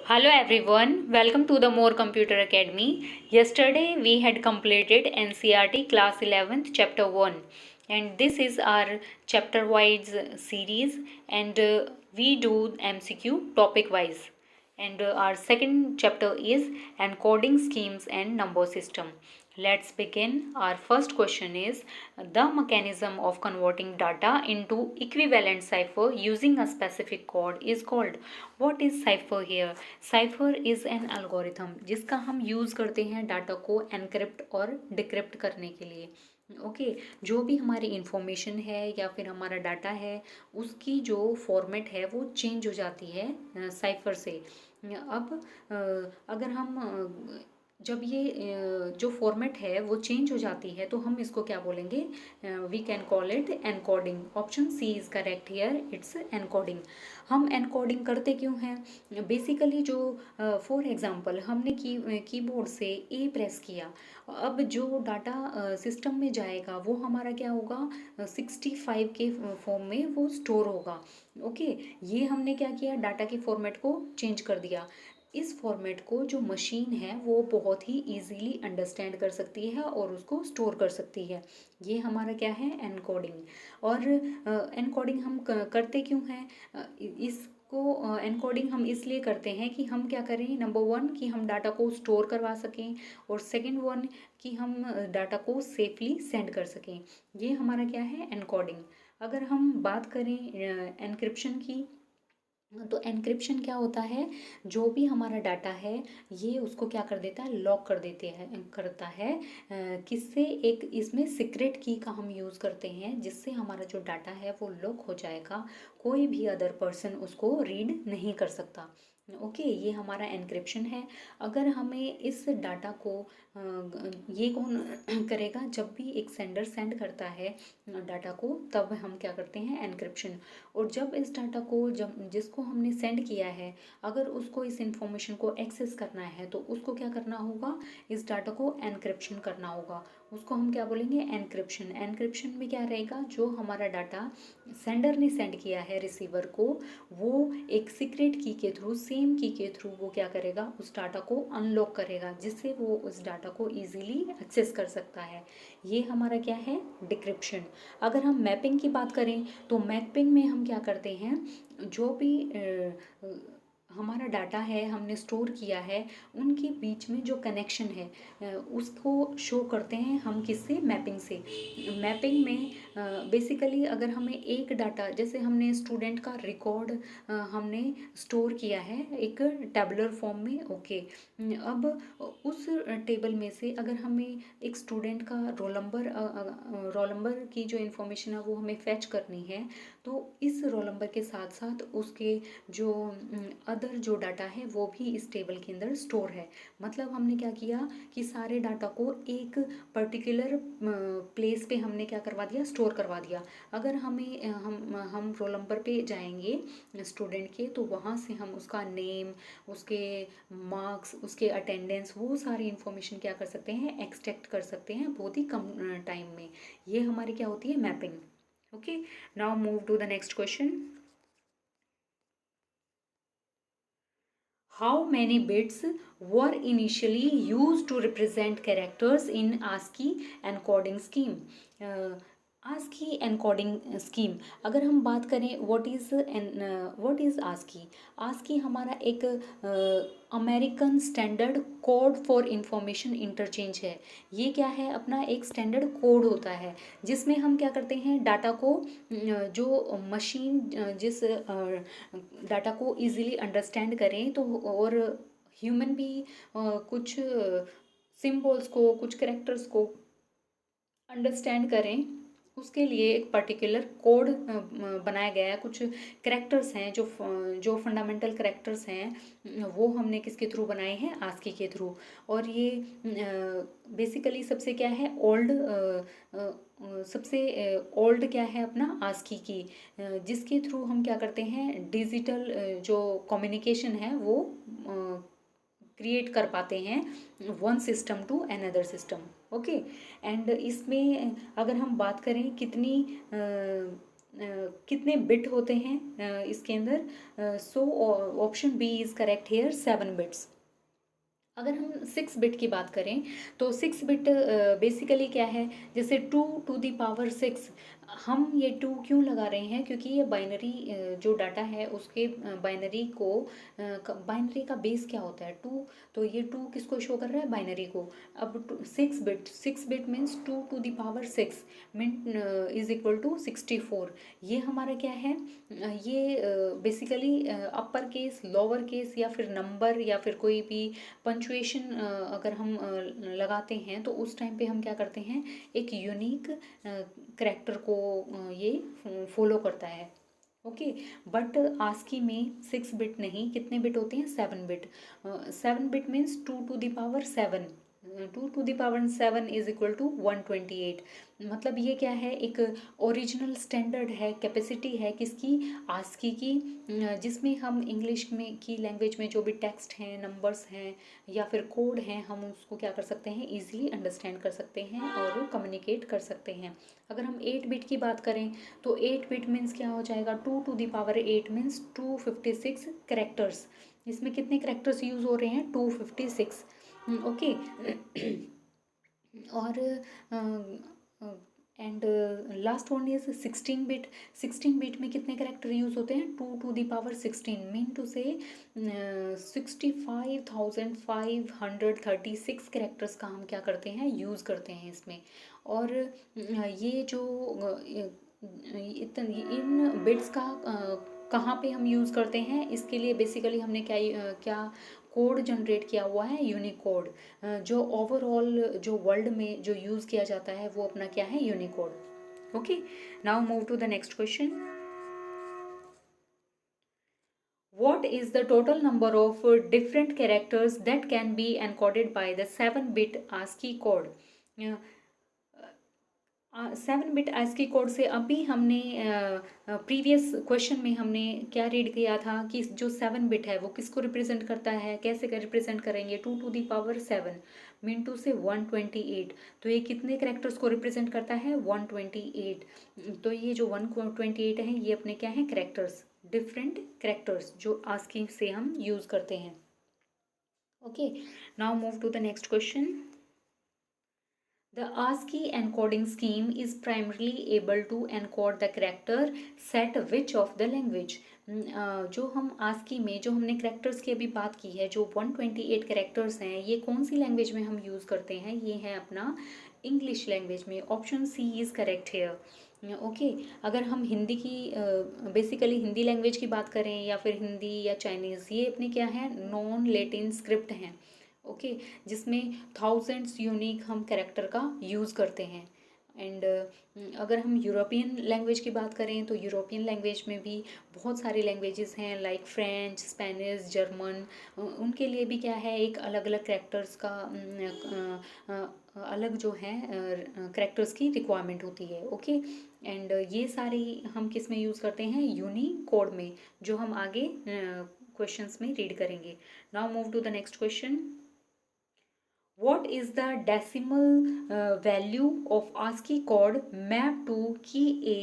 Hello everyone, welcome to the More Computer Academy. Yesterday we had completed NCERT class 11th chapter 1 and this is our chapter wise series and we do MCQ topic wise and our second chapter is encoding schemes and number system. Let's begin. Our first question is the mechanism of converting data into equivalent cipher using a specific code is called. What is cipher here? Cipher is an algorithm जिसका हम use करते हैं data को encrypt और decrypt करने के लिए. Okay जो भी हमारी इंफॉर्मेशन है या फिर हमारा डाटा है उसकी जो फॉर्मेट है वो चेंज हो जाती है साइफर से. अब अगर हम जब ये जो फॉर्मेट है वो चेंज हो जाती है तो हम इसको क्या बोलेंगे? We can call it encoding. Option C is correct here, it's encoding. हम एनकोडिंग करते क्यों हैं? बेसिकली जो फॉर एग्जांपल हमने कीबोर्ड से ए प्रेस किया, अब जो डाटा सिस्टम में जाएगा वो हमारा क्या होगा? 65 के फॉर्म में वो स्टोर होगा. ओके ये हमने क्या किया? डाटा के फॉर्मेट को चेंज कर दिया. इस फॉर्मेट को जो मशीन है वो बहुत ही इजीली अंडरस्टैंड कर सकती है और उसको स्टोर कर सकती है. ये हमारा क्या है? एनकोडिंग. और एनकोडिंग हम करते क्यों हैं? इसको एनकोडिंग हम इसलिए करते हैं कि हम क्या करें? नंबर वन कि हम डाटा को स्टोर करवा सकें और सेकंड वन कि हम डाटा को सेफली सेंड कर सकें. ये हमारा क्या है? एनकोडिंग. अगर हम बात करें एनक्रिप्शन की, तो एनक्रिप्शन क्या होता है? जो भी हमारा डाटा है ये उसको क्या कर देता है? लॉक कर देते हैं करता है. किससे? एक इसमें सीक्रेट की का हम यूज़ करते हैं जिससे हमारा जो डाटा है वो लॉक हो जाएगा. कोई भी अदर पर्सन उसको रीड नहीं कर सकता. ओके ये हमारा एनक्रिप्शन है. अगर हमें इस डाटा को ये कौन करेगा? जब भी एक सेंडर सेंड करता है डाटा को तब हम क्या करते हैं? एनक्रिप्शन. और जब इस डाटा को जब जिसको हमने सेंड किया है अगर उसको इस इंफॉर्मेशन को एक्सेस करना है तो उसको क्या करना होगा? इस डाटा को एनक्रिप्शन करना होगा. उसको हम क्या बोलेंगे? एनक्रिप्शन. एनक्रिप्शन में क्या रहेगा? जो हमारा डाटा सेंडर ने सेंड किया है रिसीवर को वो एक सीक्रेट की के थ्रू, सेम की के थ्रू वो क्या करेगा? उस डाटा को अनलॉक करेगा जिससे वो उस डाटा को इजीली एक्सेस कर सकता है. ये हमारा क्या है? डिक्रिप्शन. अगर हम मैपिंग की बात करें तो मैपिंग में हम क्या करते हैं? जो भी हमारा डाटा है हमने स्टोर किया है उनके बीच में जो कनेक्शन है उसको शो करते हैं हम किससे? मैपिंग से. मैपिंग में बेसिकली अगर हमें एक डाटा, जैसे हमने स्टूडेंट का रिकॉर्ड हमने स्टोर किया है एक टेबुलर फॉर्म में. ओके अब उस टेबल में से अगर हमें एक स्टूडेंट का रोल नंबर की जो इन्फॉर्मेशन है वो हमें फैच करनी है तो इस रोल नंबर के साथ साथ उसके जो अदर जो डाटा है वो भी इस टेबल के अंदर स्टोर है. मतलब हमने क्या किया कि सारे डाटा को एक पर्टिकुलर प्लेस पे हमने क्या करवा दिया? स्टोर करवा दिया. अगर हमें हम रोल नंबर पे जाएंगे स्टूडेंट के तो वहाँ से हम उसका नेम, उसके मार्क्स, उसके अटेंडेंस, वो सारी इन्फॉर्मेशन क्या कर सकते हैं? एक्सट्रैक्ट कर सकते हैं बहुत ही कम टाइम में. ये हमारी क्या होती है? Mapping. Okay now move to the next question. How many bits were initially used to represent characters in ASCII encoding scheme? ASCII encoding scheme अगर हम बात करें what is ASCII? ASCII हमारा एक American standard code for information interchange है. ये क्या है? अपना एक स्टैंडर्ड कोड होता है जिसमें हम क्या करते हैं? डाटा को जो मशीन जिस डाटा को इजीली अंडरस्टैंड करें तो और ह्यूमन भी कुछ सिंबल्स को, कुछ कैरेक्टर्स को अंडरस्टैंड करें उसके लिए एक पर्टिकुलर कोड बनाया गया है. कुछ कैरेक्टर्स हैं जो फंडामेंटल कैरेक्टर्स हैं वो हमने किसके थ्रू बनाए हैं? आस्की के थ्रू. और ये बेसिकली सबसे क्या है? सबसे ओल्ड क्या है? अपना आस्की की, जिसके थ्रू हम क्या करते हैं? डिजिटल जो कम्युनिकेशन है वो क्रिएट कर पाते हैं one system to another system. Okay and इसमें अगर हम बात करें कितनी कितने बिट होते हैं इसके अंदर? So option B is correct here, 7 bits. अगर हम 6 बिट की बात करें तो 6 बिट बेसिकली क्या है, जैसे 2 टू द पावर 6। हम ये 2 क्यों लगा रहे हैं, क्योंकि ये बाइनरी जो डाटा है उसके बाइनरी को, बाइनरी का बेस क्या होता है 2, तो ये 2 किसको शो कर रहा है, बाइनरी को। अब 6 bit means 2 to the power 6 mean is equal to 64। ये हमारा क्या है, ये basically upper case, lower case, या फिर नंबर, या फिर कोई भी पंचुएशन अगर हम लगाते हैं तो उस टाइम पे हम क्या करते हैं, एक यूनिक करेक्टर को ये फॉलो करता है। ओके, बट आस्की में 6 बिट नहीं, कितने बिट होते हैं, 7 bit. 7 bit means 2 to the power 7। 2 to the power 7 is equal to 128। मतलब ये क्या है, एक ओरिजिनल स्टैंडर्ड है, कैपेसिटी है किसकी, आस्की की, जिसमें हम इंग्लिश में की लैंग्वेज में जो भी टेक्स्ट हैं, नंबर्स हैं, या फिर कोड हैं, हम उसको क्या कर सकते हैं, इजीली अंडरस्टैंड कर सकते हैं और कम्युनिकेट कर सकते हैं। अगर हम 8 बिट की बात करें तो 8 बिट मीन्स क्या हो जाएगा, 2 to the power 8 means 256 characters. इसमें कितने करेक्टर्स यूज़ हो रहे हैं, 256। ओके। और and last one is 16 bit. 16 bit में कितने करेक्टर यूज़ होते हैं, 2 to the power 16 mean two से 65,536 करेक्टर्स का हम क्या करते हैं, यूज़ करते हैं इसमें। और ये जो इन बिट्स का कहाँ पे हम यूज़ करते हैं, इसके लिए बेसिकली हमने क्या कोड जनरेट किया हुआ है, यूनिकोड। जो ओवरऑल जो वर्ल्ड में जो यूज़ किया जाता है वो अपना क्या है, Unicode. Okay, now move to the next question. What is the total number of different characters that can be encoded by the 7 bit ASCII code? 7 bit ASCII code से अभी हमने प्रीवियस क्वेश्चन में हमने क्या रीड किया था कि जो 7 बिट है वो किसको रिप्रेजेंट करता है, कैसे रिप्रेजेंट करेंगे, 2 टू द पावर 7 मिनटू से 128। तो ये कितने करेक्टर्स को रिप्रेजेंट करता है, 128। तो ये जो 128 है ये अपने क्या है, करेक्टर्स, डिफरेंट करेक्टर्स जो ASCII से हम यूज़ करते हैं। Okay, now move to the next question. The ASCII encoding scheme is primarily able to encode the character set which of the language? जो हम ASCII में जो हमने करेक्टर्स की अभी बात की है, जो 128 करेक्टर्स हैं, ये कौन सी लैंग्वेज में हम यूज़ करते हैं, ये है अपना इंग्लिश लैंग्वेज में। Option C is correct here. Okay, अगर हम हिंदी की बेसिकली हिंदी लैंग्वेज की बात करें, या फिर हिंदी या चाइनीज़, ये अपने क्या है, नॉन लैटिन स्क्रिप्ट हैं। ओके, जिसमें थाउजेंड्स यूनिक हम कैरेक्टर का यूज़ करते हैं। एंड अगर हम यूरोपियन लैंग्वेज की बात करें तो यूरोपियन लैंग्वेज में भी बहुत सारी लैंग्वेजेस हैं, लाइक फ्रेंच, स्पेनिश, जर्मन। उनके लिए भी क्या है, एक अलग अलग कैरेक्टर्स का अलग जो है कैरेक्टर्स की रिक्वायरमेंट होती है। ओके, एंड ये सारी हम किस में यूज़ करते हैं, यूनिकोड में, जो हम आगे क्वेश्चंस में रीड करेंगे। Now move to the next question. What is the decimal value of ASCII code mapped to key A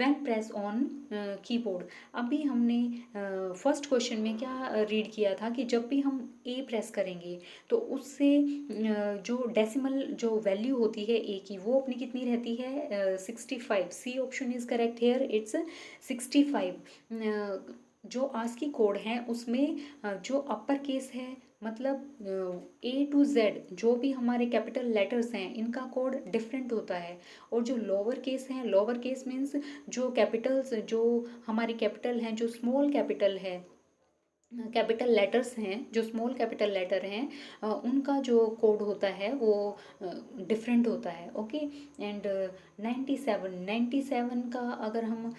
when press on keyboard? अभी हमने फर्स्ट क्वेश्चन में क्या रीड किया था कि जब भी हम A प्रेस करेंगे तो उससे जो डेसिमल जो वैल्यू होती है A की, वो अपनी कितनी रहती है, 65। C option is correct here, it's 65। जो ASCII कोड है उसमें जो अपर केस है, मतलब A to Z जो भी हमारे कैपिटल लेटर्स हैं, इनका कोड डिफरेंट होता है। और जो लोअर केस हैं, लोअर केस मीन्स जो कैपिटल्स, जो हमारी कैपिटल हैं, जो स्मॉल कैपिटल है, कैपिटल लेटर्स हैं, जो स्मॉल कैपिटल लेटर हैं, उनका जो कोड होता है वो डिफरेंट होता है। ओके, एंड 97 का अगर हम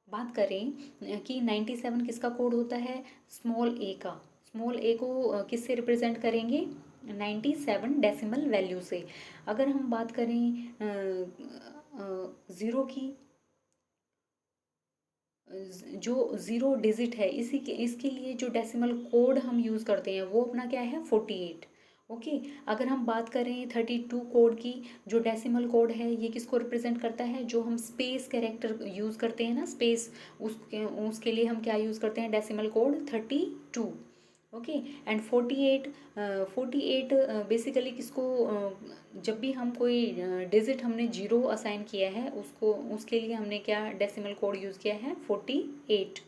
बात करें कि 97 किसका कोड होता है, स्मॉल ए का। स्मॉल ए को किससे रिप्रेजेंट करेंगे, 97 डेसिमल वैल्यू से। अगर हम बात करें ज़ीरो की, जो ज़ीरो डिजिट है, इसके लिए जो डेसिमल कोड हम यूज़ करते हैं वो अपना क्या है, 48। ओके। अगर हम बात करें 32 कोड की, जो डेसिमल कोड है ये किसको रिप्रेजेंट करता है, जो हम स्पेस कैरेक्टर यूज़ करते हैं ना, स्पेस, उसके लिए हम क्या यूज़ करते हैं, decimal code 32। Okay. And 48, 48 basically किसको, जब भी हम कोई डिजिट हमने जीरो असाइन किया है उसको, उसके लिए हमने क्या डेसिमल कोड यूज़ किया है, 48।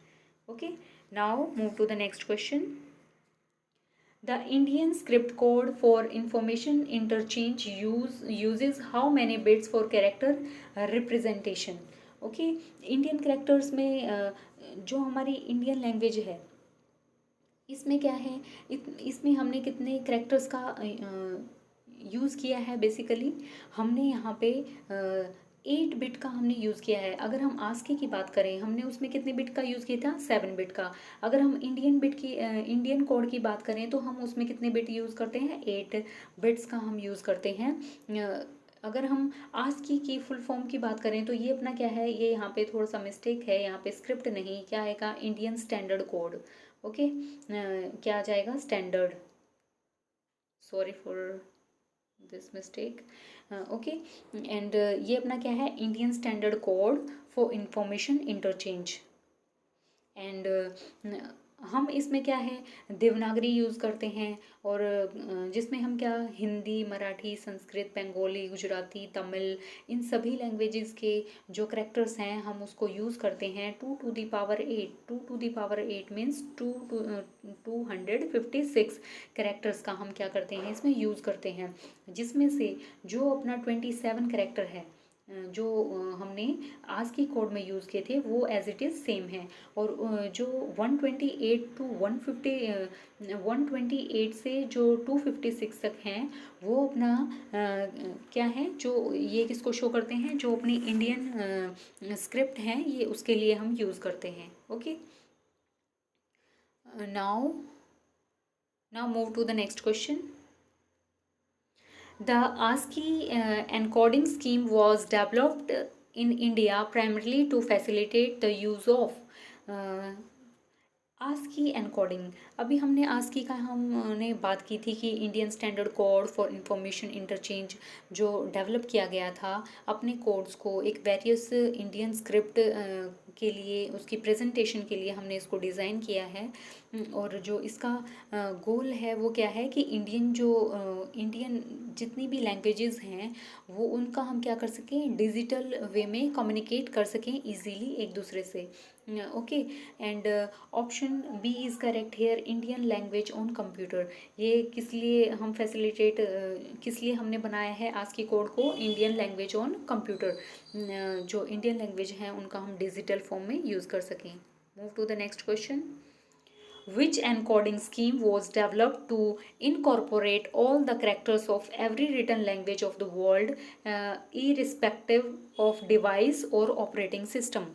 Okay. Now move to the next question. The Indian script code for information interchange uses how many bits for character representation? Okay. Indian characters में जो हमारी इंडियन लैंग्वेज है इसमें क्या है, इसमें हमने कितने कैरेक्टर्स का यूज़ किया है, बेसिकली हमने यहाँ पे 8 बिट का हमने यूज़ किया है। अगर हम आस्की की बात करें, हमने उसमें कितने बिट का यूज़ किया था, 7 बिट का। अगर हम इंडियन कोड की बात करें तो हम उसमें कितने बिट यूज़ करते हैं, 8 बिट्स का हम यूज़ करते हैं। अगर हम आस्की की फुल फॉर्म की बात करें तो ये अपना क्या है, ये यहाँ पे थोड़ा सा मिस्टेक है, यहाँ पे स्क्रिप्ट नहीं, क्या आएगा, इंडियन स्टैंडर्ड कोड। ओके। क्या आ जाएगा, standard. Sorry for this mistake. Okay. And ये अपना क्या है, Indian standard code for information interchange. And हम इसमें क्या है, देवनागरी यूज़ करते हैं, और जिसमें हम क्या, हिंदी, मराठी, संस्कृत, बंगाली, गुजराती, तमिल, इन सभी लैंग्वेजेस के जो करेक्टर्स हैं हम उसको यूज़ करते हैं 2 to the power 8। 2 to the power 8 means 256 characters का हम क्या करते हैं, इसमें यूज़ करते हैं, जिसमें से जो अपना 27 करेक्टर है जो हमने आज की कोड में यूज़ किए थे वो एज इट इज़ सेम है। और जो 128 टू 128 से जो 256 तक हैं वो अपना क्या है, जो ये किसको शो करते हैं, जो अपनी इंडियन स्क्रिप्ट हैं ये उसके लिए हम यूज़ करते हैं। Okay. Now move to the next question. The ASCII encoding scheme was developed in India primarily to facilitate the use of ASCII encoding. अभी हमने आस्की का हमने बात की थी कि Indian standard code for information interchange जो डेवलप किया गया था, अपने कोड्स को एक वेरियस इंडियन स्क्रिप्ट के लिए, उसकी प्रेजेंटेशन के लिए हमने इसको डिज़ाइन किया है। और जो इसका गोल है वो क्या है कि इंडियन जितनी भी लैंग्वेजेस हैं वो उनका हम क्या कर सकें, डिजिटल वे में कम्युनिकेट कर सकें इजीली एक दूसरे से। Okay. And option B is correct here, Indian language on computer. ये किस लिए हम फैसिलिटेट, किस लिए हमने बनाया है आस्की कोड को, इंडियन लैंग्वेज ऑन कंप्यूटर, जो इंडियन लैंग्वेज हैं उनका हम डिजिटल फॉर्म में यूज़ कर सकें। Move to the next question. Which encoding scheme was developed to incorporate all the characters of every written language of the world, irrespective of device or operating system?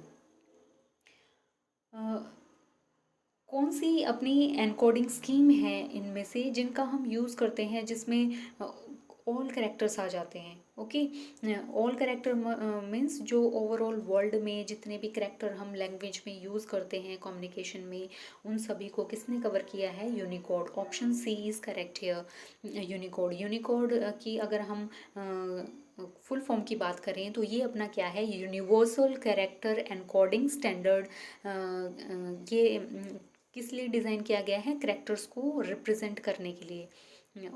कौन सी अपनी encoding scheme है इनमें से जिनका हम use करते हैं, जिसमें ऑल करेक्टर्स आ जाते हैं। ओके। ऑल करेक्टर मीन्स जो ओवरऑल वर्ल्ड में जितने भी करेक्टर हम लैंग्वेज में यूज़ करते हैं कम्युनिकेशन में, उन सभी को किसने कवर किया है, Unicode. Option C is correct here, Unicode. Unicode की अगर हम फुल फॉर्म की बात करें तो ये अपना क्या है, यूनिवर्सल कैरेक्टर एनकोडिंग स्टैंडर्ड। ये किस लिए डिज़ाइन किया गया है, करेक्टर्स को रिप्रेजेंट करने के लिए।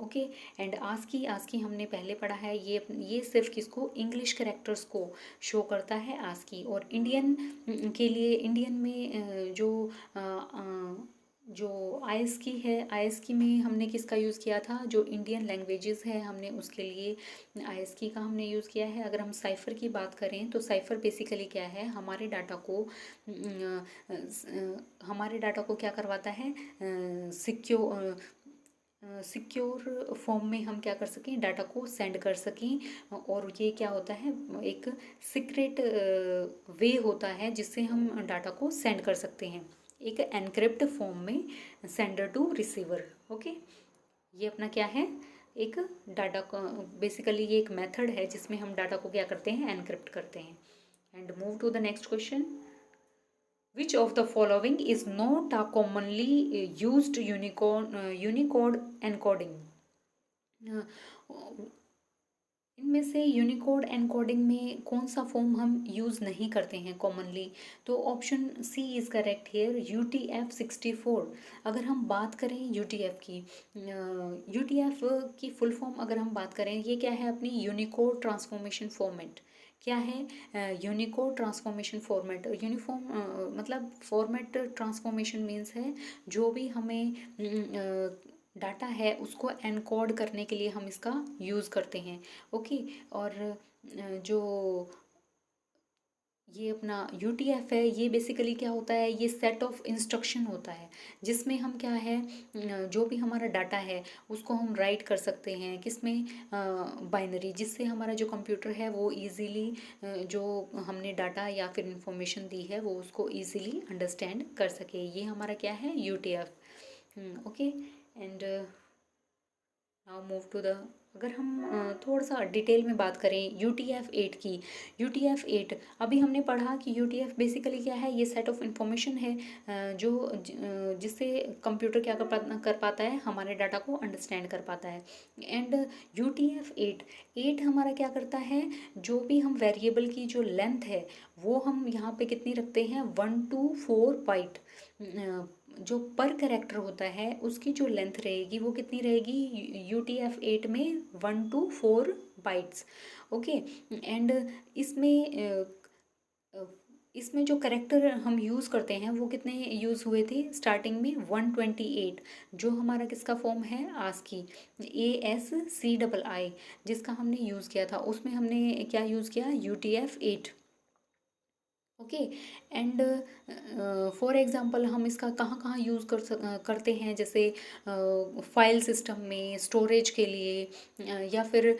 ओके। एंड आस्की हमने पहले पढ़ा है, ये सिर्फ किसको, इंग्लिश करेक्टर्स को शो करता है आस्की। और इंडियन के लिए, इंडियन में जो आईएसकी है, आईएसकी में हमने किसका यूज़ किया था, जो इंडियन लैंग्वेजेस है हमने उसके लिए आईएसकी का हमने यूज़ किया है। अगर हम साइफ़र की बात करें तो साइफ़र बेसिकली क्या है, हमारे डाटा को क्या करवाता है, सिक्योर फॉर्म में हम क्या कर सकें, डाटा को सेंड कर सकें। और ये क्या होता है, एक सीक्रेट वे होता है जिससे हम डाटा को सेंड कर सकते हैं, एक एनक्रिप्ट फॉर्म में, सेंडर टू रिसीवर। ओके। ये अपना क्या है, एक डाटा का बेसिकली ये एक मेथड है जिसमें हम डाटा को क्या करते हैं, एनक्रिप्ट करते हैं। And move to the next question. Which of the following is not a commonly used Unicode encoding? इनमें से यूनिकोड एनकोडिंग में कौन सा फॉर्म हम यूज़ नहीं करते हैं कॉमनली? तो option C is correct here, UTF-64। अगर हम बात करें यूटीएफ की, यूटीएफ की फुल फॉर्म अगर हम बात करें, ये क्या है अपनी यूनिकोड ट्रांसफॉर्मेशन फॉर्मेट। क्या है यूनिकोड ट्रांसफॉर्मेशन फॉर्मेट? यूनिफॉर्म मतलब फॉर्मेट ट्रांसफॉर्मेशन मीन्स है जो भी हमें डाटा है उसको एनकोड करने के लिए हम इसका यूज़ करते हैं। ओके। और जो ये अपना यूटीएफ है, ये बेसिकली क्या होता है, ये सेट ऑफ इंस्ट्रक्शन होता है जिसमें हम क्या है जो भी हमारा डाटा है उसको हम राइट कर सकते हैं किसमें, बाइनरी, जिससे हमारा जो कंप्यूटर है वो इजीली जो हमने डाटा या फिर इंफॉर्मेशन दी है वो उसको इजीली अंडरस्टैंड कर सके। ये हमारा क्या है, UTF. Okay. And now move to the, अगर हम थोड़ा सा डिटेल में बात करें UTF-8 की। UTF-8 अभी हमने पढ़ा कि UTF बेसिकली क्या है, ये सेट ऑफ इंफॉर्मेशन है जिससे कंप्यूटर क्या कर पाता है, हमारे डाटा को अंडरस्टैंड कर पाता है। एंड UTF-8 हमारा क्या करता है, जो भी हम वेरिएबल की जो लेंथ है वो हम यहाँ पे कितनी रखते हैं, 1 to 4 बाइट। जो पर कैरेक्टर होता है उसकी जो लेंथ रहेगी वो कितनी रहेगी UTF-8 में, 1 to 4 बाइट्स। ओके। एंड इसमें इसमें जो करेक्टर हम यूज़ करते हैं वो कितने यूज़ हुए थे स्टार्टिंग में, 128, जो हमारा किसका फॉर्म है, ASCII, ASCII, जिसका हमने यूज़ किया था, उसमें हमने क्या यूज़ किया, UTF-8। Okay. And for example हम इसका कहाँ कहाँ यूज़ करते हैं, जैसे फाइल सिस्टम में स्टोरेज के लिए, या फिर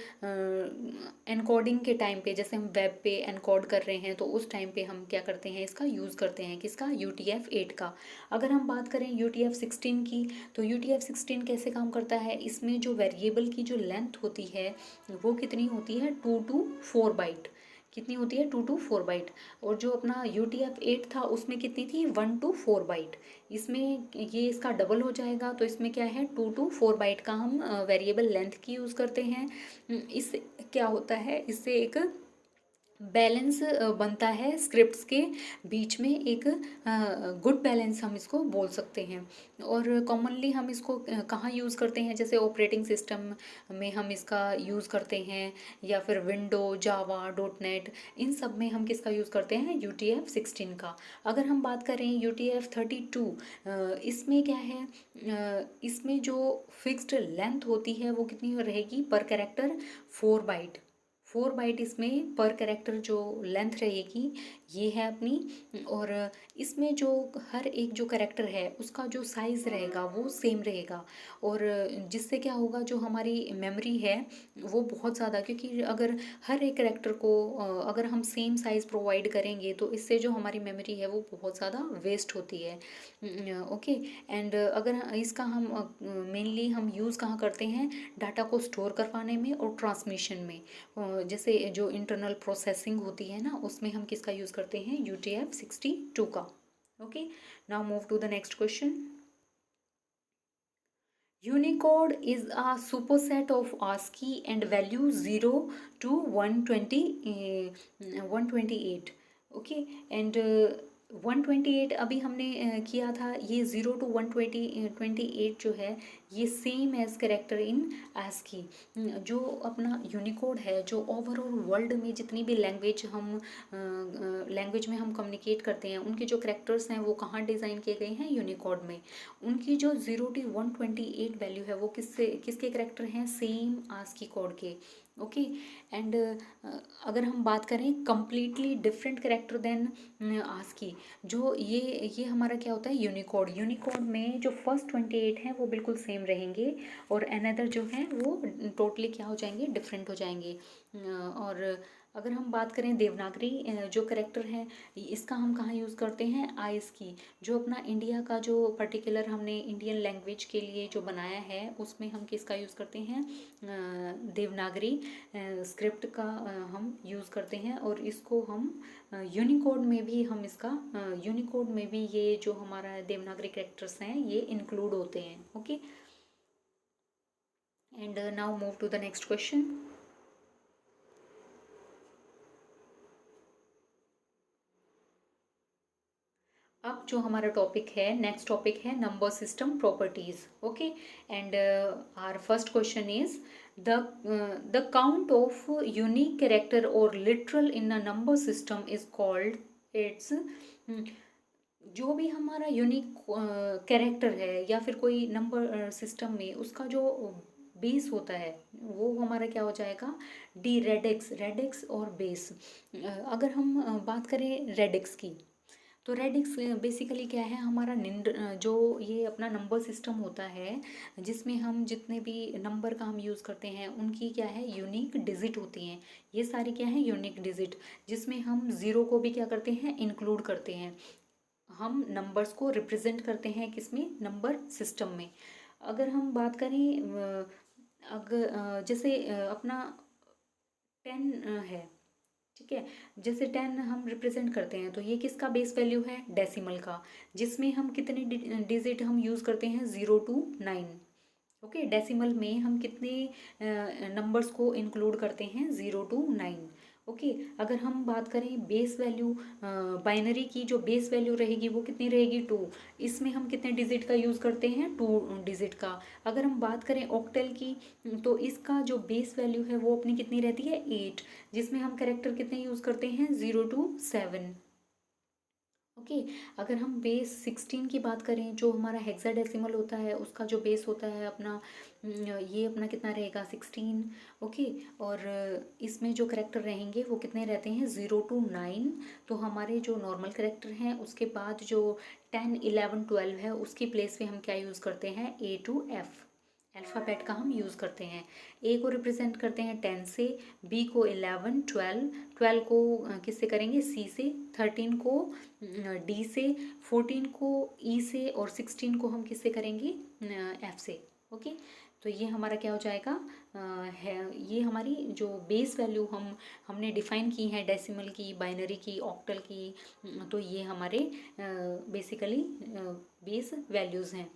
एनकोडिंग के टाइम पे, जैसे हम वेब पे एनकोड कर रहे हैं तो उस टाइम पे हम क्या करते हैं, इसका यूज़ करते हैं, किसका, UTF-8 का। अगर हम बात करें UTF-16 की, तो UTF-16 कैसे काम करता है, इसमें जो वेरिएबल की जो लेंथ होती है वो कितनी होती है, 2 to 4 बाइट। कितनी होती है, 2 to 4 बाइट। और जो अपना UTF-8 था उसमें कितनी थी, 1 to 4 बाइट। इसमें ये इसका डबल हो जाएगा, तो इसमें क्या है, 2 to 4 बाइट का हम वेरिएबल लेंथ की यूज़ करते हैं। इससे क्या होता है, इससे एक बैलेंस बनता है स्क्रिप्ट्स के बीच में, एक गुड बैलेंस हम इसको बोल सकते हैं। और कॉमनली हम इसको कहाँ यूज़ करते हैं, जैसे ऑपरेटिंग सिस्टम में हम इसका यूज़ करते हैं, या फिर विंडो, जावा, डॉटनेट, इन सब में हम किसका यूज़ करते हैं, UTF-16 का। अगर हम बात करें UTF-32, इसमें क्या है, इसमें जो फिक्स्ड लेंथ होती है वो कितनी रहेगी, पर कैरेक्टर 4 बाइट। 4 बाइट इसमें पर कैरेक्टर जो लेंथ रहेगी ये है अपनी। और इसमें जो हर एक जो कैरेक्टर है उसका जो साइज़ रहेगा वो सेम रहेगा। और जिससे क्या होगा, जो हमारी मेमोरी है वो बहुत ज़्यादा, क्योंकि अगर हर एक कैरेक्टर को अगर हम सेम साइज़ प्रोवाइड करेंगे तो इससे जो हमारी मेमोरी है वो बहुत ज़्यादा वेस्ट होती है। ओके। एंड अगर इसका हम मेनली हम यूज़ कहाँ करते हैं, डाटा को स्टोर करवाने में और ट्रांसमिशन में। जैसे जो इंटरनल प्रोसेसिंग होती है ना, उसमें हम किसका यूज़ करते हैं, UTF-62 का। Okay. Now move to the next question. Unicode is a superset of ASCII and value 0 to 128। Okay. And 128 अभी हमने किया था, ये 0 to 128 जो है ये same as character in ASCII। जो अपना यूनिकोड है, जो ओवरऑल वर्ल्ड में जितनी भी लैंग्वेज में हम कम्युनिकेट करते हैं, उनके जो करेक्टर्स हैं वो कहाँ डिज़ाइन किए गए हैं, यूनिकोड में। उनकी जो 0 to 128 वैल्यू है वो किसके करेक्टर हैं, सेम ASCII कोड के। ओके। एंड अगर हम बात करें completely different character then ASCII, जो ये हमारा क्या होता है, यूनिकोड में जो फर्स्ट 28 हैं वो बिल्कुल सेम रहेंगे, और अनदर जो हैं वो टोटली क्या हो जाएंगे, डिफरेंट हो जाएंगे। और अगर हम बात करें देवनागरी जो करेक्टर हैं, इसका हम कहाँ यूज़ करते हैं, ASCII। जो अपना इंडिया का जो पर्टिकुलर हमने इंडियन लैंग्वेज के लिए जो बनाया है उसमें हम किसका यूज़ करते हैं, देवनागरी स्क्रिप्ट का हम यूज़ करते हैं। और इसको हम यूनिकोड में भी हम इसका यूनिकोड में भी ये जो हमारा देवनागरी कैरेक्टर्स हैं ये इंक्लूड होते हैं। Okay. And now move to the next question. अब जो हमारा टॉपिक है, नेक्स्ट टॉपिक है number system properties. Okay, and our first question is the count of unique character और literal in a number system is called its. जो भी हमारा unique character है या फिर कोई नंबर सिस्टम में उसका जो बेस होता है वो हमारा क्या हो जाएगा, डी रेडिक्स. रेडिक्स और बेस. अगर हम बात करें रेडिक्स की, तो रेडिक्स बेसिकली क्या है, हमारा जो ये अपना नंबर सिस्टम होता है जिसमें हम जितने भी नंबर का हम यूज़ करते हैं उनकी क्या है, यूनिक डिजिट होती हैं. ये सारी क्या है, यूनिक डिजिट, जिसमें हम ज़ीरो को भी क्या करते हैं, इंक्लूड करते हैं. हम नंबर्स को रिप्रेजेंट करते हैं किसमें, नंबर सिस्टम में. अगर हम बात करें अगर जैसे अपना 10 है, ठीक है, जैसे 10 हम रिप्रेजेंट करते हैं तो ये किसका बेस वैल्यू है, डेसिमल का, जिसमें हम कितने डिजिट हम यूज़ करते हैं, 0 to 9. ओके, डेसिमल में हम कितने नंबर्स को इंक्लूड करते हैं, 0 to 9. ओके, अगर हम बात करें बेस वैल्यू बाइनरी की, जो बेस वैल्यू रहेगी वो कितनी रहेगी, 2. इसमें हम कितने डिजिट का यूज़ करते हैं, 2 डिजिट का. अगर हम बात करें ऑक्टल की, तो इसका जो बेस वैल्यू है वो अपनी कितनी रहती है, 8, जिसमें हम कैरेक्टर कितने यूज़ करते हैं, 0 to 7. ओके, अगर हम बेस 16 की बात करें, जो हमारा हेक्साडेसिमल होता है उसका जो बेस होता है अपना, ये अपना कितना रहेगा, 16. ओके, और इसमें जो करेक्टर रहेंगे वो कितने रहते हैं, 0 to 9. तो हमारे जो नॉर्मल करेक्टर हैं उसके बाद जो 10, 11, 12 है उसकी प्लेस पे हम क्या यूज़ करते हैं, A to F अल्फ़ाबेट का हम यूज़ करते हैं. ए को रिप्रेजेंट करते हैं 10 से, बी को 11, 12, 12 को किससे करेंगे, सी से, 13 को डी से, 14 को ई से, और 16 को हम किससे करेंगे, एफ से. ओके, तो ये हमारा क्या हो जाएगा, है ये हमारी जो बेस वैल्यू हमने डिफ़ाइन की है, डेसिमल की, बाइनरी की, ऑक्टल की. तो ये हमारे बेसिकली बेस वैल्यूज़ हैं.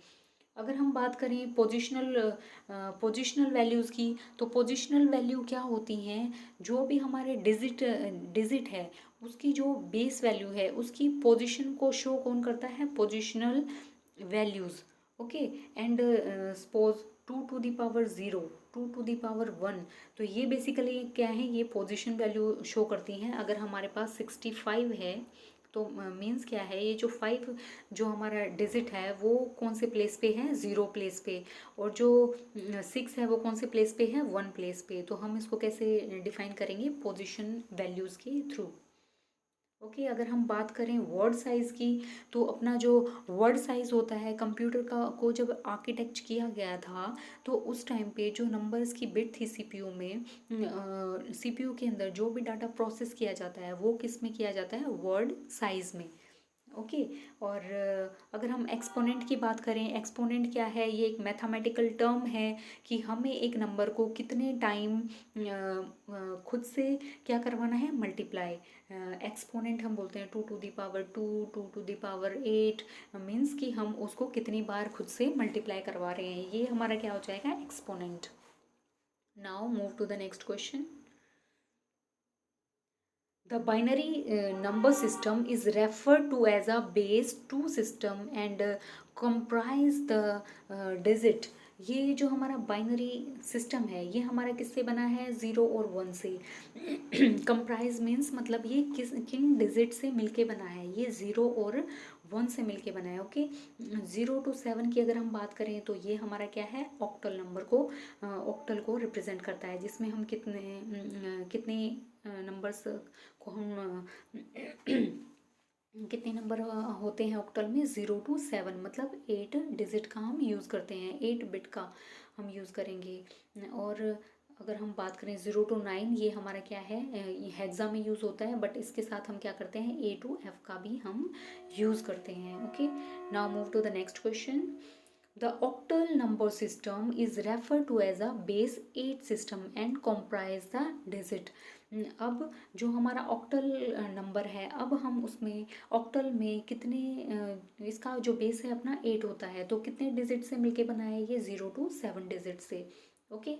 अगर हम बात करें पोजिशनल वैल्यूज़ की, तो पोजिशनल वैल्यू क्या होती हैं, जो भी हमारे डिजिट है उसकी जो बेस वैल्यू है उसकी पोजीशन को शो कौन करता है, positional values. Okay, and suppose 2 to the power 0, 2 to the power 1, तो ये बेसिकली क्या है, ये पोजीशन वैल्यू शो करती हैं. अगर हमारे पास 65 है तो मीन्स क्या है, ये जो 5 जो हमारा डिजिट है वो कौन से प्लेस पे है, 0 प्लेस पे, और जो 6 है वो कौन से प्लेस पे है, 1 प्लेस पे. तो हम इसको कैसे डिफाइन करेंगे, पोजीशन वैल्यूज़ के थ्रू. ओके, अगर हम बात करें वर्ड साइज़ की, तो अपना जो वर्ड साइज़ होता है कंप्यूटर का को जब आर्किटेक्ट किया गया था तो उस टाइम पे जो नंबर्स की बिट थी सीपीयू में, सीपीयू के अंदर जो भी डाटा प्रोसेस किया जाता है वो किस में किया जाता है, वर्ड साइज़ में. ओके, और अगर हम एक्सपोनेंट की बात करें, एक्सपोनेंट क्या है, ये एक मैथमेटिकल टर्म है कि हमें एक नंबर को कितने टाइम खुद से क्या करवाना है, मल्टीप्लाई. एक्सपोनेंट हम बोलते हैं 2 to the power 2, 2 to the power 8, means कि हम उसको कितनी बार खुद से मल्टीप्लाई करवा रहे हैं, ये हमारा क्या हो जाएगा, exponent. Now move to the next question. The binary number system is referred to as a base 2 system and comprise the digit. ये जो हमारा बाइनरी सिस्टम है ये हमारा किससे बना है, 0 और 1 से. कंप्राइज मीन्स मतलब ये किन डिजिट से मिलके बना है, ये 0 और 1 से मिलके बना है. ओके, 0 to 7 की अगर हम बात करें तो ये हमारा क्या है, ऑक्टल को रिप्रेजेंट करता है, जिसमें हम कितने नंबर्स को हम कितने नंबर होते हैं ऑक्टल में, 0 to 7, मतलब 8 डिजिट का हम यूज़ करते हैं, 8 बिट का हम यूज़ करेंगे. और अगर हम बात करें 0 to 9, ये हमारा क्या है, ये हेक्सा में यूज़ होता है, बट इसके साथ हम क्या करते हैं, A to F का भी हम यूज़ करते हैं. Okay, now move to the next question. The octal number system is referred to as a base 8 system and comprise the digit. अब जो हमारा ऑक्टल नंबर है, अब हम उसमें ऑक्टल में कितने इसका जो बेस है अपना 8 होता है, तो कितने डिजिट से मिलके बना है, ये 0 to 7 डिजिट से. Okay.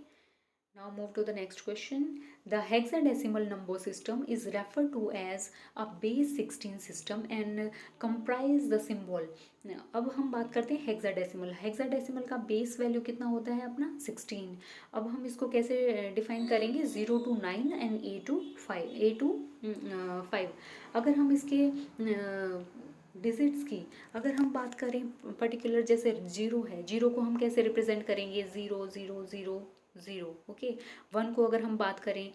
Now move to the next question. The hexadecimal number system is referred to as a base 16 system and comprise the symbol. अब हम बात करते हैं हेक्साडेसिमल. हेक्साडेसिमल का बेस वैल्यू कितना होता है अपना 16. अब हम इसको कैसे डिफाइन करेंगे 0 to 9 एंड A to 5. अगर हम इसके डिजिट्स की अगर हम बात करें पर्टिकुलर, जैसे जीरो है, जीरो को हम कैसे रिप्रेजेंट करेंगे 0 0 0 0. ओके. वन को अगर हम बात करें,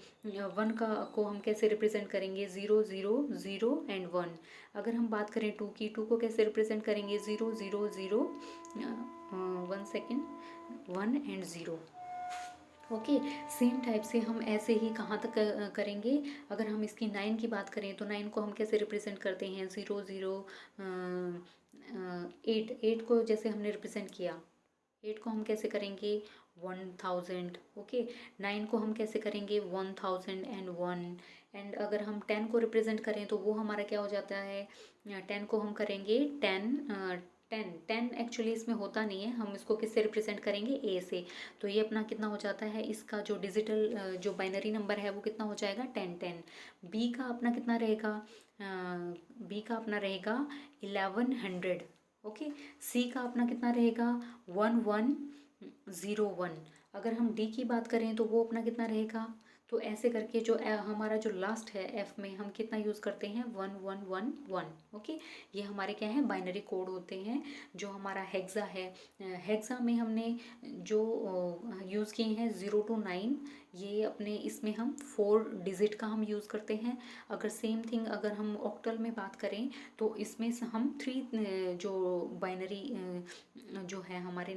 वन का को हम कैसे रिप्रेजेंट करेंगे 0 0 0 एंड 1. अगर हम बात करें टू की, टू को कैसे रिप्रेजेंट करेंगे 0 0 0 1 second 1 and 0. Okay. Same type से हम ऐसे ही कहाँ तक करेंगे. अगर हम इसकी 9 की बात करें तो 9 को हम कैसे रिप्रेजेंट करते हैं 0 0 8. 8 को जैसे हमने रिप्रेजेंट किया, 8 को हम कैसे करेंगे 1000. ओके. 9 को हम कैसे करेंगे 1001. एंड अगर हम 10 को रिप्रेजेंट करें तो वो हमारा क्या हो जाता है, 10 को हम करेंगे 10 एक्चुअली इसमें होता नहीं है, हम इसको किससे रिप्रेजेंट करेंगे ए से. तो ये अपना कितना हो जाता है, इसका जो डिजिटल जो बाइनरी नंबर है वो कितना हो जाएगा 10 10. बी का अपना कितना रहेगा, बी का अपना रहेगा 1100. ओके. सी का अपना कितना रहेगा 1101. अगर हम डी की बात करें तो वो अपना कितना रहेगा. तो ऐसे करके जो हमारा जो लास्ट है एफ में हम कितना यूज़ करते हैं 1111. ओके. ये हमारे क्या है बाइनरी कोड होते हैं. जो हमारा हेक्सा है, हेक्सा में हमने जो यूज़ किए हैं 0 to 9, ये अपने इसमें हम 4 डिजिट का हम यूज़ करते हैं. अगर सेम थिंग अगर हम ऑक्टल में बात करें तो इसमें से हम 3 जो बाइनरी जो है हमारे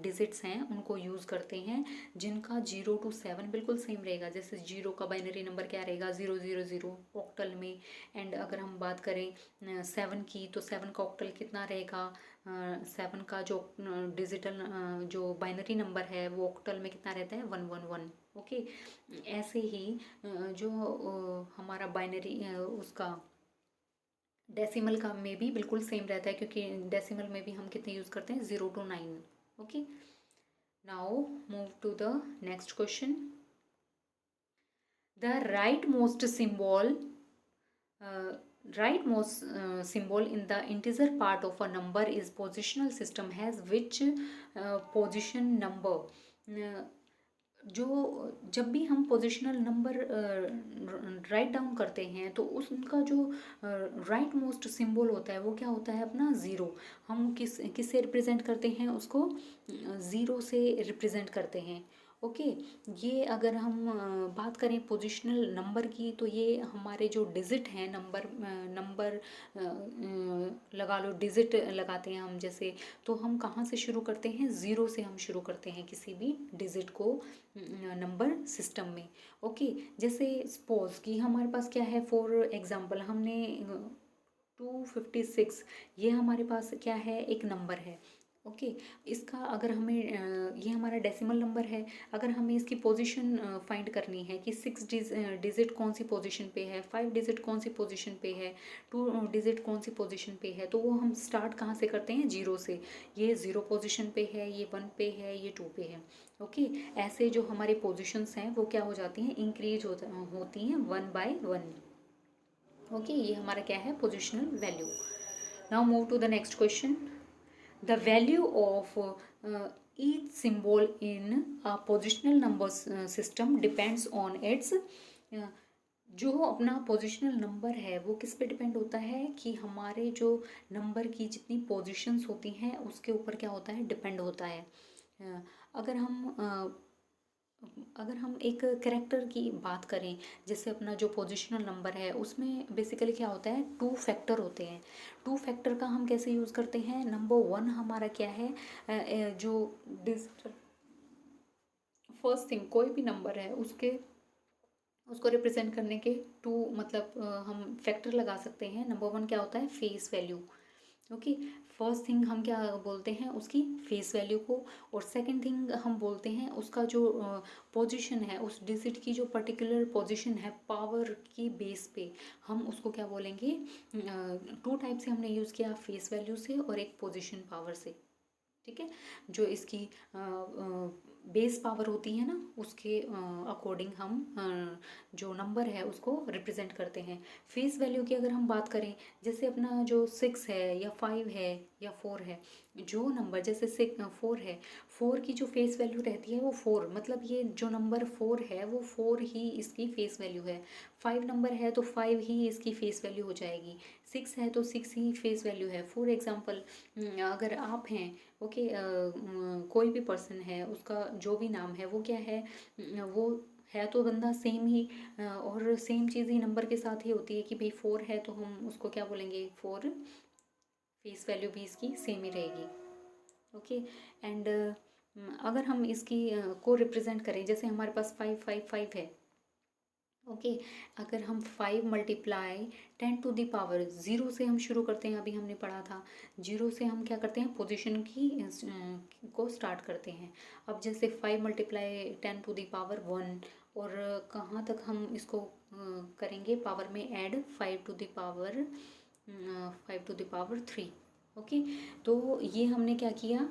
डिजिट्स हैं उनको यूज़ करते हैं, जिनका 0 to 7 बिल्कुल सेम रहेगा. जैसे 0 का बाइनरी नंबर क्या रहेगा 0 0 0 ऑक्टल में. एंड अगर हम बात करें 7 की तो 7 का ऑक्टल कितना रहेगा, 7 का जो डिजिटल जो बाइनरी नंबर है वो ऑक्टल में कितना रहता है 111. ओके. ऐसे ही जो हमारा बाइनरी उसका डेसिमल का में भी बिल्कुल सेम रहता है, क्योंकि डेसिमल में भी हम कितने यूज़ करते हैं 0 to 9. Okay. Now move to the next question. The rightmost symbol in the integer part of a number is positional system has which position number. जो जब भी हम पोजिशनल नंबर राइट डाउन करते हैं तो उनका जो राइट मोस्ट सिंबल होता है वो क्या होता है अपना 0. हम किससे रिप्रेजेंट करते हैं उसको 0 से रिप्रेजेंट करते हैं. ओके. ये अगर हम बात करें पोजिशनल नंबर की तो ये हमारे जो डिजिट हैं नंबर लगा लो, डिजिट लगाते हैं हम जैसे, तो हम कहाँ से शुरू करते हैं 0 से हम शुरू करते हैं किसी भी डिजिट को नंबर सिस्टम में. ओके. जैसे सपोज कि हमारे पास क्या है, फॉर एग्जांपल हमने 256, ये हमारे पास क्या है एक नंबर है. ओके. इसका अगर हमें ये हमारा डेसिमल नंबर है, अगर हमें इसकी पोजीशन फाइंड करनी है कि 6 डिजिट कौन सी पोजीशन पे है, 5 डिजिट कौन सी पोजीशन पे है, 2 डिजिट कौन सी पोजीशन पे है, तो वो हम स्टार्ट कहाँ से करते हैं 0 से. ये 0 पोजीशन पे है, ये 1 पे है, ये 2 पे है. ओके. ऐसे जो हमारे पोजीशंस हैं वो क्या हो जाती हैं इंक्रीज होती हैं 1 by 1. ओके. ये हमारा क्या है positional value. Now move to the next question. The value of each symbol in a positional number system depends on its जो अपना पोजिशनल नंबर है वो किस पे डिपेंड होता है कि हमारे जो नंबर की जितनी पोजीशंस होती हैं उसके ऊपर क्या होता है डिपेंड होता है. अगर हम एक कैरेक्टर की बात करें, जैसे अपना जो पोजिशनल नंबर है उसमें बेसिकली क्या होता है 2 फैक्टर होते हैं. 2 फैक्टर का हम कैसे यूज़ करते हैं. नंबर 1 हमारा क्या है जो डिजिटल फर्स्ट थिंग कोई भी नंबर है उसको रिप्रेजेंट करने के 2 मतलब हम फैक्टर लगा सकते हैं. नंबर 1 क्या होता है face value. Okay. First thing हम क्या बोलते हैं उसकी फेस वैल्यू को, और सेकंड थिंग हम बोलते हैं उसका जो पोजीशन है, उस डिजिट की जो पर्टिकुलर पोजीशन है पावर की बेस पे हम उसको क्या बोलेंगे. 2 टाइप से हमने यूज़ किया, फेस वैल्यू से और एक पोजीशन पावर से. ठीक है। जो इसकी बेस पावर होती है ना, उसके अकॉर्डिंग हम जो नंबर है उसको रिप्रेजेंट करते हैं। फेस वैल्यू की अगर हम बात करें, जैसे अपना जो 6 है या 5 है या 4 है, जो नंबर जैसे 4 है, 4 की जो फेस वैल्यू रहती है वो 4, मतलब ये जो नंबर 4 है वो 4 ही इसकी फेस वैल्यू है। 5 नंबर है तो 5 ही इसकी फेस वैल्यू हो जाएगी। 6 है तो 6 ही फेस वैल्यू है। फॉर एग्जांपल, अगर आप हैं, ओके, कोई भी पर्सन है, उसका जो भी नाम है वो क्या है, वो है तो बंदा सेम ही, और सेम चीज़ ही नंबर के साथ ही होती है कि भाई 4 है तो हम उसको क्या बोलेंगे, 4, फेस वैल्यू भी इसकी सेम ही रहेगी। ओके। एंड अगर हम इसकी को रिप्रेजेंट करें, जैसे हमारे पास 5 है, ओके। अगर हम 5 मल्टीप्लाई 10 to the पावर 0 से हम शुरू करते हैं, अभी हमने पढ़ा था 0 से हम क्या करते हैं, पोजीशन की को स्टार्ट करते हैं। अब जैसे 5 मल्टीप्लाई 10 to the पावर 1, और कहाँ तक हम इसको करेंगे पावर में add, 5 to the power 3। Okay. तो ये हमने क्या किया,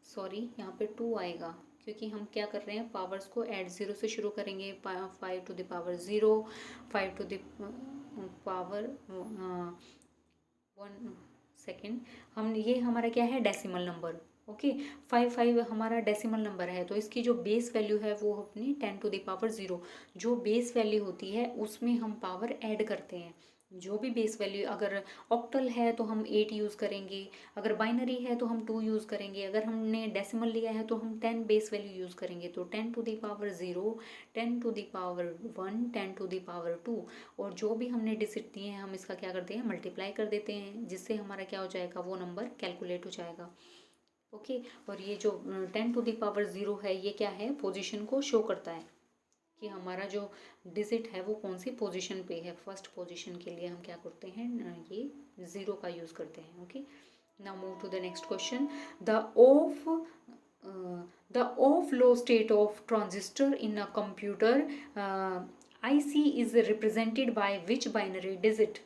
सॉरी यहाँ पे 2 आएगा, क्योंकि हम क्या कर रहे हैं, पावर्स को ऐड 0 से शुरू करेंगे। 5 to the power 0, 5 to the power 1 second, हम ये हमारा क्या है, डेसिमल नंबर। ओके। 5 हमारा डेसिमल नंबर है, तो इसकी जो बेस वैल्यू है वो अपनी 10 to the पावर 0, जो बेस वैल्यू होती है उसमें हम पावर ऐड करते हैं। जो भी बेस वैल्यू, अगर ऑक्टल है तो हम 8 यूज़ करेंगे, अगर बाइनरी है तो हम 2 यूज़ करेंगे, अगर हमने डेसिमल लिया है तो हम 10 बेस वैल्यू यूज़ करेंगे। तो 10 to the power 0, 10 to the power 1, 10 to the power 2, और जो भी हमने डिजिट दिए हैं हम इसका क्या करते हैं, मल्टीप्लाई कर देते हैं, जिससे हमारा क्या हो जाएगा, वो नंबर कैलकुलेट हो जाएगा। ओके। और ये जो 10 to the पावर 0 है, ये क्या है, पोजीशन को शो करता है कि हमारा जो डिजिट है वो कौन सी पोजीशन पे है। फर्स्ट पोजीशन के लिए हम क्या करते हैं, ये 0 का यूज़ करते हैं। Okay. Now move to the next question. The off off low state of transistor in a computer IC is represented by which binary digit.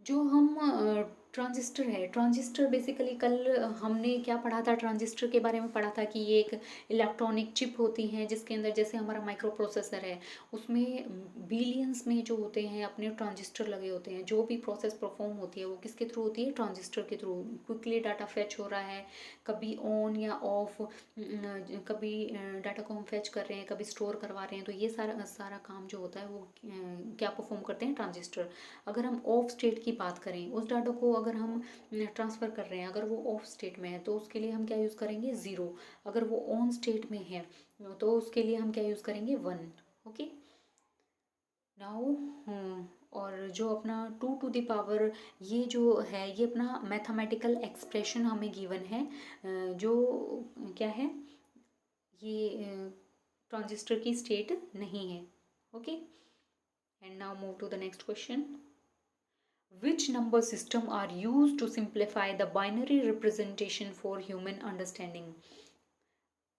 जो हम ट्रांजिस्टर है, ट्रांजिस्टर बेसिकली कल हमने क्या पढ़ा था, ट्रांजिस्टर के बारे में पढ़ा था कि ये एक इलेक्ट्रॉनिक चिप होती हैं, जिसके अंदर जैसे हमारा माइक्रो प्रोसेसर है, उसमें बिलियंस में जो होते हैं अपने ट्रांजिस्टर लगे होते हैं। जो भी प्रोसेस परफॉर्म होती है वो किसके थ्रू होती है, ट्रांजिस्टर के थ्रू। क्विकली डाटा फैच हो रहा है, कभी ऑन या ऑफ, कभी डाटा को हम फैच कर रहे हैं, कभी स्टोर करवा रहे हैं, तो ये सारा सारा काम जो होता है वो क्या परफॉर्म करते हैं, ट्रांजिस्टर। अगर हम ऑफ स्टेट की बात करें, उस डाटा को अगर हम ट्रांसफ़र कर रहे हैं, अगर वो ऑफ स्टेट में है तो उसके लिए हम क्या यूज़ करेंगे, 0। अगर वो ऑन स्टेट में है तो उसके लिए हम क्या यूज़ करेंगे, 1। ओके। नाउ और जो अपना 2 to the पावर, ये जो है, ये अपना मैथमेटिकल एक्सप्रेशन हमें गिवन है, जो क्या है, ये ट्रांजिस्टर की स्टेट नहीं है। Okay. And now move to the next question. Which number system are used to simplify the binary representation for human understanding?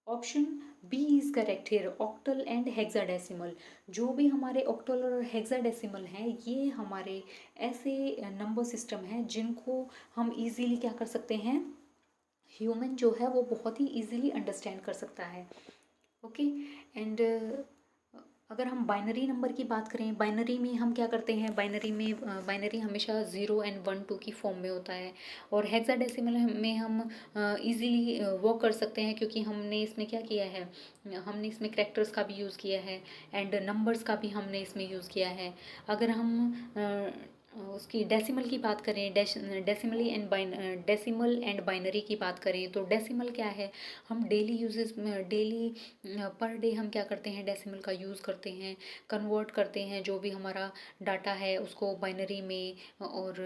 Option B is correct here, octal and hexadecimal. जो भी हमारे octal और hexadecimal हैं, ये हमारे ऐसे number system हैं जिनको हम इजीली क्या कर सकते हैं, ह्यूमन जो है वो बहुत ही इजीली अंडरस्टैंड कर सकता है। ओके। एंड अगर हम बाइनरी नंबर की बात करें, बाइनरी में हम क्या करते हैं, बाइनरी हमेशा 0 and 1 2 की फॉर्म में होता है। और हेक्साडेसिमल में हम इजीली वो कर सकते हैं, क्योंकि हमने इसमें क्या किया है, हमने इसमें करैक्टर्स का भी यूज़ किया है एंड नंबर्स का भी हमने इसमें यूज़ किया है। अगर हम उसकी डेसिमल की बात करें, डेसिमल एंड बाइनरी की बात करें, तो डेसिमल क्या है, हम डेली यूजेस में, डेली पर डे हम क्या करते हैं, डेसिमल का यूज़ करते हैं, कन्वर्ट करते हैं जो भी हमारा डाटा है उसको बाइनरी में। और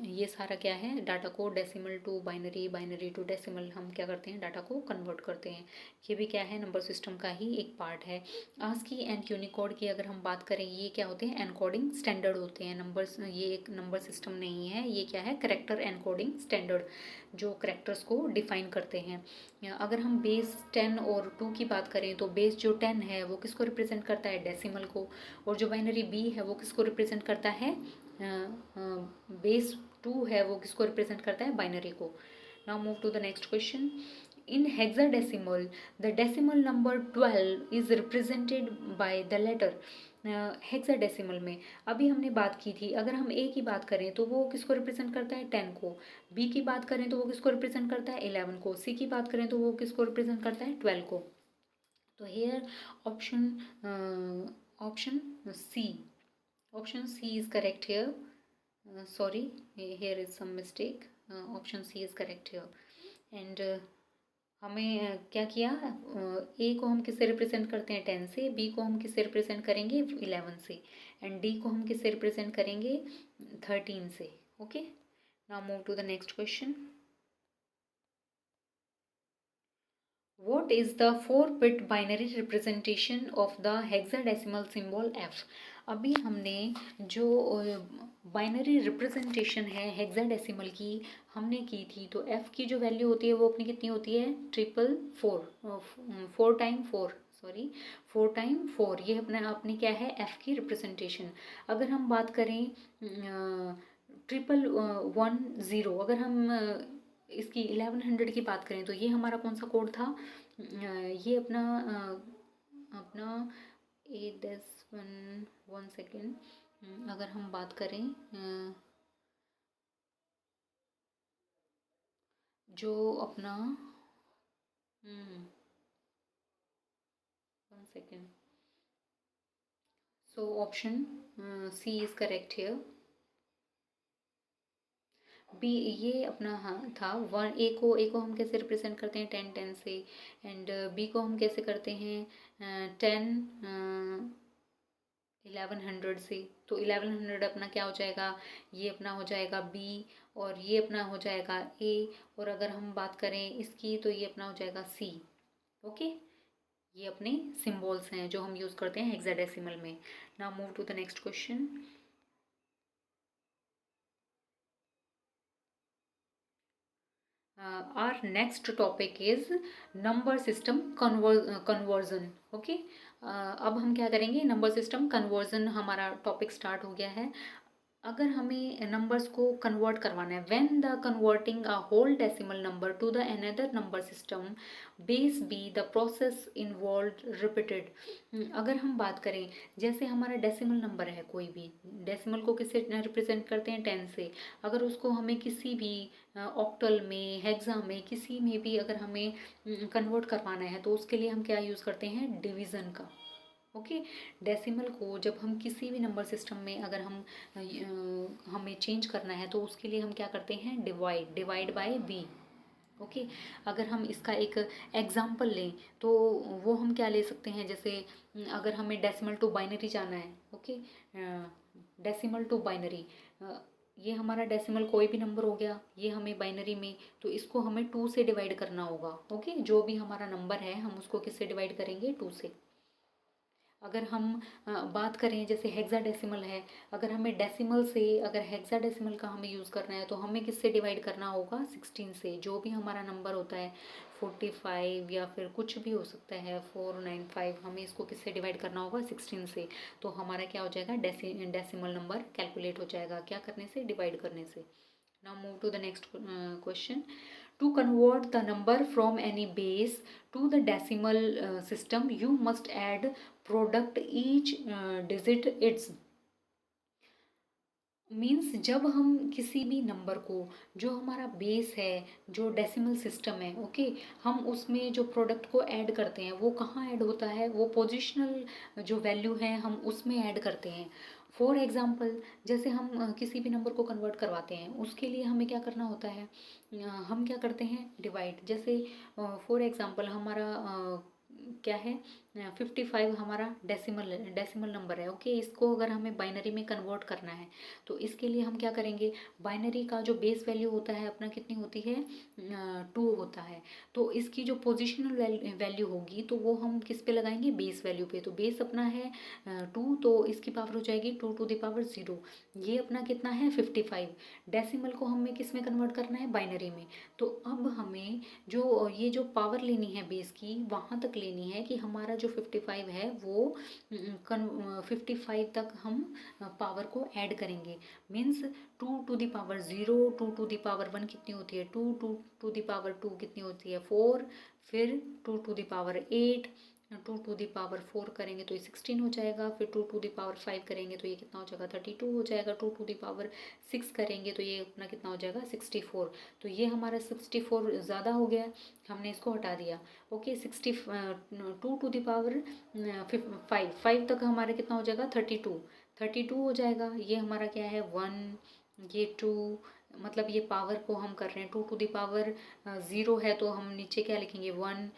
ये सारा क्या है, डाटा को decimal to binary, binary to decimal हम क्या करते हैं, डाटा को कन्वर्ट करते हैं। ये भी क्या है, नंबर सिस्टम का ही एक पार्ट है। आस्की एंड यूनिकोड की अगर हम बात करें, ये क्या होते हैं, एनकोडिंग स्टैंडर्ड होते हैं। नंबर्स, ये एक नंबर सिस्टम नहीं है, ये क्या है, करेक्टर एनकोडिंग स्टैंडर्ड, जो करेक्टर्स को डिफाइन करते हैं। अगर हम बेस 10 और 2 की बात करें, तो बेस जो 10 है वो किसको रिप्रेजेंट करता है, डेसिमल को, और जो बाइनरी बी है वो किसको रिप्रेजेंट करता है, बेस 2 है वो किसको रिप्रेजेंट करता है, बाइनरी को। Now move to the next question. In hexadecimal, the decimal number 12 is represented by the letter. Hexadecimal में अभी हमने बात की थी, अगर हम ए की बात करें तो वो किसको रिप्रेजेंट करता है 10 को, बी की बात करें तो वो किसको रिप्रेजेंट करता है 11 को, सी की बात करें तो वो किसको रिप्रेजेंट करता है 12 को. तो here option C is correct here. Sorry, here is some mistake. Option C is correct here. And हमें क्या किया, ए को हम किससे रिप्रेजेंट करते हैं 10 से, बी को हम किससे रिप्रेजेंट करेंगे 11 से, एंड डी को हम किससे रिप्रेजेंट करेंगे 13 से. Okay, now move to the next question. What is the 4-bit binary representation of the hexadecimal symbol f? अभी हमने जो बाइनरी रिप्रेजेंटेशन है हेक्साडेसिमल की हमने की थी, तो f की जो वैल्यू होती है वो अपनी कितनी होती है 4 टाइम 4, ये अपनी क्या है f की रिप्रेजेंटेशन. अगर हम बात करें 1110, अगर हम इसकी 1100 की बात करें तो ये हमारा कौन सा कोड था, ये अपना 1 सेकेंड, अगर हम बात करें जो अपना 1 second, so option C is correct here. B ये अपना हाँ था 1. ए को हम कैसे रिप्रेजेंट करते हैं 10 से, एंड बी को हम कैसे करते हैं 1100 से. तो 1100 अपना क्या हो जाएगा, ये अपना हो जाएगा बी, और ये अपना हो जाएगा ए, और अगर हम बात करें इसकी तो ये अपना हो जाएगा सी. ओके, ये अपने सिम्बॉल्स हैं जो हम यूज़ करते हैं हेक्साडेसिमल में. Now move to the next question. Our next topic is number system conversion. Okay, अब हम क्या करेंगे, नंबर सिस्टम कन्वर्जन हमारा टॉपिक स्टार्ट हो गया है. अगर हमें नंबर्स को कन्वर्ट करवाना है, when the converting a whole decimal number to the another number system base B the process involve repeated. अगर हम बात करें जैसे हमारा डेसिमल नंबर है, कोई भी डेसिमल को किससे रिप्रेजेंट करते हैं 10 से, अगर उसको हमें किसी भी ऑक्टल में, हेक्सा में, किसी में भी अगर हमें कन्वर्ट करवाना है तो उसके लिए हम क्या यूज़ करते हैं डिवीज़न का. ओके, डेसिमल को जब हम किसी भी नंबर सिस्टम में अगर हम हमें चेंज करना है तो उसके लिए हम क्या करते हैं डिवाइड बाय बी. ओके, अगर हम इसका एक एग्जांपल लें तो वो हम क्या ले सकते हैं, जैसे अगर हमें डेसिमल टू बाइनरी जाना है. ओके, डेसिमल टू बाइनरी, ये हमारा डेसिमल कोई भी नंबर हो गया, ये हमें बाइनरी में, तो इसको हमें 2 से डिवाइड करना होगा. ओके, जो भी हमारा नंबर है हम उसको किससे डिवाइड करेंगे 2 से. अगर हम बात करें जैसे हेक्साडेसिमल है, अगर हमें डेसिमल से अगर हेक्साडेसिमल का हमें यूज़ करना है तो हमें किससे डिवाइड करना होगा 16 से. जो भी हमारा नंबर होता है 45 या फिर कुछ भी हो सकता है 495, हमें इसको किससे डिवाइड करना होगा 16 से. तो हमारा क्या हो जाएगा डेसिमल नंबर कैलकुलेट हो जाएगा, क्या करने से, डिवाइड करने से. Now move to the next question. To convert the number from any base to the decimal system, you must add product each digit its. Means जब हम किसी भी नंबर को, जो हमारा बेस है, जो डेसिमल सिस्टम है, ओके, हम उसमें जो प्रोडक्ट को ऐड करते हैं वो कहाँ ऐड होता है, वो पोजिशनल जो वैल्यू है हम उसमें ऐड करते हैं. फॉर एग्ज़ाम्पल जैसे हम किसी भी नंबर को कन्वर्ट करवाते हैं उसके लिए हमें क्या करना होता है, हम क्या करते हैं डिवाइड. जैसे फॉर एग्ज़ाम्पल हमारा क्या है 55 हमारा डेसिमल नंबर है. ओके, इसको अगर हमें बाइनरी में कन्वर्ट करना है तो इसके लिए हम क्या करेंगे, बाइनरी का जो बेस वैल्यू होता है अपना कितनी होती है 2 होता है. तो इसकी जो पोजिशनल वैल्यू होगी तो वो हम किस पे लगाएंगे, बेस वैल्यू पे. तो बेस अपना है 2, तो इसकी पावर हो जाएगी 2 टू द पावर 0. ये अपना कितना है 55. डेसिमल को हमें किस में कन्वर्ट करना है, बाइनरी में. तो अब हमें जो ये जो पावर लेनी है बेस की, वहाँ तक लेनी है कि हमारा जो 55 है वो 55 तक हम पावर को ऐड करेंगे। Means 2 to the power 0, 2 to the power 1 कितनी होती है 2, 2 टू द पावर 2 कितनी होती है 4, फिर 2 to the power 8, 2 to the power 4 करेंगे तो ये 16 हो जाएगा, फिर 2 टू द पावर 5 करेंगे तो ये कितना हो जाएगा 32 हो जाएगा, 2 टू द पावर 6 करेंगे तो ये अपना कितना हो जाएगा 64। तो ये हमारा 64 ज़्यादा हो गया, हमने इसको हटा दिया। ओके 2 टू द पावर 5 तक हमारा कितना हो जाएगा 32 हो जाएगा। ये हमारा क्या है 1, ये 2, मतलब ये पावर को हम कर रहे हैं 2 टू द पावर 0 है तो हम नीचे क्या लिखेंगे 1,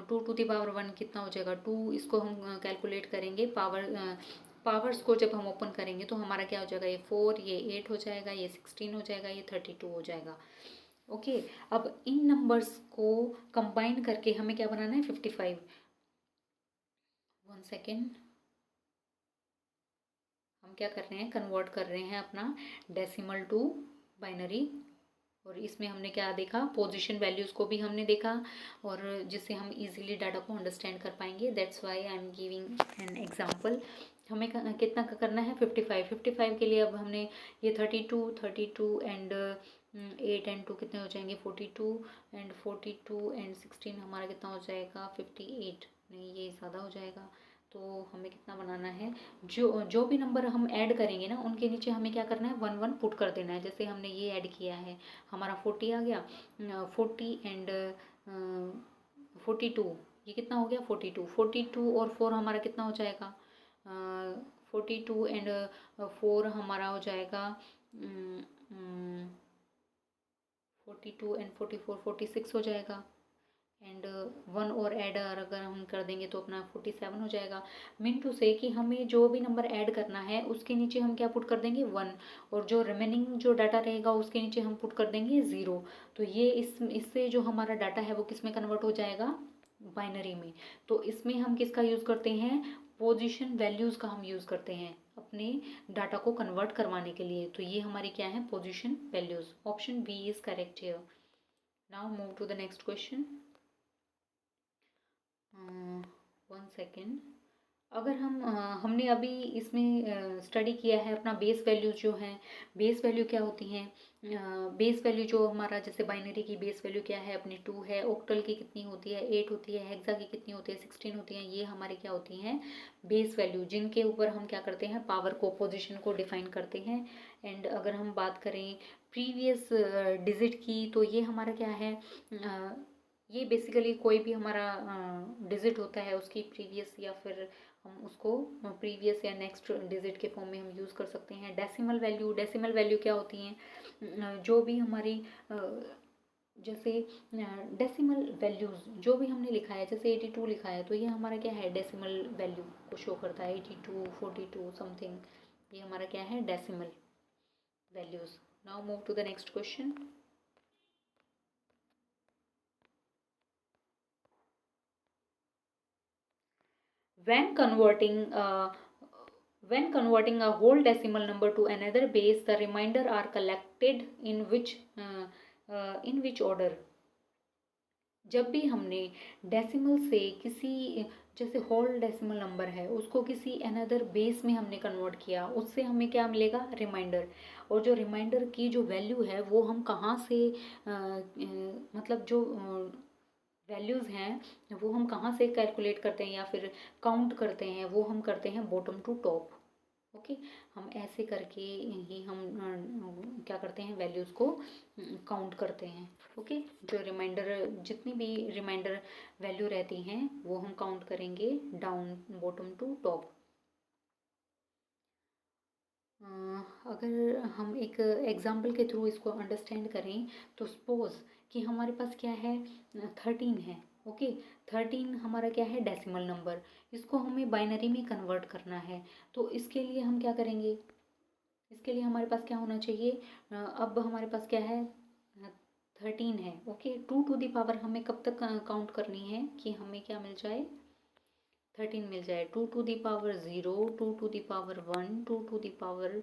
2 टू द पावर 1 कितना हो जाएगा 2, इसको हम कैलकुलेट करेंगे पावर्स को जब हम ओपन करेंगे तो हमारा क्या हो जाएगा ये 4, ये 8 हो जाएगा, ये 16 हो जाएगा, ये 32 हो जाएगा। ओके अब इन नंबर्स को कंबाइन करके हमें क्या बनाना है 55। 1 सेकेंड, हम क्या कर रहे हैं कन्वर्ट कर रहे हैं अपना डेसिमल टू बाइनरी, और इसमें हमने क्या देखा पोजीशन वैल्यूज़ को भी हमने देखा, और जिससे हम इजीली डाटा को अंडरस्टैंड कर पाएंगे। That's why I am giving an example. हमें कितना का करना है 55 के लिए अब हमने ये 32 एंड 8 एंड 2 कितने हो जाएंगे 42 एंड 16 हमारा कितना हो जाएगा 58, नहीं ये ज़्यादा हो जाएगा। तो हमें कितना बनाना है, जो भी नंबर हम ऐड करेंगे ना उनके नीचे हमें क्या करना है 1 1 पुट कर देना है। जैसे हमने ये ऐड किया है हमारा 40 आ गया, 40 एंड 42, ये कितना हो गया 42 और 4 हमारा कितना हो जाएगा 42 एंड 4 हमारा हो जाएगा 42 एंड 44 46 हो जाएगा, एंड 1 और ऐड अगर हम कर देंगे तो अपना 47 हो जाएगा। मीन टू से कि हमें जो भी नंबर ऐड करना है उसके नीचे हम क्या पुट कर देंगे 1, और जो रिमेनिंग जो डाटा रहेगा उसके नीचे हम पुट कर देंगे 0। तो ये इससे जो हमारा डाटा है वो किस में कन्वर्ट हो जाएगा बाइनरी में। तो इसमें हम किसका यूज़ करते हैं पोजीशन वैल्यूज़ का हम यूज़ करते हैं अपने डाटा को कन्वर्ट करवाने के लिए। तो ये हमारी क्या है position values. Option B is correct here. Now move to the next question. 1 second, अगर हमने अभी इसमें स्टडी किया है अपना बेस वैल्यूज जो हैं, बेस वैल्यू क्या होती हैं, बेस वैल्यू जो हमारा जैसे बाइनरी की बेस वैल्यू क्या है अपनी 2 है, ऑक्टल की कितनी होती है 8 होती है, हेक्सा की कितनी होती है 16 होती हैं। ये हमारी क्या होती हैं बेस वैल्यू, जिनके ऊपर हम क्या करते हैं पावर को पोजिशन को डिफाइन करते हैं। एंड अगर हम बात करें प्रीवियस डिजिट की तो ये हमारा क्या है ये बेसिकली कोई भी हमारा डिजिट होता है उसकी प्रीवियस या फिर हम उसको प्रीवियस या नेक्स्ट डिजिट के फॉर्म में हम यूज़ कर सकते हैं। डेसिमल वैल्यू क्या होती हैं जो भी हमारी जैसे डेसिमल वैल्यूज़ जो भी हमने लिखा है जैसे 82 लिखा है तो ये हमारा क्या है डेसिमल वैल्यू को शो करता है 82 42 समथिंग, ये हमारा क्या है decimal values. Now move to the next question. When converting a whole decimal number to another base, the remainder are collected in which order? जब भी हमने डेसिमल से किसी जैसे होल डेसिमल नंबर है उसको किसी अनदर बेस में हमने कन्वर्ट किया, उससे हमें क्या मिलेगा रिमाइंडर। और जो रिमाइंडर की जो वैल्यू है वो हम कहाँ से मतलब जो वैल्यूज़ हैं वो हम कहाँ से कैलकुलेट करते हैं या फिर काउंट करते हैं, वो हम करते हैं बॉटम टू टॉप। ओके हम ऐसे करके ही हम क्या करते हैं वैल्यूज़ को काउंट करते हैं। ओके जो रिमाइंडर जितनी भी रिमाइंडर वैल्यू रहती हैं वो हम काउंट करेंगे डाउन बॉटम टू टॉप। अगर हम एक एग्जाम्पल के थ्रू इसको अंडरस्टैंड करें तो सपोज कि हमारे पास क्या है 13 है। ओके 13 हमारा क्या है डेसिमल नंबर, इसको हमें बाइनरी में कन्वर्ट करना है। तो इसके लिए हम क्या करेंगे, इसके लिए हमारे पास क्या होना चाहिए अब हमारे पास क्या है 13 है। ओके 2 टू द पावर हमें कब तक काउंट करनी है कि हमें क्या मिल जाए 13 मिल जाए। 2 to the power 0, 2 to the power 1, 2 to the power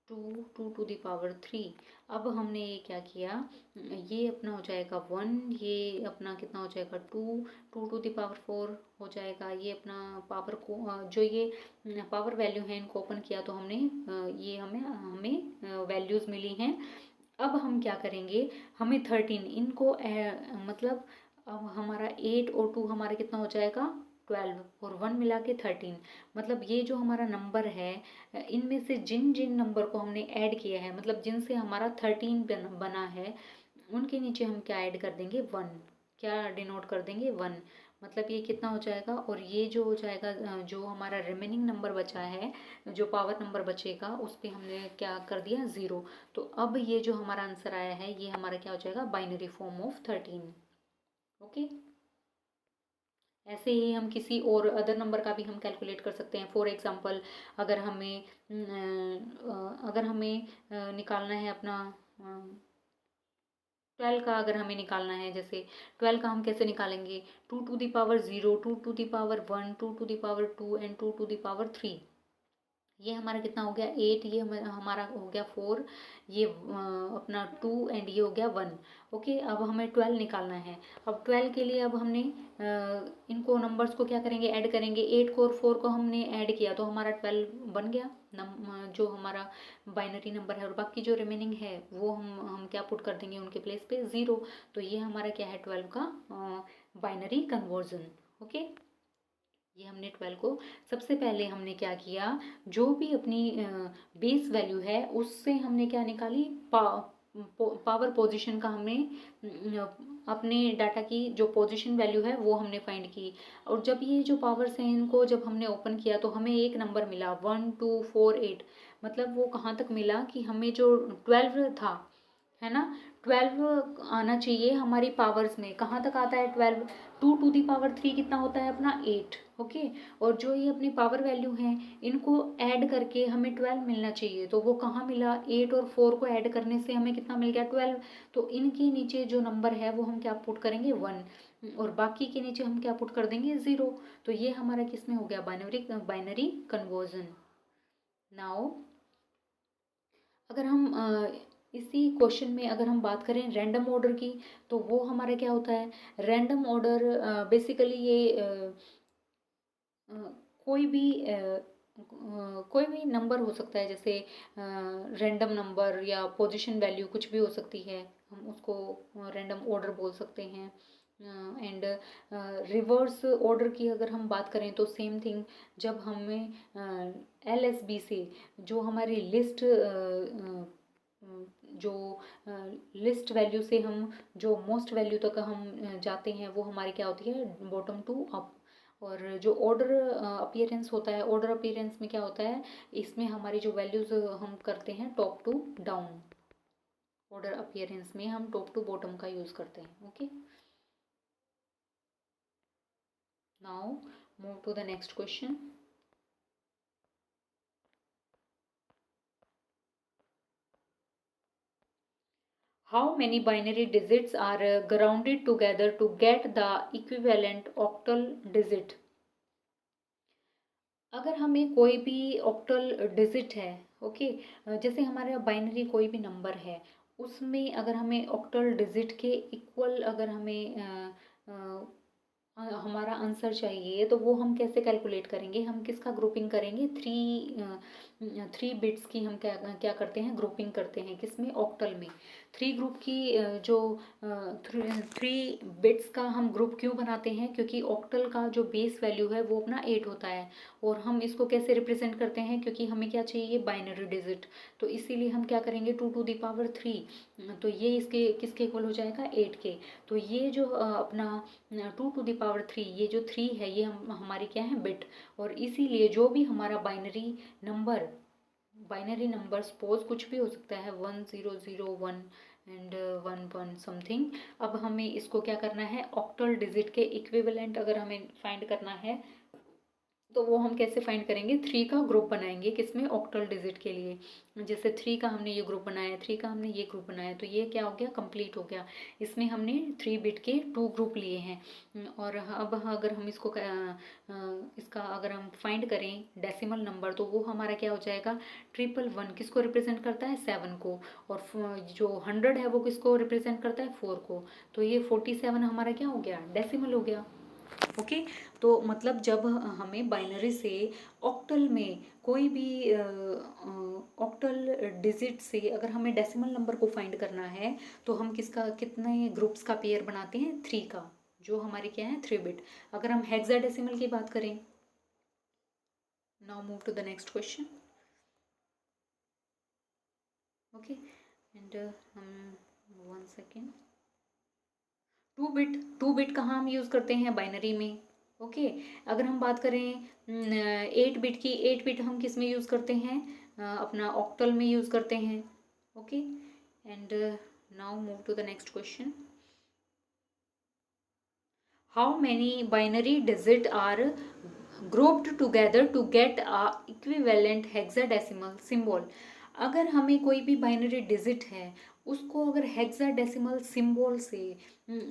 two to the power 3। अब हमने ये क्या किया, ये अपना हो जाएगा 1, ये अपना कितना हो जाएगा 2, टू द पावर 4 हो जाएगा। ये अपना पावर को जो ये पावर वैल्यू है इनको ओपन किया तो हमने ये हमें हमें वैल्यूज़ मिली हैं। अब हम क्या करेंगे, हमें 13 इनको मतलब अब हमारा 8 और 2 हमारा कितना हो जाएगा 12 और 1 मिला के 13। मतलब ये जो हमारा नंबर है इनमें से जिन जिन नंबर को हमने ऐड किया है, मतलब जिनसे हमारा 13 बना है, उनके नीचे हम क्या ऐड कर देंगे 1, क्या डिनोट कर देंगे 1। मतलब ये कितना हो जाएगा, और ये जो हो जाएगा जो हमारा रिमेनिंग नंबर बचा है, जो पावर नंबर बचेगा उस पर हमने क्या कर दिया 0। तो अब ये जो हमारा आंसर आया है ये हमारा क्या हो जाएगा बाइनरी फॉर्म ऑफ 13। ओके, ऐसे ही हम किसी और अदर नंबर का भी हम कैलकुलेट कर सकते हैं। फॉर एग्जांपल अगर हमें निकालना है अपना 12 का, अगर हमें निकालना है, जैसे 12 का हम कैसे निकालेंगे, to the power 0, to the power 1, to the power 2 and to the power 3। ये हमारा कितना हो गया 8, ये हमारा हो गया 4, ये अपना 2 एंड ये हो गया 1। ओके, अब हमें 12 निकालना है। अब 12 के लिए अब हमने इनको नंबर्स को क्या करेंगे ऐड करेंगे। 8 को और 4 को हमने ऐड किया तो हमारा 12 बन गया जो हमारा बाइनरी नंबर है, और बाकी जो रिमेनिंग है वो हम क्या पुट कर देंगे उनके प्लेस पे 0। तो ये हमारा क्या है 12 का बाइनरी कन्वर्जन। ओके, ये हमने 12 को सबसे पहले हमने क्या किया, जो भी अपनी बेस वैल्यू है उससे हमने क्या निकाली, पावर पोजीशन का हमने अपने डाटा की जो पोजीशन वैल्यू है वो हमने फाइंड की। और जब ये जो पावर्स हैं इनको जब हमने ओपन किया तो हमें एक नंबर मिला 1 2 4 8। मतलब वो कहाँ तक मिला कि हमें जो 12 था, है ना, 12 आना चाहिए हमारी पावर्स में। कहाँ तक आता है 12, टू दी पावर 3 कितना होता है अपना 8। ओके, और जो ये अपनी पावर वैल्यू हैं इनको ऐड करके हमें 12 मिलना चाहिए, तो वो कहाँ मिला, 8 और 4 को ऐड करने से हमें कितना मिल गया 12। तो इनके नीचे जो नंबर है वो हम क्या पुट करेंगे 1, और बाकी के नीचे हम क्या पुट कर देंगे 0। तो ये हमारा किस में हो गया बाइनरी कन्वर्जन। नाउ अगर हम इसी क्वेश्चन में अगर हम बात करें रैंडम ऑर्डर की, तो वो हमारा क्या होता है, रैंडम ऑर्डर बेसिकली ये कोई भी कोई भी नंबर हो सकता है, जैसे रैंडम नंबर या पोजीशन वैल्यू कुछ भी हो सकती है, हम उसको रैंडम ऑर्डर बोल सकते हैं। एंड रिवर्स ऑर्डर की अगर हम बात करें तो सेम थिंग, जब हमें LSB से जो हमारी लिस्ट जो लिस्ट वैल्यू से हम जो मोस्ट वैल्यू तक हम जाते हैं वो हमारी क्या होती है बॉटम टू अप। और जो ऑर्डर अपीयरेंस होता है, ऑर्डर अपीयरेंस में क्या होता है, इसमें हमारी जो वैल्यूज़ हम करते हैं top to down. Order appearance में हम टॉप टू बॉटम का यूज़ करते हैं। Okay, now move to the next question. How many binary digits are grounded together to get the equivalent octal digit? अगर हमें कोई भी ऑक्टल डिजिट है, ओके, जैसे हमारा बाइनरी कोई भी नंबर है उसमें अगर हमें ऑक्टल डिजिट के इक्वल अगर हमें हमारा आंसर चाहिए तो वो हम कैसे कैलकुलेट करेंगे, हम किसका ग्रुपिंग करेंगे, थ्री बिट्स की हम क्या क्या करते हैं ग्रुपिंग करते हैं, किसमें ऑक्टल में। थ्री ग्रुप की जो थ्री बिट्स का हम ग्रुप क्यों बनाते हैं, क्योंकि ऑक्टल का जो बेस वैल्यू है वो अपना 8 होता है, और हम इसको कैसे रिप्रेजेंट करते हैं, क्योंकि हमें क्या चाहिए बाइनरी डिजिट, तो इसीलिए हम क्या करेंगे टू दी पावर 3। तो ये इसके किसके इक्वल हो जाएगा 8 के। तो ये जो अपना टू दी पावर 3, ये जो 3 है ये हमारी क्या है बिट, और इसीलिए जो भी हमारा बाइनरी नंबर सपोज कुछ भी हो सकता है 1001 एंड 11 समथिंग। अब हमें इसको क्या करना है ऑक्टल डिजिट के इक्विवेलेंट अगर हमें फाइंड करना है तो वो हम कैसे फाइंड करेंगे, 3 का ग्रुप बनाएंगे किसमें, ऑक्टल डिजिट के लिए। जैसे 3 का हमने ये ग्रुप बनाया, 3 का हमने ये ग्रुप बनाया, तो ये क्या हो गया, कंप्लीट हो गया। इसमें हमने 3 बिट के 2 ग्रुप लिए हैं। और अब अगर हम इसका अगर हम फाइंड करें डेसिमल नंबर, तो वो हमारा क्या हो जाएगा, 111 किसको रिप्रेजेंट करता है, 7 को। और जो 100 है वो किसको रिप्रेजेंट करता है, 4 को। तो ये 47 हमारा क्या हो गया, डेसिमल हो गया। ओके। तो मतलब जब हमें बाइनरी से ऑक्टल में कोई भी ऑक्टल डिजिट से अगर हमें डेसिमल नंबर को फाइंड करना है, तो हम किसका, कितने ग्रुप्स का पेयर बनाते हैं, 3 का, जो हमारी क्या है, 3 बिट। अगर हम हेक्साडेसिमल की बात करें, now move to the next question. Okay. And हम 1 सेकेंड, 2 बिट कहाँ हम यूज़ करते हैं, बाइनरी में। ओके। अगर हम बात करें 8 बिट की, 8 बिट हम किस में यूज़ करते हैं, अपना ऑक्टल में यूज़ करते हैं। Okay. And now move to the next question. How many binary digit are grouped together to get a equivalent hexadecimal symbol। अगर हमें कोई भी बाइनरी डिजिट है, उसको अगर हेक्साडेसिमल सिंबल से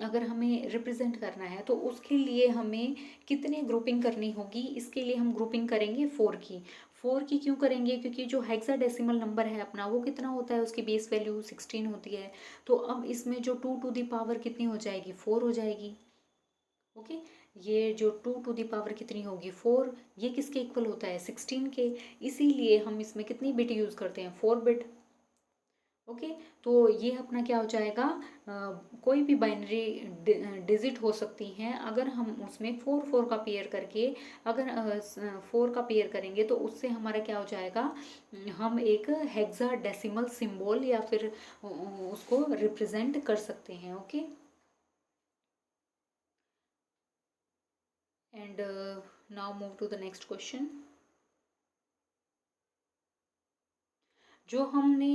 अगर हमें रिप्रेजेंट करना है, तो उसके लिए हमें कितने ग्रुपिंग करनी होगी, इसके लिए हम ग्रुपिंग करेंगे 4 की। 4 की क्यों करेंगे, क्योंकि जो हेक्साडेसिमल नंबर है अपना, वो कितना होता है, उसकी बेस वैल्यू 16 होती है। तो अब इसमें जो 2 टू द पावर कितनी हो जाएगी, 4 हो जाएगी। ओके। ये जो 2 टू दी पावर कितनी होगी, 4, ये किसके इक्वल होता है, 16 के। इसीलिए हम इसमें कितनी बिट यूज़ करते हैं, 4 बिट। ओके। तो ये अपना क्या हो जाएगा, कोई भी बाइनरी डिजिट हो सकती हैं, अगर हम उसमें 4 का पेयर करके, अगर 4 का पेयर करेंगे, तो उससे हमारा क्या हो जाएगा, हम एक हेक्सा डेसिमल सिंबल या फिर उसको रिप्रेजेंट कर सकते हैं। Okay. And now move to the next question. जो हमने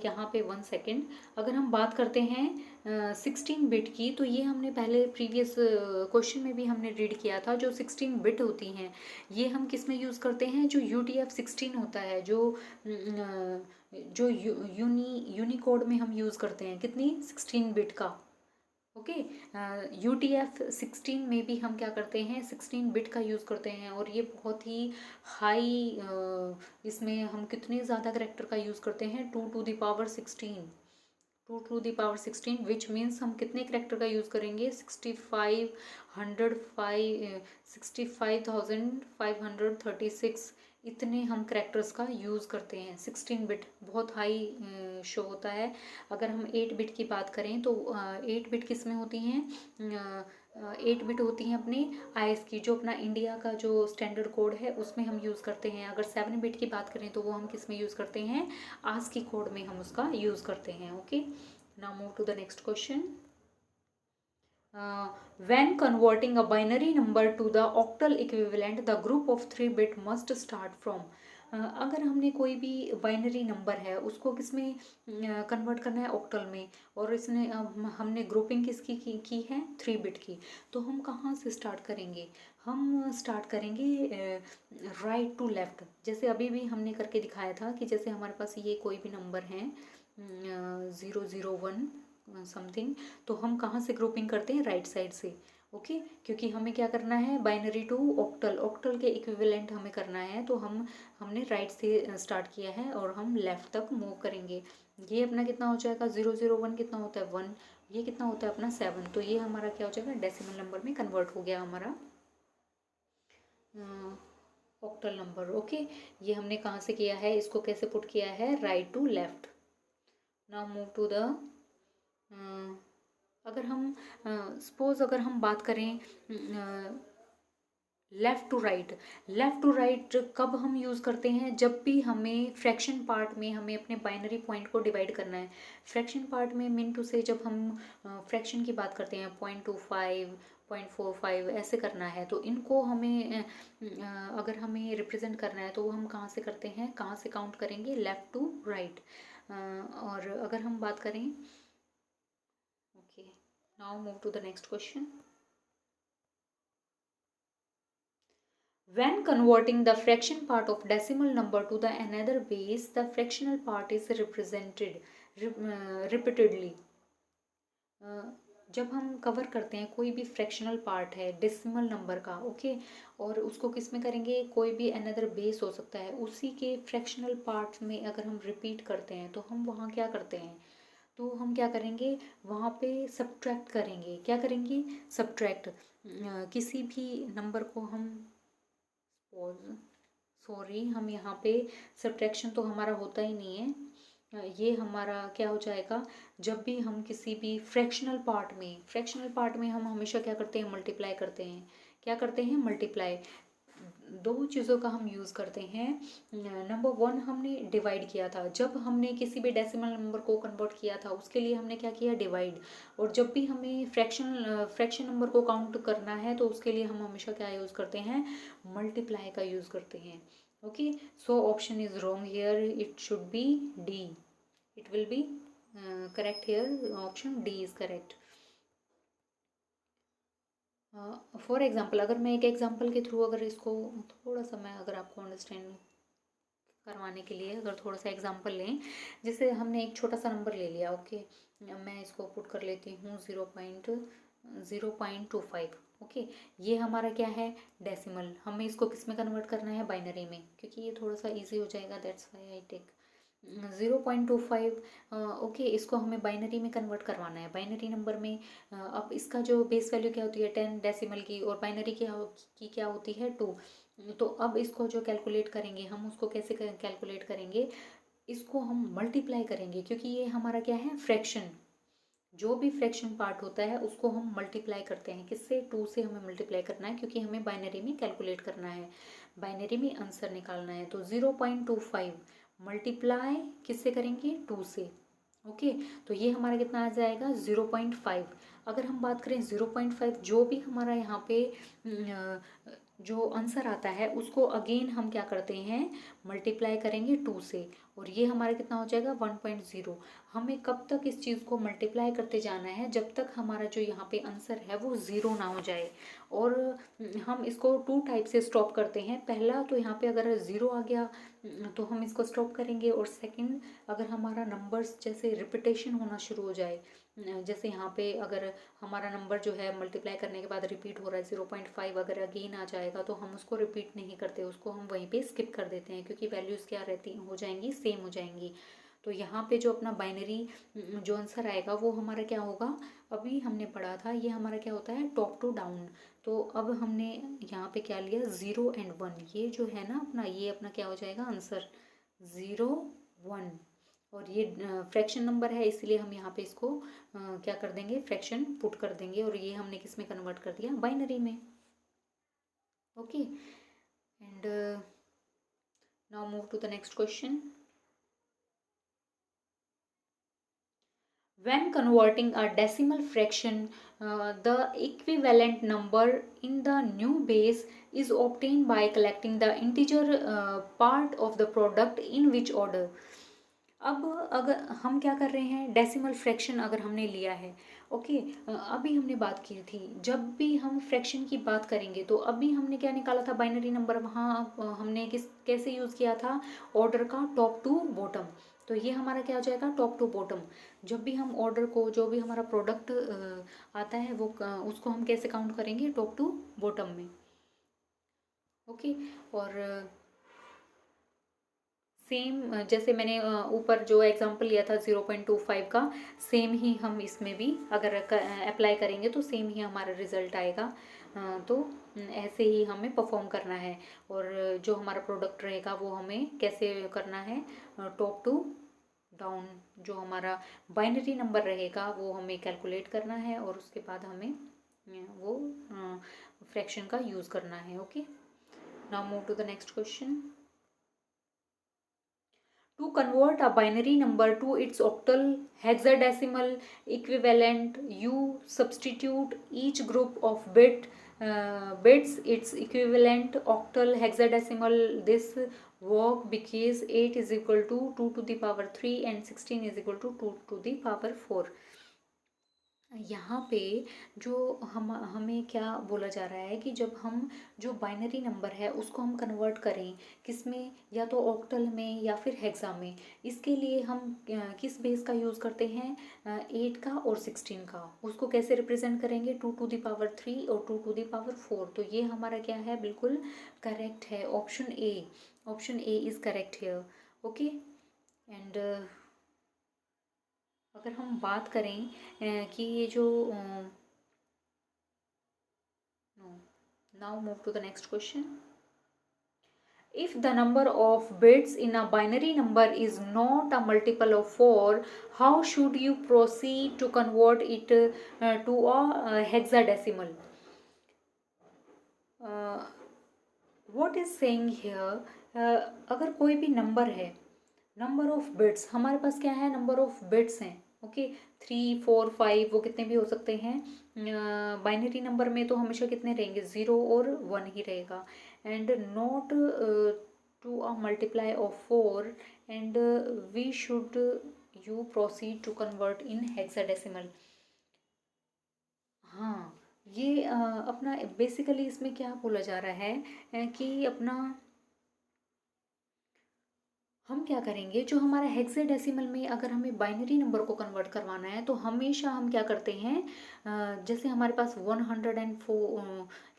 यहाँ पे 1 सेकेंड, अगर हम बात करते हैं 16 बिट की, तो ये हमने पहले प्रीवियस क्वेश्चन में भी हमने रीड किया था। जो 16 बिट होती हैं, ये हम किस में यूज़ करते हैं, जो UTF-16 होता है, जो यूनिकोड में हम यूज़ करते हैं, कितनी, 16 बिट का। ओके। UTF-16 में भी हम क्या करते हैं, 16 बिट का यूज़ करते हैं। और ये बहुत ही हाई, इसमें हम कितने ज़्यादा करेक्टर का यूज़ करते हैं, 2 to the power 16, 2 to the power 16, which means हम कितने करेक्टर का यूज़ करेंगे, 65,536, इतने हम करेक्टर्स का यूज़ करते हैं। 16 बिट बहुत हाई शो होता है। अगर हम 8 बिट की बात करें, तो 8 बिट किस में होती हैं, 8 बिट होती हैं अपने आईएस की, जो अपना इंडिया का जो स्टैंडर्ड कोड है, उसमें हम यूज़ करते हैं। अगर 7 बिट की बात करें, तो वो हम किस में यूज़ करते हैं, ASCII कोड में हम उसका यूज़ करते हैं। Okay. Now move to the next question. When converting a binary number to the octal equivalent, the group of 3 bit must start from। अगर हमने कोई भी बाइनरी नंबर है, उसको किस में कन्वर्ट करना है, ऑक्टल में, और इसने हमने ग्रुपिंग किसकी की है, 3 बिट की। तो हम कहाँ से स्टार्ट करेंगे, हम स्टार्ट करेंगे राइट टू लेफ्ट। जैसे अभी भी हमने करके दिखाया था कि जैसे हमारे पास ये कोई भी नंबर है 001 समथिंग, तो हम कहाँ से ग्रुपिंग करते हैं, राइट साइड से। ओके। क्योंकि हमें क्या करना है, बाइनरी टू ऑक्टल, ऑक्टल के इक्विवेलेंट हमें करना है। तो हमने राइट से स्टार्ट किया है और हम लेफ्ट तक मूव करेंगे। ये अपना कितना हो जाएगा, 001 कितना होता है, 1, ये कितना होता है अपना 7। तो ये हमारा क्या हो जाएगा, डेसिमल नंबर में कन्वर्ट हो गया हमारा ऑक्टल नंबर। ओके। ये हमने कहाँ से किया है, इसको कैसे पुट किया है, right to left. Now move to the, अगर हम सपोज अगर हम बात करें left to right, left to right कब हम यूज़ करते हैं, जब भी हमें फ्रैक्शन पार्ट में हमें अपने बाइनरी पॉइंट को डिवाइड करना है। फ्रैक्शन पार्ट में मीन टू से, जब हम फ्रैक्शन की बात करते हैं, 0.25 0.45 ऐसे करना है, तो इनको हमें अगर हमें रिप्रेजेंट करना है, तो वो हम कहाँ से करते हैं, कहाँ से काउंट करेंगे, लेफ़्ट टू राइट। और अगर हम बात करें, okay, now move to the next question. When converting the fraction part of decimal number to the another base, the fractional part is represented repeatedly. जब हम कवर करते हैं कोई भी फ्रैक्शनल पार्ट है डेसिमल नंबर का, ओके, और उसको किस में करेंगे, कोई भी अनदर बेस हो सकता है, उसी के फ्रैक्शनल पार्ट में अगर हम रिपीट करते हैं तो हम वहाँ क्या करते हैं, तो हम क्या करेंगे, वहाँ पे सब्ट्रैक्ट करेंगे। क्या करेंगे, सब्ट्रैक्ट। किसी भी नंबर को हम सॉरी, हम यहाँ पे सब्ट्रैक्शन तो हमारा होता ही नहीं है, ये हमारा क्या हो जाएगा, जब भी हम किसी भी फ्रैक्शनल पार्ट में हम हमेशा क्या करते हैं, मल्टीप्लाई करते हैं। क्या करते हैं, मल्टीप्लाई। दो चीज़ों का हम यूज़ करते हैं। नंबर वन, हमने डिवाइड किया था, जब हमने किसी भी डेसिमल नंबर को कन्वर्ट किया था उसके लिए हमने क्या किया, डिवाइड। और जब भी हमें फ्रैक्शन नंबर को काउंट करना है तो उसके लिए हम हमेशा क्या यूज़ करते हैं, मल्टीप्लाई का यूज़ करते हैं। Okay, so option is wrong here, it should be D, it will be correct here, option D is correct. For example, अगर मैं एक एग्जाम्पल के थ्रू अगर इसको थोड़ा सा मैं अगर आपको अंडरस्टैंड करवाने के लिए अगर थोड़ा सा एग्जांपल लें, जैसे हमने एक छोटा सा नंबर ले लिया, ओके, मैं इसको पुट कर लेती हूँ 0.25, ओके, ये हमारा क्या है, डेसिमल। हमें इसको किस में कन्वर्ट करना है, बाइनरी में, क्योंकि ये थोड़ा सा इजी हो जाएगा, that's why I take 0.25। Okay, इसको हमें बाइनरी में कन्वर्ट करवाना है, बाइनरी नंबर में। अब इसका जो बेस वैल्यू क्या होती है, 10 डेसिमल की, और बाइनरी की क्या होती है, 2। तो अब इसको जो कैलकुलेट करेंगे हम, उसको कैसे कैलकुलेट करेंगे, इसको हम मल्टीप्लाई करेंगे, क्योंकि ये हमारा क्या है, फ्रैक्शन। जो भी फ्रैक्शन पार्ट होता है उसको हम मल्टीप्लाई करते हैं, किससे, 2 से हमें मल्टीप्लाई करना है, क्योंकि हमें बाइनरी में कैलकुलेट करना है, बाइनरी में आंसर निकालना है। तो 0.25 मल्टीप्लाई किससे करेंगे, 2 से, ओके। तो ये हमारा कितना आ जाएगा, 0.5। अगर हम बात करें 0.5, जो भी हमारा यहाँ पे जो आंसर आता है उसको अगेन हम क्या करते हैं, मल्टीप्लाई करेंगे 2 से, और ये हमारा कितना हो जाएगा, 1.0। हमें कब तक इस चीज़ को मल्टीप्लाई करते जाना है, जब तक हमारा जो यहाँ पे आंसर है वो 0 ना हो जाए। और हम इसको 2 टाइप से स्टॉप करते हैं। पहला तो यहाँ पे अगर 0 आ गया तो हम इसको स्टॉप करेंगे, और सेकंड, अगर हमारा नंबर्स जैसे रिपीटेशन होना शुरू हो जाए, जैसे यहाँ पे अगर हमारा नंबर जो है मल्टीप्लाई करने के बाद रिपीट हो रहा है 0.5, अगर अगेन आ जाएगा तो हम उसको रिपीट नहीं करते, उसको हम वहीं पे स्किप कर देते हैं, क्योंकि वैल्यूज़ क्या रहती हो जाएंगी, सेम हो जाएंगी। तो यहाँ पे जो अपना बाइनरी जो आंसर आएगा वो हमारा क्या होगा, अभी हमने पढ़ा था, ये हमारा क्या होता है, टॉप टू डाउन। तो अब हमने यहाँ पे क्या लिया, 0 एंड 1, ये जो है ना अपना, ये अपना क्या हो जाएगा आंसर, 0 1। और ये फ्रैक्शन नंबर है, इसलिए हम यहाँ पे इसको क्या कर देंगे, फ्रैक्शन पुट कर देंगे, और ये हमने किस में कन्वर्ट कर दिया, बाइनरी में, okay. And now move to the next question. When converting a decimal fraction, the equivalent number in the new base is obtained by collecting the integer part of the product in which order। अब अगर हम क्या कर रहे हैं, decimal fraction अगर हमने लिया है, ओके, अभी हमने बात की थी, जब भी हम फ्रैक्शन की बात करेंगे तो अभी हमने क्या निकाला था, बाइनरी नंबर, वहाँ हमने कैसे यूज़ किया था, ऑर्डर का टॉप टू बॉटम। तो ये हमारा क्या हो जाएगा, टॉप टू बॉटम। जब भी हम ऑर्डर को, जो भी हमारा प्रोडक्ट आता है वो उसको हम कैसे काउंट करेंगे, टॉप टू बॉटम में, ओके। और सेम जैसे मैंने ऊपर जो एग्जांपल लिया था 0.25 का, सेम ही हम इसमें भी अगर अप्लाई करेंगे तो सेम ही हमारा रिजल्ट आएगा। तो ऐसे ही हमें परफॉर्म करना है, और जो हमारा प्रोडक्ट रहेगा वो हमें कैसे करना है, टॉप टू डाउन, जो हमारा बाइनरी नंबर रहेगा वो हमें कैलकुलेट करना है, और उसके बाद हमें वो फ्रैक्शन का यूज़ करना है, okay. Now move to the next question. To convert a binary number to its octal hexadecimal equivalent, you substitute each group of bits its equivalent octal hexadecimal. This work because 8 is equal to 2 to the power 3 and 16 is equal to 2 to the power 4. यहाँ पे जो हमें क्या बोला जा रहा है कि जब हम जो बाइनरी नंबर है उसको हम कन्वर्ट करें किस में, या तो ऑक्टल में या फिर हेक्सा में, इसके लिए हम किस बेस का यूज़ करते हैं, 8 का और 16 का। उसको कैसे रिप्रेजेंट करेंगे, 2⁻³ और 2⁻4। तो ये हमारा क्या है, बिल्कुल करेक्ट है, option A. Option A is correct here. Okay. And अगर हम बात करें कि ये जो no, now move to the next question. If the number of bits in a binary number is not a multiple of 4, how should you proceed to convert it to a hexadecimal? What is saying here, अगर कोई भी number है, number of bits हमारे पास क्या है, number of bits हैं। Okay, 3, 4, 5 वो कितने भी हो सकते हैं। बाइनरी नंबर में तो हमेशा कितने रहेंगे, 0 और 1 ही रहेगा। And not to a multiply of 4, and we should you proceed to convert in hexadecimal. हाँ, ये अपना बेसिकली इसमें क्या बोला जा रहा है कि अपना हम क्या करेंगे, जो हमारा हेक्साडेसिमल में अगर हमें बाइनरी नंबर को कन्वर्ट करवाना है तो हमेशा हम क्या करते हैं, जैसे हमारे पास 104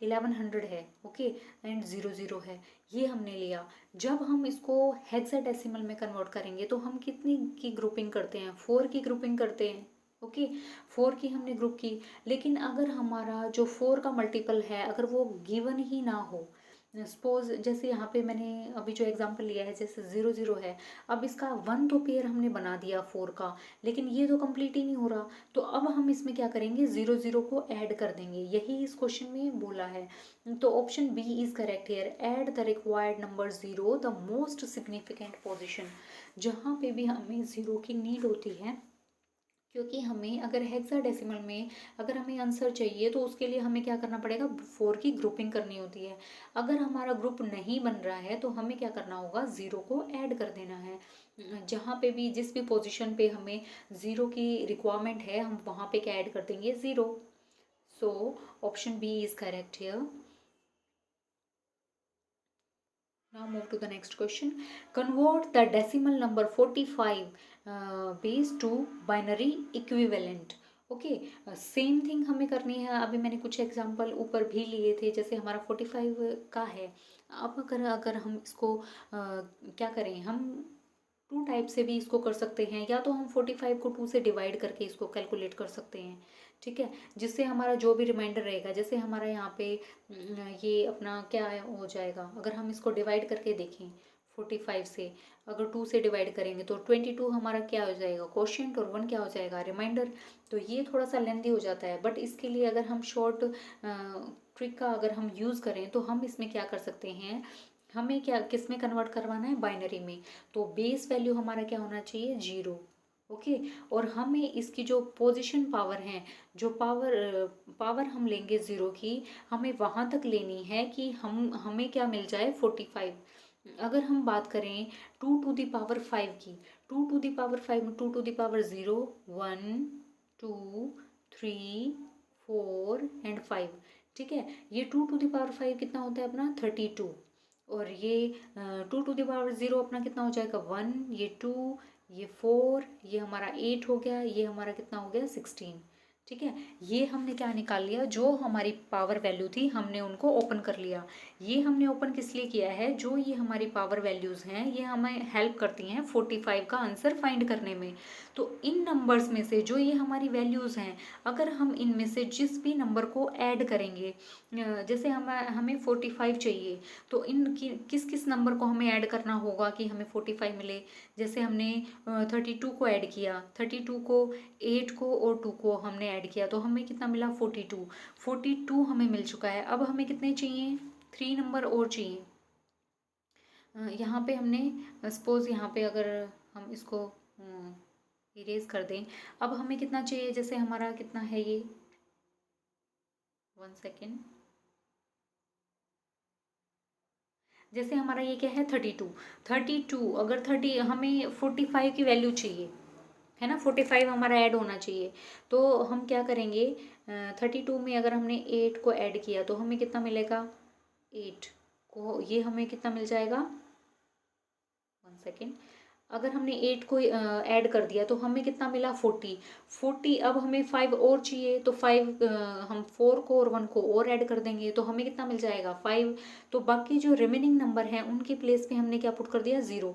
1100 है, ओके, एंड 00 है, ये हमने लिया। जब हम इसको हेक्साडेसिमल में कन्वर्ट करेंगे तो हम कितनी की ग्रुपिंग करते हैं, 4 की ग्रुपिंग करते हैं। ओके, 4 की हमने ग्रुप की। लेकिन अगर हमारा जो 4 का मल्टीपल है अगर वो गिवन ही ना हो, सपोज जैसे यहाँ पे मैंने अभी जो एग्जांपल लिया है, जैसे 00 है, अब इसका 1 तो पेयर हमने बना दिया 4 का, लेकिन ये तो कंप्लीट ही नहीं हो रहा। तो अब हम इसमें क्या करेंगे, 00 को ऐड कर देंगे, यही इस क्वेश्चन में बोला है। तो option B is correct here, add the required number 0 the most significant position. जहाँ पे भी हमें 0 की नीड होती है, क्योंकि हमें अगर हेक्साडेसिमल में अगर हमें आंसर चाहिए तो उसके लिए हमें क्या करना पड़ेगा, 4 की ग्रुपिंग करनी होती है। अगर हमारा ग्रुप नहीं बन रहा है तो हमें क्या करना होगा, 0 को ऐड कर देना है। जहाँ पे भी जिस भी पोजीशन पे हमें 0 की रिक्वायरमेंट है हम वहाँ पे क्या ऐड कर देंगे, 0। So option B is correct here. Now move to the next question. Convert the decimal number 45 base to binary equivalent. Okay, same thing हमें करनी है। अभी मैंने कुछ एग्जांपल ऊपर भी लिए थे, जैसे हमारा 45 का है। अब अगर अगर हम इसको क्या करें, हम 2 टाइप से भी इसको कर सकते हैं, या तो हम 45 को 2 से डिवाइड करके इसको कैलकुलेट कर सकते हैं, ठीक है, जिससे हमारा जो भी रिमाइंडर रहेगा, जैसे हमारा यहाँ पे ये अपना क्या हो जाएगा, अगर हम इसको डिवाइड करके देखें 45 से, अगर 2 से डिवाइड करेंगे तो 22 हमारा क्या हो जाएगा, क्वोशिएंट, और 1 क्या हो जाएगा, रिमाइंडर। तो ये थोड़ा सा लेंदी हो जाता है, बट इसके लिए अगर हम शॉर्ट ट्रिक का अगर हम यूज़ करें तो हम इसमें क्या कर सकते हैं, हमें क्या किस में कन्वर्ट करवाना है, बाइनरी में। तो बेस वैल्यू हमारा क्या होना चाहिए, 0। ओके, और हमें इसकी जो पोजीशन पावर है, जो पावर हम लेंगे 0 की, हमें वहाँ तक लेनी है कि हमें क्या मिल जाए, 45। अगर हम बात करें 2⁵ की, 2⁵ 2⁵0, 1, 2, 3, 4 एंड 5, ठीक है। ये 2⁵ कितना होता है अपना, 32। और ये 2⁵ अपना कितना हो जाएगा, 1, ये 2, ये 4, ये हमारा 8 हो गया, ये हमारा कितना हो गया, 16, ठीक है। ये हमने क्या निकाल लिया, जो हमारी पावर वैल्यू थी हमने उनको ओपन कर लिया। ये हमने ओपन किस लिए किया है, जो ये हमारी पावर वैल्यूज़ हैं ये हमें हेल्प करती हैं 45 का आंसर फाइंड करने में। तो इन नंबर्स में से जो ये हमारी वैल्यूज़ हैं, अगर हम इनमें से जिस भी नंबर को ऐड करेंगे, जैसे हमें 45 चाहिए, तो इन किस किस नंबर को हमें ऐड करना होगा कि हमें 45 मिले। जैसे हमने 32 को ऐड किया, 32 को, 8 को और 2 को हमने ऐड किया, तो हमें कितना मिला, 42। 42 हमें मिल चुका है। अब हमें कितने चाहिए, 3 नंबर और चाहिए। यहाँ पे हमने सपोज यहाँ पे अगर हम इसको इरेज कर दें, अब हमें कितना चाहिए, जैसे हमारा कितना है ये, 1 सेकेंड, जैसे हमारा ये क्या है, 32। 32 अगर 30 हमें 45 की वैल्यू चाहिए, है ना, 45 हमारा ऐड होना चाहिए। तो हम क्या करेंगे, 32 में अगर हमने 8 को ऐड किया तो हमें कितना मिलेगा, 8 को ये हमें कितना मिल जाएगा, 1 सेकेंड, अगर हमने 8 को ऐड कर दिया तो हमें कितना मिला, 40। अब हमें 5 और चाहिए, तो 5 हम 4 को और 1 को और ऐड कर देंगे तो हमें कितना मिल जाएगा, 5। तो बाकी जो रिमेनिंग नंबर हैं उनके प्लेस पे हमने क्या पुट कर दिया, 0।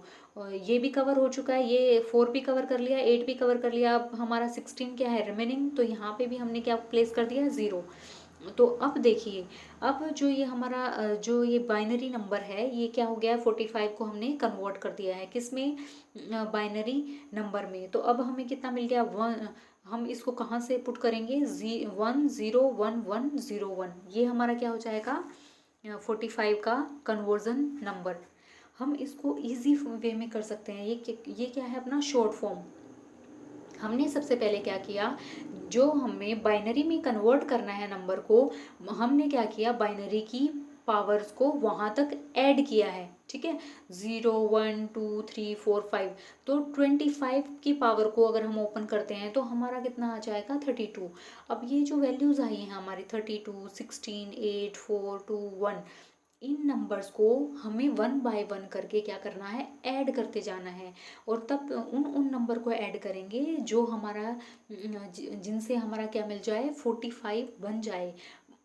ये भी कवर हो चुका है, ये 4 भी कवर कर लिया, 8 भी कवर कर लिया। अब हमारा 16 क्या है, रिमेनिंग, तो यहाँ पे भी हमने क्या प्लेस कर दिया, 0। तो अब देखिए, अब जो ये हमारा जो ये बाइनरी नंबर है ये क्या हो गया है, 45 को हमने कन्वर्ट कर दिया है किस में, बाइनरी नंबर में। तो अब हमें कितना मिल गया, 1। हम इसको कहाँ से पुट करेंगे, 101101, ये हमारा क्या हो जाएगा, 45 का कन्वर्जन नंबर। हम इसको इजी वे में कर सकते हैं, ये क्या है, अपना शॉर्ट फॉर्म। हमने सबसे पहले क्या किया, जो हमें बाइनरी में कन्वर्ट करना है नंबर को, हमने क्या किया, बाइनरी की पावर्स को वहाँ तक ऐड किया है, ठीक है, 0 1 2 3 4 5। तो 25 की पावर को अगर हम ओपन करते हैं तो हमारा कितना आ जाएगा, 32। अब ये जो वैल्यूज़ आई हैं हमारी 32 16 8 4 2 1, इन नंबर्स को हमें 1 बाय 1 करके क्या करना है, ऐड करते जाना है। और तब उन नंबर को ऐड करेंगे जो हमारा जिनसे हमारा क्या मिल जाए, 45 बन जाए।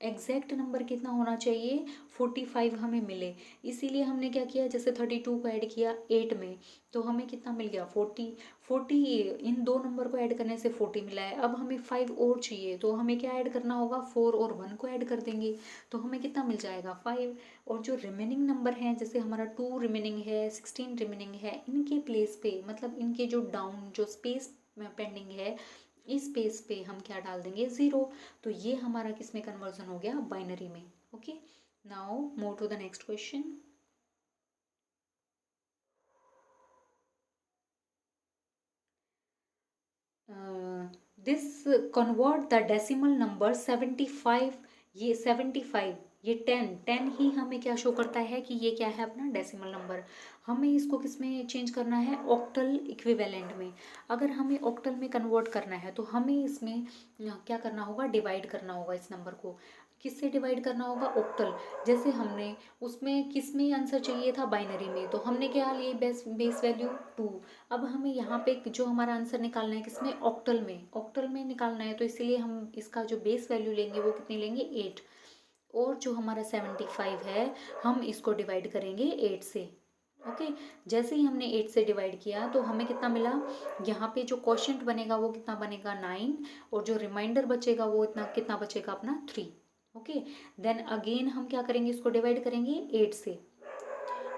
एग्जैक्ट नंबर कितना होना चाहिए, 45 हमें मिले। इसीलिए हमने क्या किया, जैसे 32 को ऐड किया 8 में तो हमें कितना मिल गया, 40। इन दो नंबर को ऐड करने से 40 मिला है। अब हमें 5 और चाहिए तो हमें क्या ऐड करना होगा, 4 और 1 को ऐड कर देंगे तो हमें कितना मिल जाएगा, 5। और जो रिमेनिंग नंबर हैं, जैसे हमारा 2 रिमेनिंग है, 16 रिमेनिंग है, इनके प्लेस पे, मतलब इनके जो डाउन जो स्पेस पेंडिंग है, इस स्पेस पे हम क्या डाल देंगे, 0। तो ये हमारा किस में कन्वर्जन हो गया, बाइनरी में। Okay, now move to the next question. This convert the decimal number 75, ये 75, ये 10 ही हमें क्या शो करता है कि ये क्या है, अपना डेसिमल नंबर। हमें इसको किस में चेंज करना है, ऑक्टल इक्विवेलेंट में। अगर हमें ऑक्टल में कन्वर्ट करना है तो हमें इसमें क्या करना होगा, डिवाइड करना होगा इस नंबर को। किससे डिवाइड करना होगा, ऑक्टल। जैसे हमने उसमें किस में आंसर चाहिए था, बाइनरी में, तो हमने क्या लिए, बेस वैल्यू 2। अब हमें यहाँ पे जो हमारा आंसर निकालना है किसमें, ऑक्टल में निकालना है, तो इसीलिए हम इसका जो बेस वैल्यू लेंगे वो कितनी लेंगे, 8। और जो हमारा 75 है हम इसको डिवाइड करेंगे 8 से। ओके, जैसे ही हमने 8 से डिवाइड किया तो हमें कितना मिला, यहाँ पे जो क्वोशंट बनेगा वो कितना बनेगा, 9। और जो रिमाइंडर बचेगा वो इतना कितना बचेगा, अपना 3। ओके, देन अगेन हम क्या करेंगे, इसको डिवाइड करेंगे 8 से।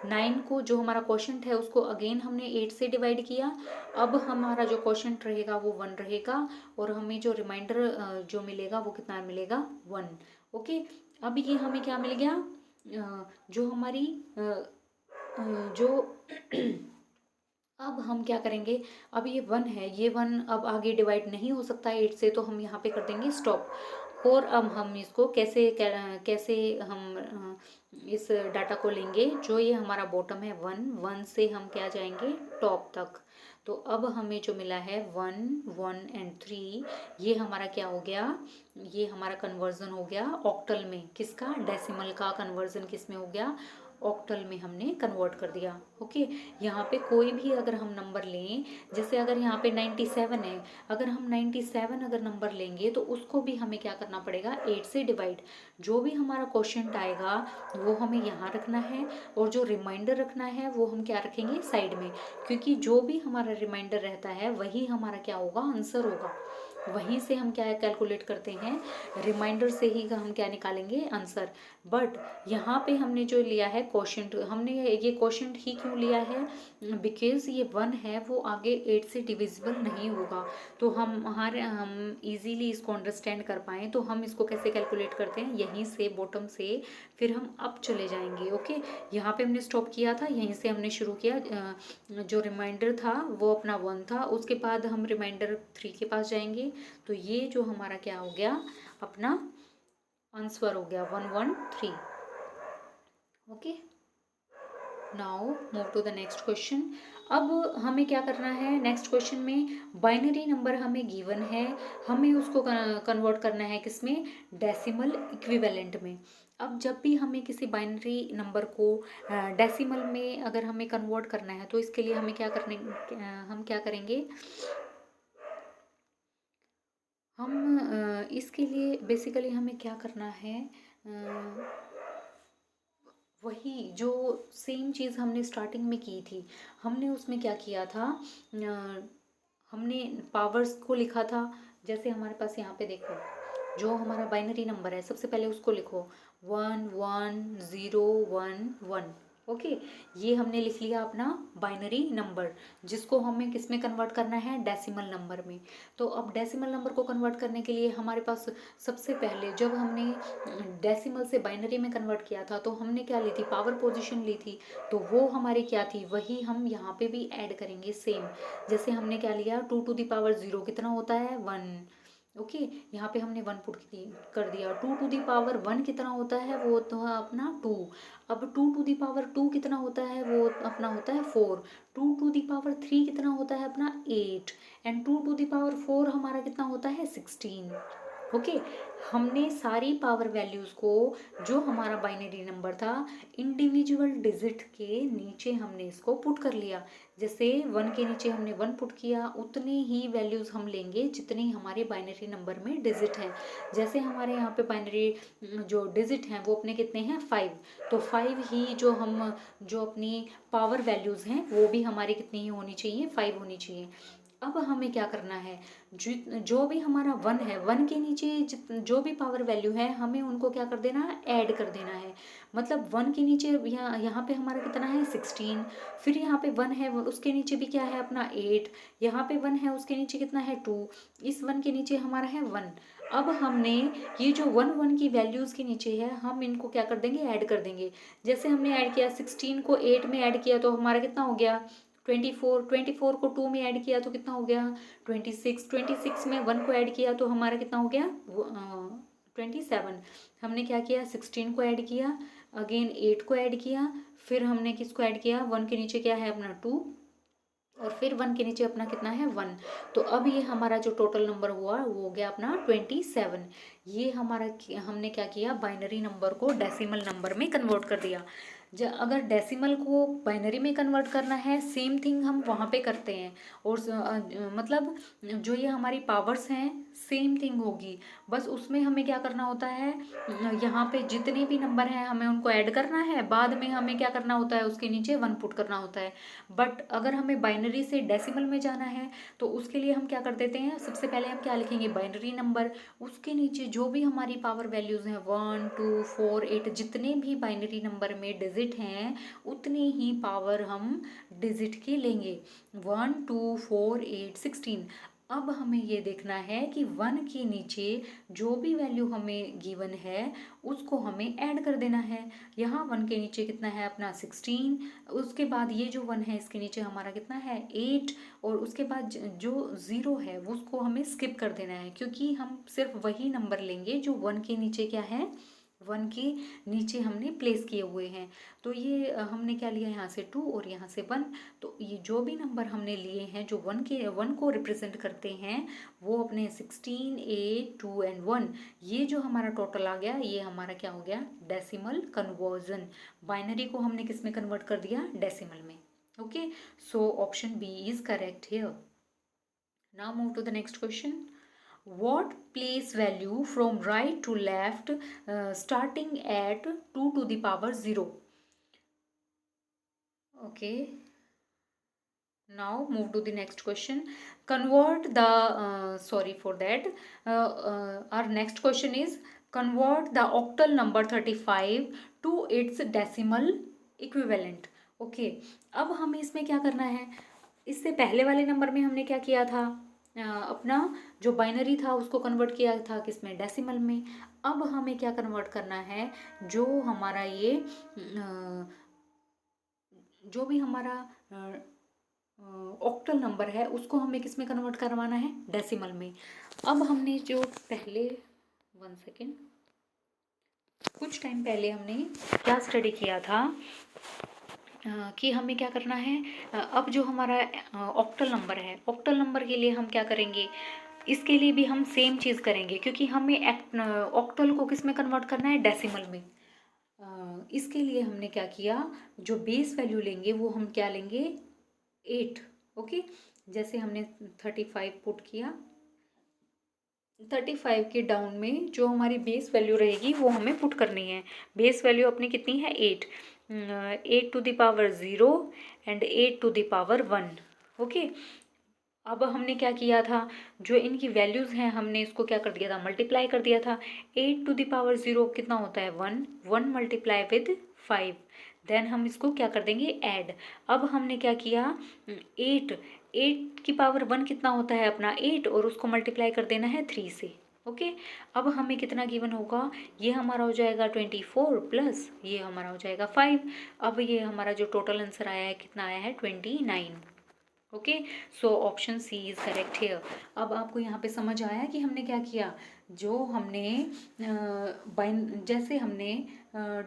9 को जो हमारा क्वोशंट है उसको अगेन हमने 8 से डिवाइड किया। अब हमारा जो क्वोशंट रहेगा वो 1 रहेगा, और हमें जो रिमाइंडर जो मिलेगा वो कितना मिलेगा, 1। ओके, अब ये हमें क्या मिल गया, जो हमारी जो अब हम क्या करेंगे, अब ये 1 है, ये 1 अब आगे डिवाइड नहीं हो सकता 8 से, तो हम यहाँ पे कर देंगे स्टॉप। और अब हम इसको कैसे कैसे हम इस डाटा को लेंगे, जो ये हमारा बॉटम है 1 से हम क्या जाएंगे, टॉप तक। तो अब हमें जो मिला है 1 1 एंड 3, ये हमारा क्या हो गया, ये हमारा कन्वर्जन हो गया ऑक्टल में। किसका, डेसिमल का कन्वर्जन किस में हो गया, ऑक्टल में हमने कन्वर्ट कर दिया। ओके, यहाँ पे कोई भी अगर हम नंबर लें, जैसे अगर यहाँ पे 97 है, अगर हम 97 अगर नंबर लेंगे तो उसको भी हमें क्या करना पड़ेगा, 8 से डिवाइड। जो भी हमारा क्वोशंट आएगा वो हमें यहाँ रखना है, और जो रिमाइंडर रखना है वो हम क्या रखेंगे, साइड में। क्योंकि जो भी हमारा रिमाइंडर रहता है वही हमारा क्या होगा, आंसर होगा। वहीं से हम क्या कैलकुलेट करते हैं, रिमाइंडर से ही हम क्या निकालेंगे, आंसर। बट यहाँ पे हमने जो लिया है क्वोशंट, हमने ये क्वोशंट ही क्यों लिया है, बिकॉज ये 1 है वो आगे 8 से डिविजिबल नहीं होगा। तो हम इजीली इसको अंडरस्टैंड कर पाएँ तो हम इसको कैसे कैलकुलेट करते हैं, यहीं से बॉटम से फिर हम अप चले जाएंगे। ओके, यहाँ पे हमने स्टॉप किया था, यहीं से हमने शुरू किया। जो रिमाइंडर था वो अपना 1 था, उसके बाद हम रिमाइंडर 3 के पास जाएंगे। तो ये जो हमारा क्या हो गया, अपना आंसर हो गया 1 1 3। Okay, now move to the next question. अब हमें क्या करना है, नेक्स्ट क्वेश्चन में बाइनरी नंबर हमें गिवन है, हमें उसको कन्वर्ट करना है किसमें, डेसिमल इक्विवेलेंट में। अब जब भी हमें किसी बाइनरी नंबर को डेसिमल में अगर हमें कन्वर्ट करना है तो इसके लिए हमें हम क्या करेंगे, हम इसके लिए बेसिकली हमें क्या करना है, वही जो सेम चीज़ हमने स्टार्टिंग में की थी, हमने उसमें क्या किया था, हमने पावर्स को लिखा था। जैसे हमारे पास यहाँ पे देखो, जो हमारा बाइनरी नंबर है सबसे पहले उसको लिखो 1 1 0 1 1। ओके, ये हमने लिख लिया अपना बाइनरी नंबर, जिसको हमें किस में कन्वर्ट करना है, डेसिमल नंबर में। तो अब डेसिमल नंबर को कन्वर्ट करने के लिए हमारे पास सबसे पहले जब हमने डेसिमल से बाइनरी में कन्वर्ट किया था तो हमने क्या ली थी, पावर पोजीशन ली थी। तो वो हमारी क्या थी, वही हम यहाँ पे भी ऐड करेंगे सेम। जैसे हमने क्या लिया, 2 to the power 0 कितना होता है, 1। ओके, यहाँ पे हमने 1 पुट कर दिया। 2 to the power 1 कितना होता है, वो तो है अपना 2। अब 2 to the power 2 कितना होता है, वो अपना होता है 4। 2 to the power 3 कितना होता है अपना 8। एंड 2 to the power 4 हमारा कितना होता है 16। ओके, हमने सारी पावर वैल्यूज़ को, जो हमारा बाइनरी नंबर था, इंडिविजुअल डिजिट के नीचे हमने इसको पुट कर लिया। जैसे 1 के नीचे हमने 1 पुट किया, उतने ही वैल्यूज़ हम लेंगे जितनी हमारे बाइनरी नंबर में डिजिट हैं। जैसे हमारे यहाँ पे बाइनरी जो डिजिट हैं वो अपने कितने हैं, 5। तो 5 ही जो अपनी पावर वैल्यूज़ हैं वो भी हमारी कितनी ही होनी चाहिए, 5 होनी चाहिए। अब हमें क्या करना है, जो भी हमारा 1 है, 1 के नीचे जो भी पावर वैल्यू है हमें उनको क्या कर देना है, ऐड कर देना है। मतलब 1 के नीचे यहाँ पे हमारा कितना है 16, फिर यहाँ पे 1 है उसके नीचे भी क्या है अपना 8, यहाँ पे 1 है उसके नीचे कितना है 2, इस 1 के नीचे हमारा है 1। अब हमने ये जो 1 की वैल्यूज़ के नीचे है हम इनको क्या कर देंगे, ऐड कर देंगे। जैसे हमने ऐड किया 16 को 8 में ऐड किया तो हमारा कितना हो गया 24। 24 को 2 में ऐड किया तो कितना हो गया 26। 26 में 1 को ऐड किया तो हमारा कितना हो गया 27। हमने क्या किया 16 को ऐड किया, अगेन 8 को ऐड किया, फिर हमने किसको ऐड किया, 1 के नीचे क्या है अपना 2, और फिर 1 के नीचे अपना कितना है 1। तो अब ये हमारा जो टोटल नंबर हुआ वो हो गया अपना 27। ये हमारा हमने क्या किया, बाइनरी नंबर को डेसिमल नंबर में कन्वर्ट कर दिया। अगर डेसिमल को बाइनरी में कन्वर्ट करना है, सेम थिंग हम वहाँ पे करते हैं। और मतलब जो ये हमारी पावर्स हैं सेम थिंग होगी, बस उसमें हमें क्या करना होता है, यहाँ पे जितने भी नंबर हैं हमें उनको ऐड करना है, बाद में हमें क्या करना होता है, उसके नीचे 1 पुट करना होता है। बट अगर हमें बाइनरी से डेसिमल में जाना है तो उसके लिए हम क्या कर देते हैं, सबसे पहले हम क्या लिखेंगे, बाइनरी नंबर, उसके नीचे जो भी हमारी पावर वैल्यूज़ हैं 1 2 4 8, जितने भी बाइनरी नंबर में डिजिट हैं उतनी ही पावर हम डिजिट के लेंगे, 1 2 4 8 16। अब हमें ये देखना है कि 1 के नीचे जो भी वैल्यू हमें गिवन है उसको हमें ऐड कर देना है। यहाँ 1 के नीचे कितना है अपना 16, उसके बाद ये जो 1 है इसके नीचे हमारा कितना है 8, और उसके बाद जो 0 है वो उसको हमें स्किप कर देना है, क्योंकि हम सिर्फ वही नंबर लेंगे जो 1 के नीचे क्या है, 1 के नीचे हमने प्लेस किए हुए हैं। तो ये हमने क्या लिया, यहाँ से 2 और यहाँ से 1। तो ये जो भी नंबर हमने लिए हैं जो 1 को रिप्रेजेंट करते हैं वो अपने 16 8 2 एंड 1, ये जो हमारा टोटल आ गया ये हमारा क्या हो गया, डेसिमल कन्वर्जन। बाइनरी को हमने किस में कन्वर्ट कर दिया, डेसिमल में। Okay, so option B is correct here. Now move to the next question. What place value from right to left starting at 2 to the power 0? Okay. Now move to the next question. Convert the sorry for that. Our next question is convert the octal number 35 to its decimal equivalent. Okay. अब हमें इसमें क्या करना है, इससे पहले वाले number में हमने क्या किया था, अपना जो बाइनरी था उसको कन्वर्ट किया था किसमें, डेसिमल में। अब हमें क्या कन्वर्ट करना है, जो हमारा ये जो भी हमारा ऑक्टल नंबर है उसको हमें किस में कन्वर्ट करवाना है, डेसिमल में। अब हमने जो पहले 1 सेकेंड, कुछ टाइम पहले हमने क्या स्टडी किया था, कि हमें क्या करना है। अब जो हमारा ऑक्टल नंबर है, ऑक्टल नंबर के लिए हम क्या करेंगे, इसके लिए भी हम सेम चीज़ करेंगे, क्योंकि हमें ऑक्टल को किस में कन्वर्ट करना है, डेसिमल में। इसके लिए हमने क्या किया, जो बेस वैल्यू लेंगे वो हम क्या लेंगे, 8। ओके, जैसे हमने 35 पुट किया, 35 के डाउन में जो हमारी बेस वैल्यू रहेगी वो हमें पुट करनी है। बेस वैल्यू अपनी कितनी है, 8। 8 to the power 0 and 8 to the power 1। Okay, अब हमने क्या किया था, जो इनकी वैल्यूज़ हैं हमने इसको क्या कर दिया था, मल्टीप्लाई कर दिया था। 8 टू द पावर 0 कितना होता है, 1। 1 मल्टीप्लाई विद 5, देन हम इसको क्या कर देंगे, ऐड। अब हमने क्या किया, 8 की पावर 1 कितना होता है अपना, 8, और उसको मल्टीप्लाई कर देना है 3 से। ओके, अब हमें कितना गिवन होगा, ये हमारा हो जाएगा 24 प्लस ये हमारा हो जाएगा 5। अब ये हमारा जो टोटल आंसर आया है कितना आया है, 29। Okay, so option C is correct here. अब आपको यहाँ पे समझ आया कि हमने क्या किया, जो हमने जैसे हमने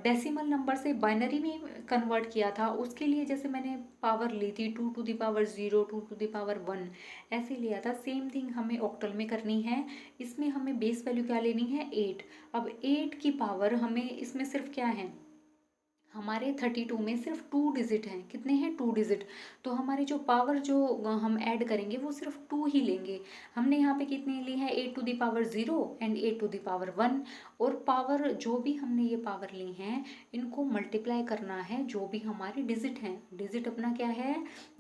डेसिमल नंबर से बाइनरी में कन्वर्ट किया था, उसके लिए जैसे मैंने पावर ली थी 2 to the power 0, 2 to the power 1, ऐसे लिया था। सेम थिंग हमें ऑक्टल में करनी है। इसमें हमें बेस वैल्यू क्या लेनी है, 8। अब 8 की पावर हमें इसमें सिर्फ क्या है, हमारे 32 में सिर्फ 2 डिजिट हैं, कितने हैं, 2 डिजिट। तो हमारी जो पावर जो हम ऐड करेंगे वो सिर्फ 2 ही लेंगे। हमने यहाँ पे कितनी ली है, 8 to the power 0 and 8 to the power 1। और पावर जो भी हमने ये पावर ली हैं इनको मल्टीप्लाई करना है, जो भी हमारे डिजिट हैं। डिजिट अपना क्या है,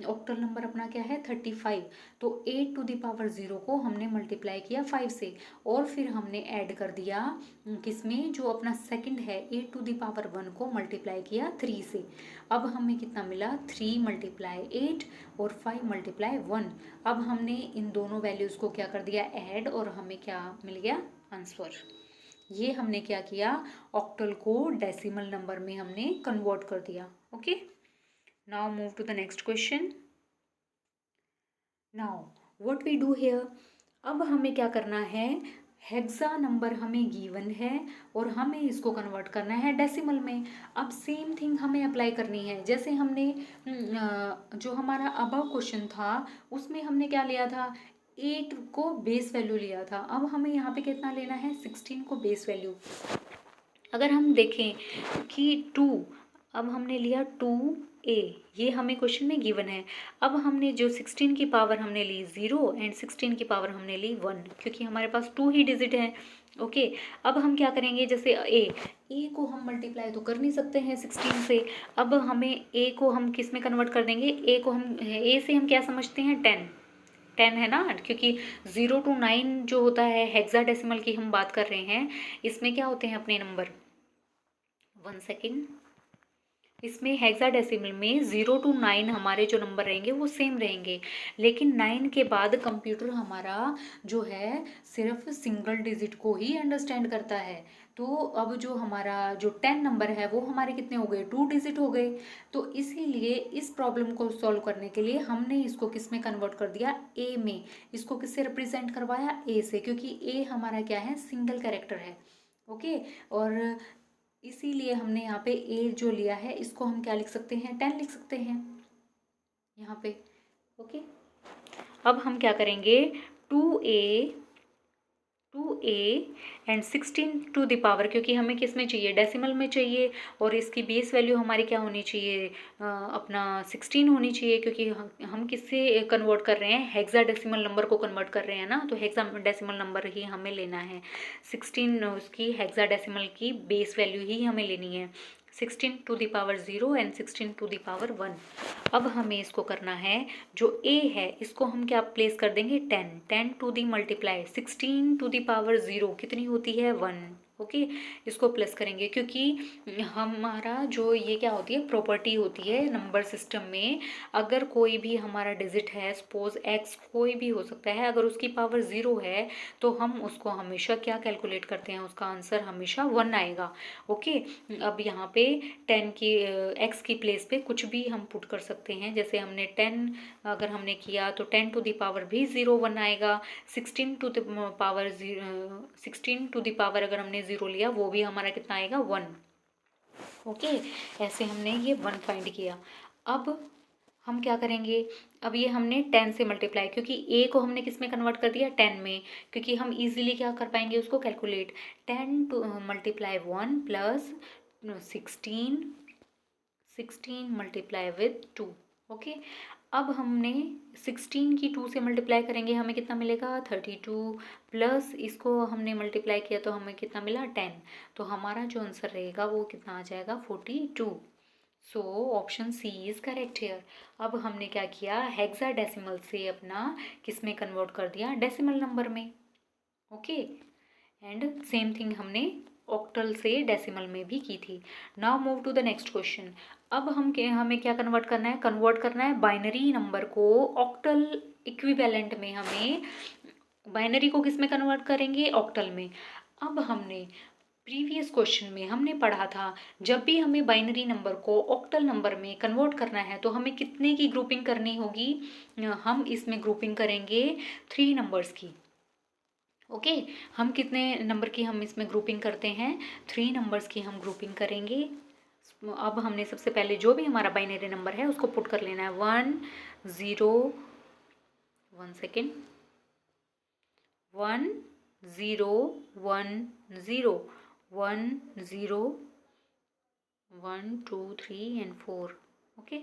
ऑक्टल नंबर अपना क्या है, 35। तो 8 टू द पावर 0 को हमने मल्टीप्लाई किया 5 से, और फिर हमने ऐड कर दिया किसमें, जो अपना सेकंड है 8 टू द पावर 1 को मल्टीप्लाई किया 3 से। अब हमें कितना मिला, 3 मल्टीप्लाई 8 और 5 मल्टीप्लाई 1। अब हमने इन दोनों वैल्यूज़ को क्या कर दिया, ऐड, और हमें क्या मिल गया, आंसर। ये हमने क्या किया, ऑक्टल को डेसिमल नंबर में हमने कन्वर्ट कर दिया। Okay, now move to the next question. Now what we do here, अब हमें क्या करना है, हेक्सा नंबर हमें गिवन है और हमें इसको कन्वर्ट करना है डेसिमल में। अब सेम थिंग हमें अप्लाई करनी है, जैसे हमने जो हमारा अबव क्वेश्चन था उसमें हमने क्या लिया था, 8 को बेस वैल्यू लिया था। अब हमें यहाँ पे कितना लेना है, 16 को बेस वैल्यू। अगर हम देखें कि 2, अब हमने लिया 2a, ये हमें क्वेश्चन में गिवन है। अब हमने जो 16 की पावर हमने ली 0 एंड 16 की पावर हमने ली 1, क्योंकि हमारे पास 2 ही डिजिट हैं। ओके, अब हम क्या करेंगे, जैसे a को हम मल्टीप्लाई तो कर नहीं सकते हैं 16 से। अब हमें a को हम किस में कन्वर्ट कर देंगे, a को हम a से हम क्या समझते हैं, 10 है ना, क्योंकि 0 to 9 जो होता है हेक्साडेसिमल की हम बात कर रहे हैं, इसमें क्या होते हैं अपने नंबर, 1 सेकेंड, इसमें हेक्साडेसिमल में 0 to 9 हमारे जो नंबर रहेंगे वो सेम रहेंगे, लेकिन 9 के बाद कंप्यूटर हमारा जो है सिर्फ सिंगल डिजिट को ही अंडरस्टैंड करता है। तो अब जो हमारा जो 10 नंबर है वो हमारे कितने हो गए, 2 डिजिट हो गए। तो इसीलिए इस प्रॉब्लम को सॉल्व करने के लिए हमने इसको किस में कन्वर्ट कर दिया, ए में। इसको किससे रिप्रेजेंट करवाया, ए से, क्योंकि ए हमारा क्या है, सिंगल कैरेक्टर है। ओके, और इसीलिए हमने यहाँ पे ए जो लिया है इसको हम क्या लिख सकते हैं, 10 लिख सकते हैं यहाँ पे। ओके, अब हम क्या करेंगे, 2a and 16 to the power, क्योंकि हमें किस में चाहिए, डेसिमल में चाहिए, और इसकी बेस वैल्यू हमारी क्या होनी चाहिए, अपना 16 होनी चाहिए, क्योंकि हम किससे कन्वर्ट कर रहे हैं, हेक्साडेसिमल नंबर को कन्वर्ट कर रहे हैं ना, तो हेक्साडेसिमल नंबर ही हमें लेना है। 16 उसकी हेक्साडेसिमल की बेस वैल्यू ही हमें लेनी है, 16 to the power 0 and 16 to the power 1। अब हमें इसको करना है, जो a है इसको हम क्या प्लेस कर देंगे, 10 to the multiply 16 to the power 0 कितनी होती है, 1। ओके, इसको प्लस करेंगे, क्योंकि हमारा जो ये क्या होती है, प्रॉपर्टी होती है नंबर सिस्टम में, अगर कोई भी हमारा डिजिट है, सपोज x कोई भी हो सकता है, अगर उसकी पावर 0 है तो हम उसको हमेशा क्या कैलकुलेट करते हैं, उसका आंसर हमेशा 1 आएगा। ओके, अब यहाँ पे 10 की x की प्लेस पे कुछ भी हम पुट कर सकते हैं, जैसे हमने 10 अगर हमने किया तो 10 टू द पावर भी 0 1 आएगा, 16 to the power 16 to the power अगर हमने 0 लिया वो भी हमारा कितना आएगा, 1। ओके, ऐसे हमने ये 1 फाइंड किया। अब हम क्या करेंगे, अब ये हमने 10 से मल्टीप्लाई, क्योंकि ए को हमने किस में कन्वर्ट कर दिया, 10 में, क्योंकि हम इजीली क्या कर पाएंगे उसको calculate, 10 to multiply 1 plus 16, 16 multiply with 2। Okay, अब हमने 16 की 2 से मल्टीप्लाई करेंगे, हमें कितना मिलेगा 32, प्लस इसको हमने मल्टीप्लाई किया तो हमें कितना मिला 10, तो हमारा जो आंसर रहेगा वो कितना आ जाएगा 42। So option C is correct here. अब हमने क्या किया, हेक्साडेसिमल से अपना किस में कन्वर्ट कर दिया, डेसिमल नंबर में। ओके, एंड सेम थिंग हमने ऑक्टल से डेसिमल में भी की थी। Now move to the next question. अब हमें क्या कन्वर्ट करना है, कन्वर्ट करना है बाइनरी नंबर को ऑक्टल इक्विवेलेंट में। हमें बाइनरी को किस में कन्वर्ट करेंगे, ऑक्टल में। अब हमने प्रीवियस क्वेश्चन में हमने पढ़ा था, जब भी हमें बाइनरी नंबर को ऑक्टल नंबर में कन्वर्ट करना है तो हमें कितने की ग्रुपिंग करनी होगी, हम इसमें ग्रुपिंग करेंगे 3 नंबर्स की। ओके, हम कितने नंबर की हम इसमें ग्रुपिंग करते हैं, 3 नंबर्स की हम ग्रुपिंग करेंगे। अब हमने सबसे पहले जो भी हमारा बाइनरी नंबर है उसको पुट कर लेना है 1 0 1 सेकेंड 1 0 1 0 1 0 1 2 3 एंड 4। ओके,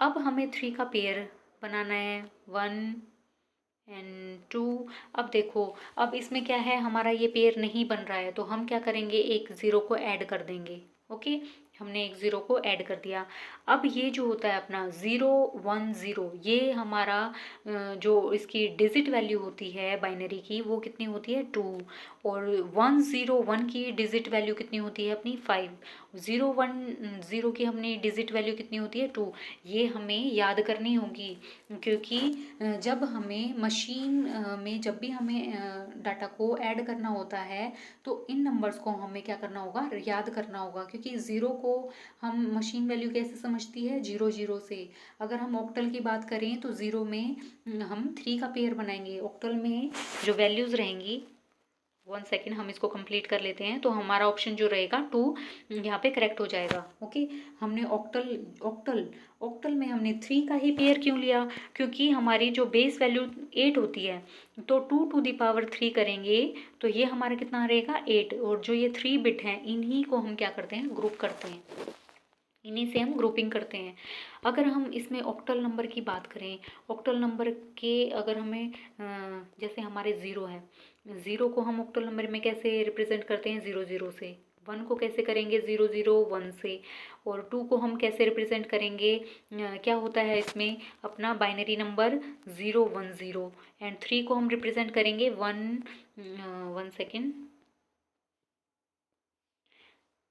अब हमें 3 का पेयर बनाना है, 1 एंड 2। अब देखो, अब इसमें क्या है, हमारा ये पेयर नहीं बन रहा है तो हम क्या करेंगे, एक ज़ीरो को ऐड कर देंगे। ओके, हमने एक ज़ीरो को ऐड कर दिया। अब ये जो होता है अपना 0 1 0, ये हमारा जो इसकी डिजिट वैल्यू होती है बाइनरी की वो कितनी होती है 2, और 1 0 1 की डिजिट वैल्यू कितनी होती है अपनी 5, 0 1 0 की हमने डिजिट वैल्यू कितनी होती है 2। ये हमें याद करनी होगी, क्योंकि जब हमें मशीन में जब भी हमें डाटा को ऐड करना होता है तो इन नंबर्स को हमें क्या करना होगा, याद करना होगा, क्योंकि ज़ीरो को हम मशीन वैल्यू कैसे समझती है, 0 0 से। अगर हम ऑक्टल की बात करें तो ज़ीरो में हम 3 का पेयर बनाएंगे, ऑक्टल में जो वैल्यूज़ रहेंगी, 1 सेकेंड हम इसको कंप्लीट कर लेते हैं, तो हमारा ऑप्शन जो रहेगा 2 यहाँ पे करेक्ट हो जाएगा। ओके, हमने ऑक्टल ऑक्टल ऑक्टल में हमने 3 का ही पेयर क्यों लिया, क्योंकि हमारी जो बेस वैल्यू 8 होती है, तो 2 टू द पावर 3 करेंगे तो ये हमारा कितना रहेगा 8, और जो ये 3 बिट हैं इन्हीं को हम क्या करते हैं, ग्रुप करते हैं, इन्हीं से हम ग्रुपिंग करते हैं। अगर हम इसमें ऑक्टल नंबर की बात करें, ऑक्टल नंबर के अगर हमें जैसे हमारे ज़ीरो है, ज़ीरो को हम ऑक्टल नंबर में कैसे रिप्रेजेंट करते हैं, 0 0 से, 1 को कैसे करेंगे 0 0 1 से, और 2 को हम कैसे रिप्रेजेंट करेंगे, क्या होता है इसमें अपना बाइनरी नंबर 0 1 0, एंड 3 को हम रिप्रेजेंट करेंगे 1 सेकेंड,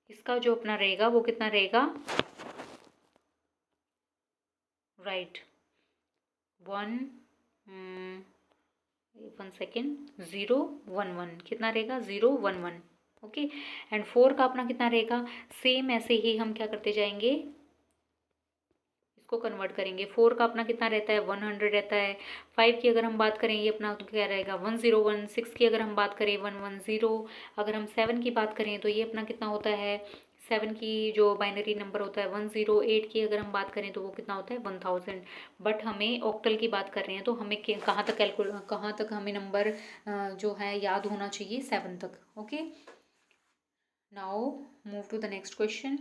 इसका जो अपना रहेगा वो कितना रहेगा, राइट 1 सेकेंड 0 1 1, कितना रहेगा 0 1 1। ओके, एंड 4 का अपना कितना रहेगा, सेम ऐसे ही हम क्या करते जाएंगे, इसको कन्वर्ट करेंगे। 4 का अपना कितना रहता है 100 रहता है। 5 की अगर हम बात करें ये अपना तो क्या रहेगा 101। 6 की अगर हम बात करें 110। अगर हम 7 की बात करें तो ये अपना कितना होता है, 7 की जो बाइनरी नंबर होता है 10। 8 की अगर हम बात करें तो वो कितना होता है 1000। बट हमें ऑक्टल की बात कर रहे हैं तो हमें कहाँ तक हमें नंबर जो है याद होना चाहिए, 7 तक। Okay, now move to the next question.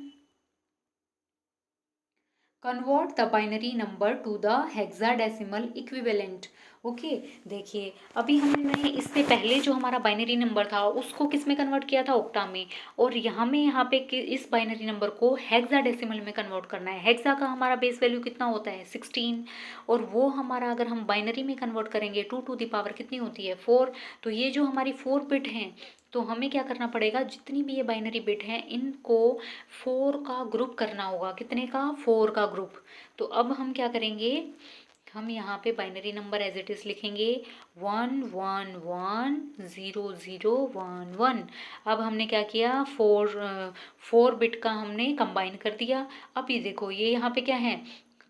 Convert the binary number to the hexadecimal equivalent. Okay, देखिए अभी हमने इससे पहले जो हमारा बाइनरी नंबर था उसको किस में कन्वर्ट किया था, ऑक्टा में, और यहाँ पे इस बाइनरी नंबर को हेक्साडेसिमल में कन्वर्ट करना है। हेक्सा का हमारा बेस वैल्यू कितना होता है 16, और वो हमारा अगर हम बाइनरी में कन्वर्ट करेंगे 2 टू द पावर कितनी होती है 4, तो ये जो हमारी 4 बिट हैं तो हमें क्या करना पड़ेगा, जितनी भी ये बाइनरी बिट हैं इनको 4 का ग्रुप करना होगा। कितने का, 4 का ग्रुप। तो अब हम क्या करेंगे, हम यहाँ पे binary number as it is लिखेंगे 1 1 1 0 0 1 1। अब हमने क्या किया, 4 बिट का हमने कंबाइन कर दिया। अब ये देखो ये यहाँ पे क्या है,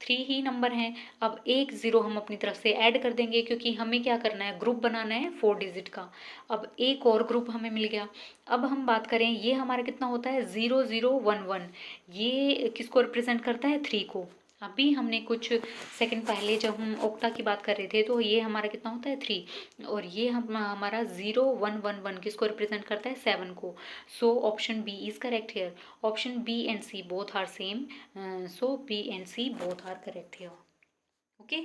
3 ही नंबर हैं। अब एक ज़ीरो हम अपनी तरफ से ऐड कर देंगे, क्योंकि हमें क्या करना है, ग्रुप बनाना है 4 डिजिट का। अब एक और ग्रुप हमें मिल गया। अब हम बात करें ये हमारा कितना होता है 0 0 1 1, ये किसको रिप्रेजेंट करता है 3 को। अभी हमने कुछ सेकंड पहले जब हम ओक्टा की बात कर रहे थे तो ये हमारा कितना होता है 3, और ये हमारा 0 1 1 1 किसको रिप्रेजेंट करता है 7 को। So option B is correct here. Option B and C both are same, so B and C both are correct here. Okay,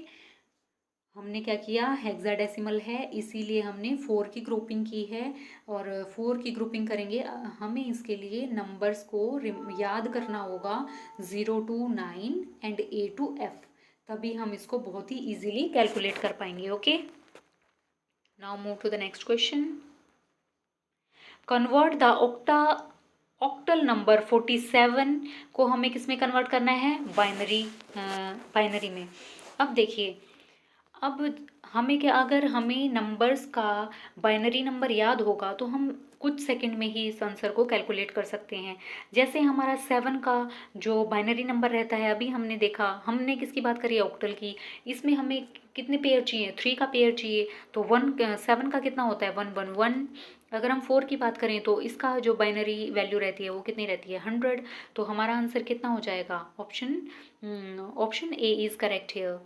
हमने क्या किया, हेक्साडेसिमल है इसीलिए हमने 4 की ग्रुपिंग की है, और 4 की ग्रुपिंग करेंगे। हमें इसके लिए नंबर्स को याद करना होगा 0 to 9 and A to F, तभी हम इसको बहुत ही इजीली कैलकुलेट कर पाएंगे। Okay, now move to the next question. Convert the octal number 47 को हमें किस में कन्वर्ट करना है, बाइनरी में। अब देखिए, अब हमें क्या, अगर हमें नंबर्स का बाइनरी नंबर याद होगा तो हम कुछ सेकंड में ही इस आंसर को कैलकुलेट कर सकते हैं। जैसे हमारा 7 का जो बाइनरी नंबर रहता है, अभी हमने देखा, हमने किसकी बात करी, ऑक्टल की। इसमें हमें कितने पेयर चाहिए, 3 का पेयर चाहिए, तो 7 का कितना होता है 1 1 1। अगर हम 4 की बात करें तो इसका जो बाइनरी वैल्यू रहती है वो कितनी रहती है 100। तो हमारा आंसर कितना हो जाएगा, option A is correct here.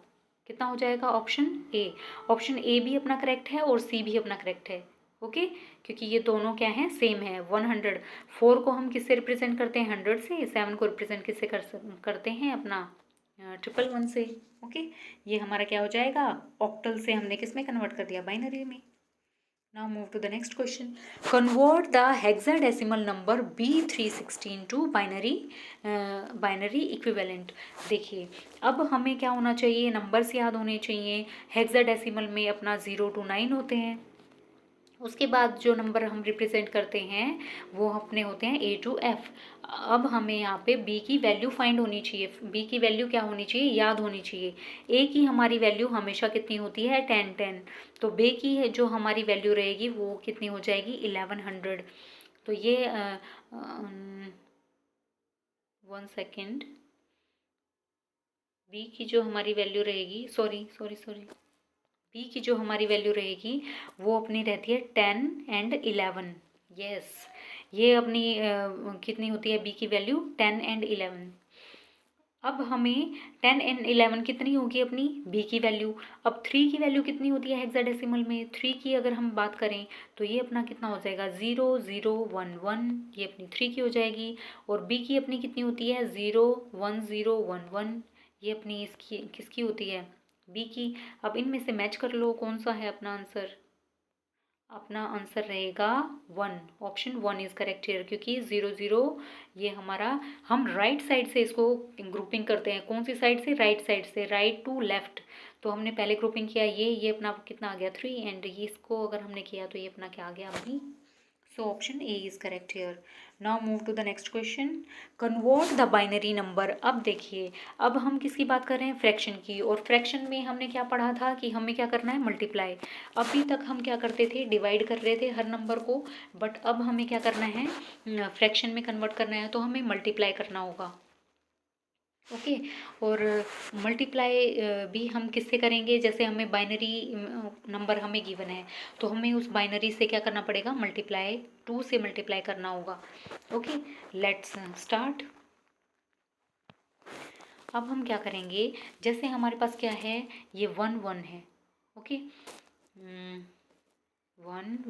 कितना हो जाएगा, ऑप्शन ए भी अपना करेक्ट है और सी भी अपना करेक्ट है। ओके, क्योंकि ये दोनों क्या हैं, सेम है। 100, 4 को हम किससे रिप्रेजेंट करते हैं 100 से, 7 को रिप्रेजेंट किससे करते हैं अपना 111 से। ओके, ये हमारा क्या हो जाएगा, ऑक्टल से हमने किस में कन्वर्ट कर दिया, बाइनरी में। Now move to the next question. Convert the hexadecimal number B316 to binary equivalent. देखिए, अब हमें क्या होना चाहिए, नंबर्स याद होने चाहिए। हेक्साडेसिमल में अपना 0 to 9 होते हैं, उसके बाद जो नंबर हम रिप्रेजेंट करते हैं वो अपने होते हैं A to F। अब हमें यहाँ पे B की वैल्यू फाइंड होनी चाहिए। B की वैल्यू क्या होनी चाहिए, याद होनी चाहिए। A की हमारी वैल्यू हमेशा कितनी होती है 10 10, तो B की जो हमारी वैल्यू रहेगी वो कितनी हो जाएगी 1100। तो ये 1 सेकेंड, B की जो हमारी वैल्यू रहेगी, सॉरी, बी की जो हमारी वैल्यू रहेगी वो अपनी रहती है 10 एंड 11। यस, ये अपनी कितनी होती है बी की वैल्यू 10 एंड 11। अब हमें 10 एंड 11 कितनी होगी अपनी बी की वैल्यू। अब 3 की वैल्यू कितनी होती है हेक्साडेसिमल में, 3 की अगर हम बात करें तो ये अपना कितना हो जाएगा 0 0 1 1, ये अपनी 3 की हो जाएगी। और बी की अपनी कितनी होती है 0 1 0 1 1, ये अपनी इसकी किसकी होती है बी की। अब इनमें से मैच कर लो कौन सा है अपना आंसर। अपना आंसर रहेगा 1, ऑप्शन 1 इज करेक्ट हियर, क्योंकि 0 0 ये हमारा, हम राइट साइड से इसको ग्रुपिंग करते हैं। कौन सी साइड से, राइट साइड से, राइट टू लेफ्ट। तो हमने पहले ग्रुपिंग किया, ये अपना कितना आ गया 3, एंड ये इसको अगर हमने किया तो ये अपना क्या आ गया अभी। So option A is correct here. Now move to the next question. Convert the binary number. अब देखिए, अब हम किसकी बात कर रहे हैं, फ्रैक्शन की। और फ्रैक्शन में हमने क्या पढ़ा था कि हमें क्या करना है, मल्टीप्लाई। अभी तक हम क्या करते थे, डिवाइड कर रहे थे हर नंबर को, बट अब हमें क्या करना है, फ्रैक्शन में कन्वर्ट करना है, तो हमें मल्टीप्लाई करना होगा। ओके, और मल्टीप्लाई भी हम किससे करेंगे, जैसे हमें बाइनरी नंबर हमें गिवन है तो हमें उस बाइनरी से क्या करना पड़ेगा, मल्टीप्लाई 2 से मल्टीप्लाई करना होगा। Okay, let's start. अब हम क्या करेंगे, जैसे हमारे पास क्या है, ये 1 1 है। ओके, 1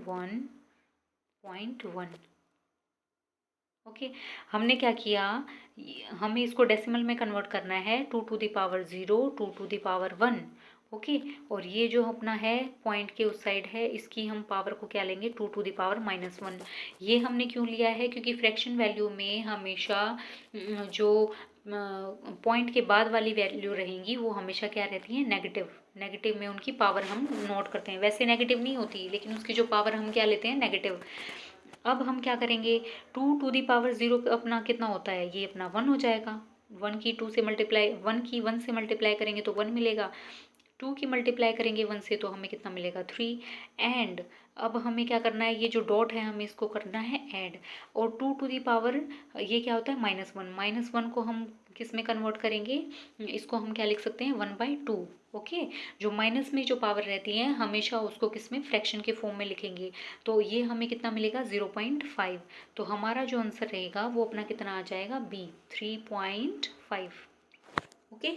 ओके, हमने क्या किया, हमें इसको डेसिमल में कन्वर्ट करना है 2 to the power 0 2 to the power 1। Okay, और ये जो अपना है पॉइंट के उस साइड है, इसकी हम पावर को क्या लेंगे 2 to the power -1। ये हमने क्यों लिया है, क्योंकि फ्रैक्शन वैल्यू में हमेशा जो पॉइंट के बाद वाली वैल्यू रहेंगी वो हमेशा क्या रहती है, नेगेटिव में उनकी पावर हम नोट करते हैं। वैसे नेगेटिव नहीं होती, लेकिन उसकी जो पावर हम क्या लेते हैं, नेगेटिव। अब हम क्या करेंगे, 2 to the power 0 अपना कितना होता है, ये अपना 1 हो जाएगा। 1 की 2 से मल्टीप्लाई, 1 की 1 से मल्टीप्लाई करेंगे तो 1 मिलेगा। 2 की मल्टीप्लाई करेंगे 1 से तो हमें कितना मिलेगा 3। एंड अब हमें क्या करना है, ये जो डॉट है हमें इसको करना है ऐड। और 2 to the power ये क्या होता है -1 को हम किस में कन्वर्ट करेंगे, इसको हम क्या लिख सकते हैं 1/2। ओके, जो माइनस में जो पावर रहती है हमेशा उसको किस में, फ्रैक्शन के फॉर्म में लिखेंगे। तो ये हमें कितना मिलेगा 0.5। तो हमारा जो आंसर रहेगा वो अपना कितना आ जाएगा बी 3.5। ओके,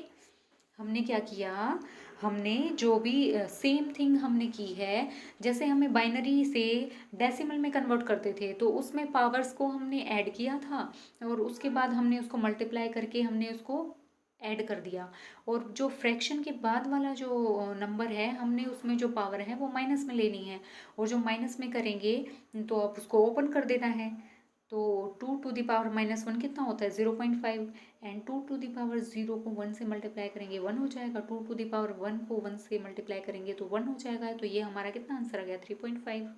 हमने क्या किया, हमने जो भी सेम थिंग हमने की है, जैसे हमें बाइनरी से डेसिमल में कन्वर्ट करते थे तो उसमें पावर्स को हमने ऐड किया था और उसके बाद हमने उसको मल्टीप्लाई करके हमने उसको ऐड कर दिया। और जो फ्रैक्शन के बाद वाला जो नंबर है, हमने उसमें जो पावर है वो माइनस में लेनी है, और जो माइनस में करेंगे तो अब उसको ओपन कर देना है। तो 2⁻⁻1 कितना होता है 0.5, एंड 2⁻0 को 1 से मल्टीप्लाई करेंगे 1 हो जाएगा, 2⁻1 को 1 से मल्टीप्लाई करेंगे तो 1 हो जाएगा। तो ये हमारा कितना आंसर आ गया 3.5।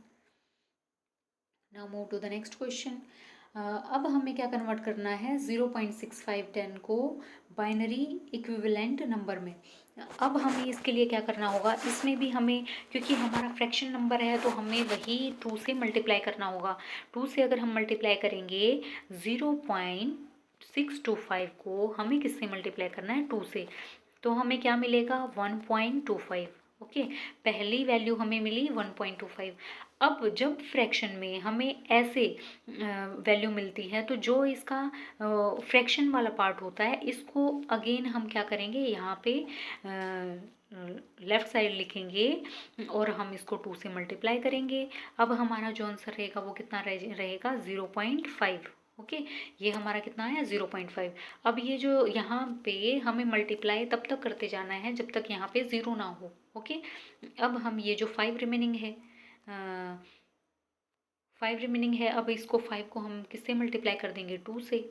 Now move to the next question. अब हमें क्या कन्वर्ट करना है 0.6510 को बाइनरी इक्विवेलेंट नंबर में। अब हमें इसके लिए क्या करना होगा, इसमें भी हमें, क्योंकि हमारा फ्रैक्शन नंबर है तो हमें वही 2 से मल्टीप्लाई करना होगा। 2 से अगर हम मल्टीप्लाई करेंगे 0.625 को हमें किससे मल्टीप्लाई करना है 2 से, तो हमें क्या मिलेगा 1.25। ओके, पहली वैल्यू हमें मिली 1.25। अब जब फ्रैक्शन में हमें ऐसे वैल्यू मिलती है तो जो इसका फ्रैक्शन वाला पार्ट होता है इसको अगेन हम क्या करेंगे, यहाँ पे लेफ़्ट साइड लिखेंगे और हम इसको 2 से मल्टीप्लाई करेंगे। अब हमारा जो आंसर रहेगा वो कितना रहेगा 0.5। ओके, ये हमारा कितना है 0.5। अब ये जो यहाँ पे हमें मल्टीप्लाई तब तक करते जाना है जब तक यहाँ पे 0 ना हो। ओके, अब हम ये जो 5 रिमेनिंग है 5 रिमेनिंग है, अब इसको 5 को हम किससे मल्टीप्लाई कर देंगे 2 से।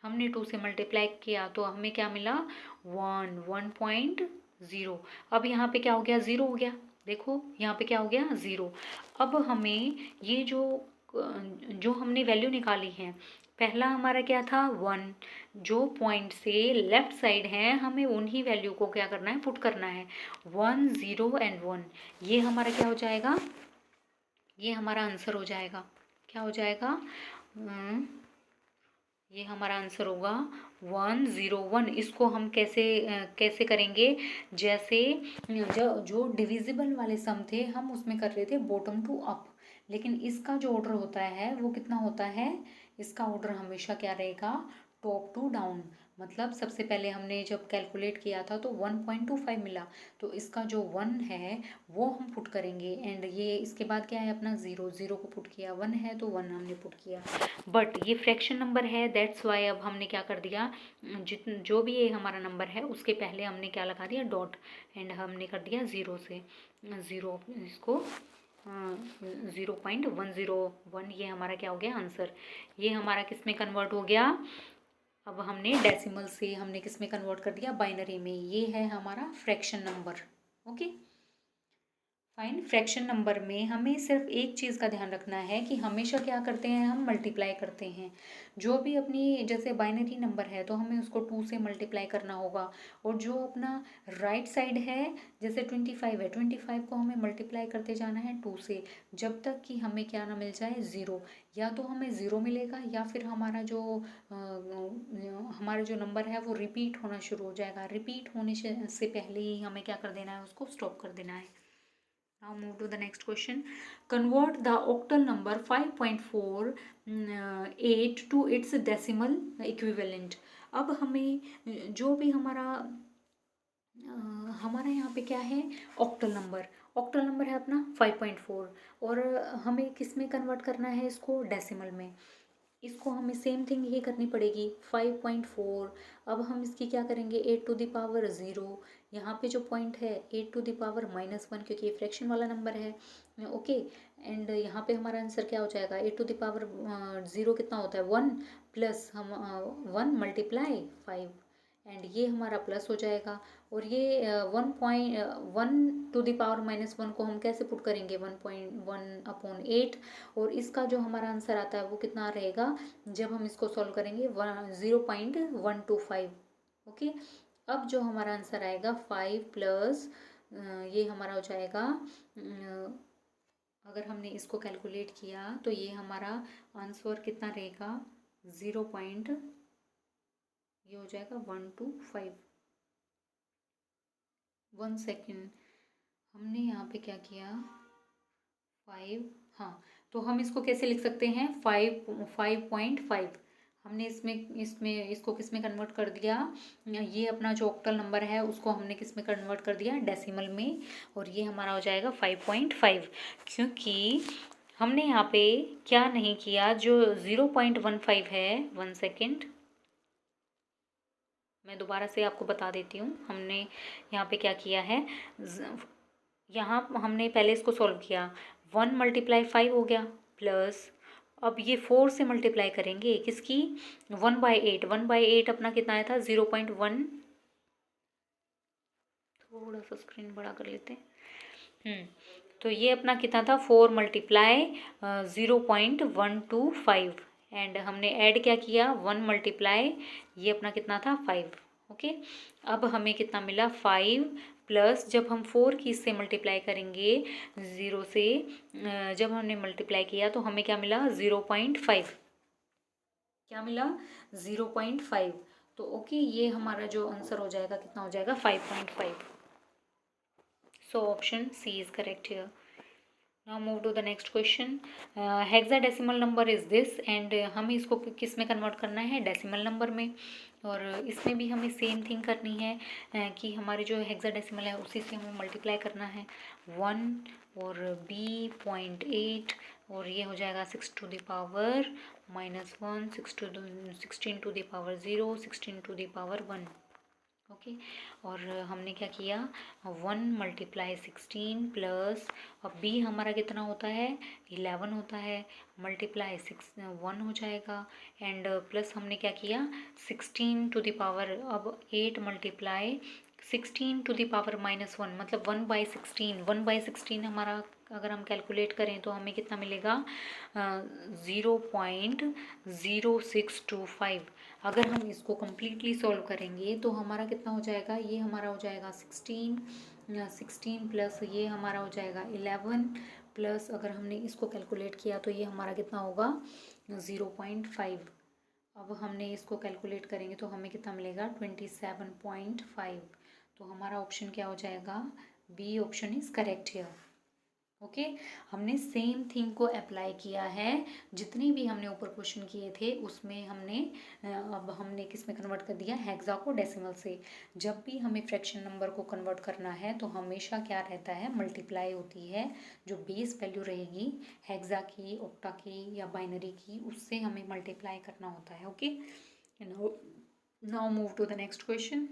हमने 2 से मल्टीप्लाई किया तो हमें क्या मिला 1.0। अब यहाँ पे क्या हो गया 0 हो गया, देखो यहाँ पे क्या हो गया 0। अब हमें ये जो हमने वैल्यू निकाली है, पहला हमारा क्या था 1, जो पॉइंट से लेफ्ट साइड है हमें उन्हीं वैल्यू को क्या करना है पुट करना है 1 0 एंड 1। ये हमारा क्या हो जाएगा, ये हमारा आंसर हो जाएगा, क्या हो जाएगा ये हमारा आंसर होगा 101। इसको हम कैसे करेंगे, जैसे जो डिविजिबल वाले सम थे हम उसमें कर रहे थे बॉटम टू अप, लेकिन इसका जो ऑर्डर होता है वो कितना होता है, इसका ऑर्डर हमेशा क्या रहेगा टॉप टू डाउन। मतलब सबसे पहले हमने जब कैलकुलेट किया था तो 1.25 मिला, तो इसका जो 1 है वो हम पुट करेंगे, एंड ये इसके बाद क्या है अपना 0 को पुट किया, 1 है तो 1 हमने पुट किया। बट ये फ्रैक्शन नंबर है, दैट्स वाई अब हमने क्या कर दिया, जो भी ये हमारा नंबर है उसके पहले हमने क्या लगा दिया डॉट, एंड हमने कर दिया 0 से 0, इसको 0.101। ये हमारा क्या हो गया आंसर, ये हमारा किस में कन्वर्ट हो गया, अब हमने डेसिमल से हमने किस में कन्वर्ट कर दिया बाइनरी में। ये है हमारा fraction number. Okay fine, fraction number में हमें सिर्फ एक चीज़ का ध्यान रखना है कि हमेशा क्या करते हैं हम मल्टीप्लाई करते हैं। जो भी अपनी जैसे बाइनरी नंबर है तो हमें उसको 2 से मल्टीप्लाई करना होगा, और जो अपना राइट साइड है जैसे 25 है 25 को हमें मल्टीप्लाई करते जाना है 2 से, जब तक कि हमें क्या ना मिल जाए 0। या तो हमें 0 मिलेगा या फिर हमारा जो नंबर है वो रिपीट होना शुरू हो जाएगा। रिपीट होने से पहले ही हमें क्या कर देना है, उसको स्टॉप कर देना है। Now move to the next question. Convert the octal number 5.48 to its decimal equivalent. अब हमें जो भी हमारा यहाँ पे क्या है ऑक्टल नंबर है अपना 5.4, और हमें किस में कन्वर्ट करना है इसको डेसिमल में। इसको हमें सेम थिंग ये करनी पड़ेगी 5.4। अब हम इसकी क्या करेंगे 8⁻0, यहाँ पे जो पॉइंट है 8⁻−1 क्योंकि ये फ्रैक्शन वाला नंबर है। ओके, एंड यहाँ पे हमारा आंसर क्या हो जाएगा 8⁻0 कितना होता है 1, प्लस हम 1 × 5, एंड ये हमारा प्लस हो जाएगा। और ये 1.1 को हम कैसे पुट करेंगे 1.1/8, और इसका जो हमारा आंसर आता है वो कितना रहेगा जब हम इसको सॉल्व करेंगे 0.125। ओके, अब जो हमारा आंसर आएगा 5 प्लस ये हमारा हो जाएगा अगर हमने इसको कैलकुलेट किया तो ये हमारा आंसर कितना रहेगा 0. ये हो जाएगा 125। 1 सेकेंड, हमने यहाँ पे क्या किया 5, हाँ, तो हम इसको कैसे लिख सकते हैं 5.5। हमने इसमें इसमें इसको किस में कन्वर्ट कर दिया, ये अपना जो ऑक्टल नंबर है उसको हमने किस में कन्वर्ट कर दिया, डेसिमल में, और ये हमारा हो जाएगा 5.5। क्योंकि हमने यहाँ पे क्या नहीं किया, जो 0.15 है, 1 सेकेंड मैं दोबारा से आपको बता देती हूँ। हमने यहाँ पे क्या किया है, यहाँ हमने पहले इसको सॉल्व किया, 1 × 5 हो गया, प्लस अब ये 4 से मल्टीप्लाई करेंगे किसकी, 1/8। 1/8 अपना कितना आया था, 0.1, थोड़ा सा स्क्रीन बड़ा कर लेते हैं। तो ये अपना कितना था, 4 × 0.125, एंड हमने ऐड क्या किया, 1 × ये अपना कितना था, 5। ओके, अब हमें कितना मिला, 5 प्लस जब हम 4 की इससे मल्टीप्लाई करेंगे 0 से, जब हमने मल्टीप्लाई किया तो हमें क्या मिला, 0.5, क्या मिला, 0.5। तो ओके, ये हमारा जो आंसर हो जाएगा कितना हो जाएगा, 5.5। So option C is correct here. Now move to the next question. Hexadecimal number is this, and हमें इसको किस में कन्वर्ट करना है, डेसिमल नंबर में। और इसमें भी हमें सेम थिंग करनी है कि हमारे जो हेक्साडेसिमल है उसी से हमें मल्टीप्लाई करना है, 1 और b 0.8, और ये हो जाएगा 6 to the power -1, 16 to the power 0, 16 to the power 1। Okay, और हमने क्या किया, 1 × 16 प्लस, अब b हमारा कितना होता है, 11 होता है, मल्टीप्लाई 1 हो जाएगा, एंड प्लस हमने क्या किया, 16 to the power, अब 8 × 16 to the power -1, मतलब 1/16। 1/16 हमारा अगर हम कैलकुलेट करें तो हमें कितना मिलेगा, 0.0625। अगर हम इसको कम्प्लीटली सॉल्व करेंगे तो हमारा कितना हो जाएगा, ये हमारा हो जाएगा 16 प्लस ये हमारा हो जाएगा 11, प्लस अगर हमने इसको कैलकुलेट किया तो ये हमारा कितना होगा, 0.5। अब हमने इसको कैलकुलेट करेंगे तो हमें कितना मिलेगा, 27.5। तो हमारा ऑप्शन क्या हो जाएगा, B option is correct here. Okay, हमने सेम थिंग को अप्लाई किया है, जितने भी हमने ऊपर क्वेश्चन किए थे उसमें हमने अब हमने किस में कन्वर्ट कर दिया, हेक्सा को डेसिमल से। जब भी हमें फ्रैक्शन नंबर को कन्वर्ट करना है तो हमेशा क्या रहता है, मल्टीप्लाई होती है, जो बेस वैल्यू रहेगी हेक्सा की, ऑक्टा की या बाइनरी की, उससे हमें मल्टीप्लाई करना होता है। Okay, now move to the next question.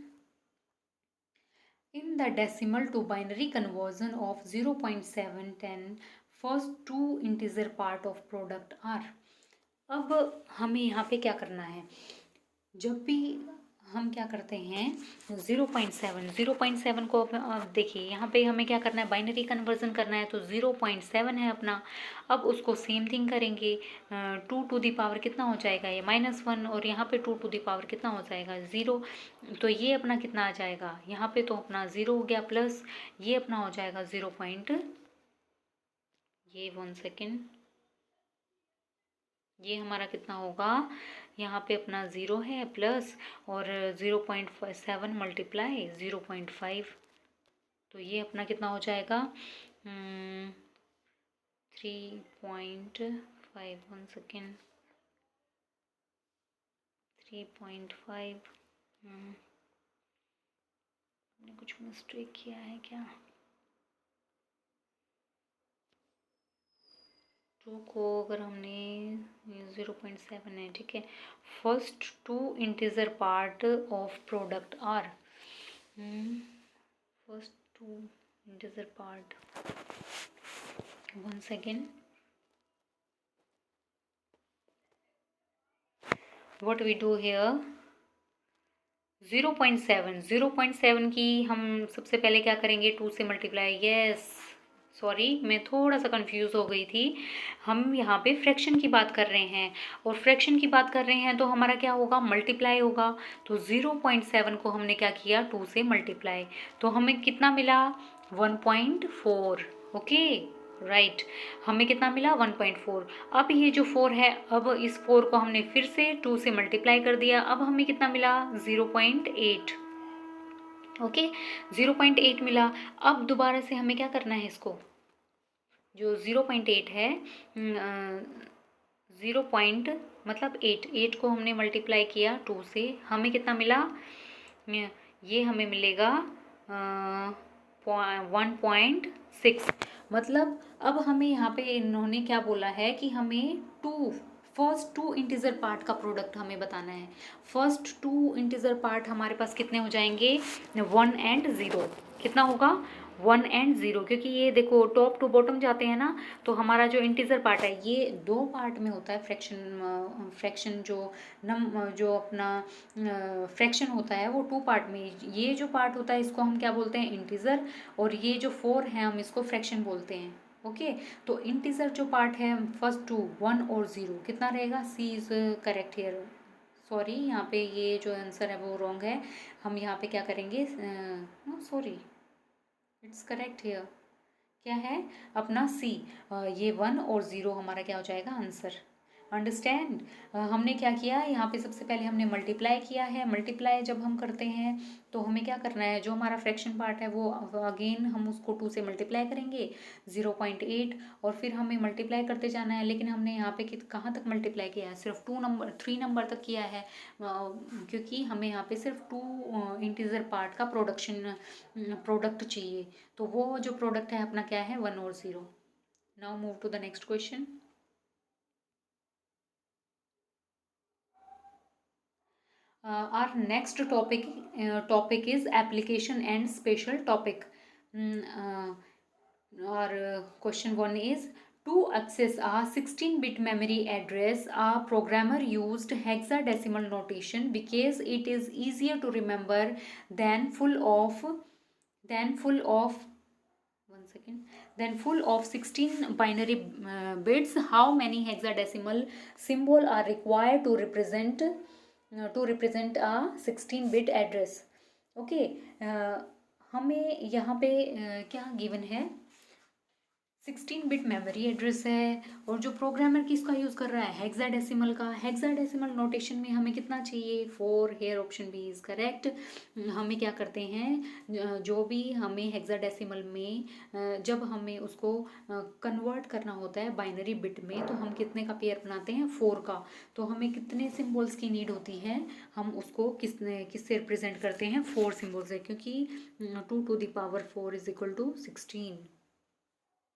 In the decimal to binary conversion of 0.710, first two integer part of product are। अब हमें यहाँ पे क्या करना है, जब भी हम क्या करते हैं, 0.7 को अब देखिए यहाँ पे हमें क्या करना है, बाइनरी कन्वर्जन करना है, तो 0.7 है अपना। अब उसको सेम थिंग करेंगे, 2 to the power कितना हो जाएगा, ये -1, और यहाँ पे 2 to the power कितना हो जाएगा, 0। तो ये अपना कितना आ जाएगा, यहाँ पे तो अपना 0 हो गया, प्लस ये अपना हो जाएगा 0. ये 1 सेकेंड, ये हमारा कितना होगा, यहाँ पे अपना 0 है, प्लस और 0.7 मल्टीप्लाई 0.5, तो ये अपना कितना हो जाएगा, 3.5, 1 सेकेंड, 3.5, हमने कुछ मिस्टेक किया है क्या, को अगर हमने 0.7 है, ठीक है। First two integer part of product are, first two integer part, 1 second, what we do here, 0.7 की हम सबसे पहले क्या करेंगे, 2 से मल्टीप्लाई, यस सॉरी मैं थोड़ा सा कंफ्यूज हो गई थी, हम यहाँ पे फ्रैक्शन की बात कर रहे हैं, और फ्रैक्शन की बात कर रहे हैं तो हमारा क्या होगा, मल्टीप्लाई होगा। तो 0.7 को हमने क्या किया, 2 से मल्टीप्लाई, तो हमें कितना मिला, 1.4। ओके राइट, हमें कितना मिला, 1.4। अब ये जो 4 है, अब इस 4 को हमने फिर से 2 से मल्टीप्लाई कर दिया, अब हमें कितना मिला, 0.8। ओके, 0.8 मिला। अब दोबारा से हमें क्या करना है, इसको जो 0.8 है, 0 पॉइंट मतलब 8 को हमने मल्टीप्लाई किया 2 से, हमें कितना मिला? ये हमें मिलेगा 1.6। मतलब अब हमें यहाँ पे इन्होंने क्या बोला है कि हमें फर्स्ट टू इंटीजर पार्ट का प्रोडक्ट हमें बताना है। फर्स्ट टू इंटीजर पार्ट हमारे पास कितने हो जाएंगे? 1 एंड 0। कितना होगा? 1 एंड 0, क्योंकि ये देखो टॉप टू बॉटम जाते हैं ना, तो हमारा जो इंटीजर पार्ट है ये 2 पार्ट में होता है। फ्रैक्शन जो अपना फ्रैक्शन होता है वो 2 पार्ट में, ये जो पार्ट होता है इसको हम क्या बोलते हैं? इंटीजर। और ये जो 4 है हम इसको फ्रैक्शन बोलते हैं। ओके, तो इंटीजर जो पार्ट है फर्स्ट टू 1 और 0 कितना रहेगा? सी इज करेक्ट हियर। सॉरी, यहाँ पे ये जो आंसर है वो रॉन्ग है। हम यहाँ पे क्या करेंगे? Sorry, it's correct here. क्या है अपना सी? ये 1 और 0 हमारा क्या हो जाएगा? आंसर। अंडरस्टैंड? हमने क्या किया यहाँ पे? सबसे पहले हमने मल्टीप्लाई किया है। मल्टीप्लाई जब हम करते हैं तो हमें क्या करना है? जो हमारा फ्रैक्शन पार्ट है वो अगेन हम उसको 2 से मल्टीप्लाई करेंगे 0.8, और फिर हमें मल्टीप्लाई करते जाना है। लेकिन हमने यहाँ पे कहाँ तक मल्टीप्लाई किया है? सिर्फ 3 नंबर तक किया है, क्योंकि हमें यहाँ पे सिर्फ 2 इंटीजर पार्ट का प्रोडक्ट चाहिए। तो वो जो प्रोडक्ट है अपना क्या है? 1 और 0। Now move to the next question. Our next topic is application and special topic. Our question 1 is, to access a 16-bit memory address, a programmer used hexadecimal notation because it is easier to remember than full of 16 binary bits. How many hexadecimal symbol are required to represent a 16-bit address? Okay, हमें यहाँ पे क्या given है? 16 bit memory address है, और जो programmer किसका use कर रहा है? हेक्साडेसिमल का। हेक्साडेसिमल नोटेशन में हमें कितना चाहिए? 4। Here option B is correct. हमें क्या करते हैं? जो भी हमें हेक्साडेसिमल में जब हमें उसको कन्वर्ट करना होता है बाइनरी बिट में, तो हम कितने का पेयर बनाते हैं? 4 का। तो हमें कितने सिम्बल्स की नीड होती है? हम उसको किससे रिप्रेजेंट करते हैं? 4 सिम्बल्स है, क्योंकि 2 to the power 4 is equal to 16।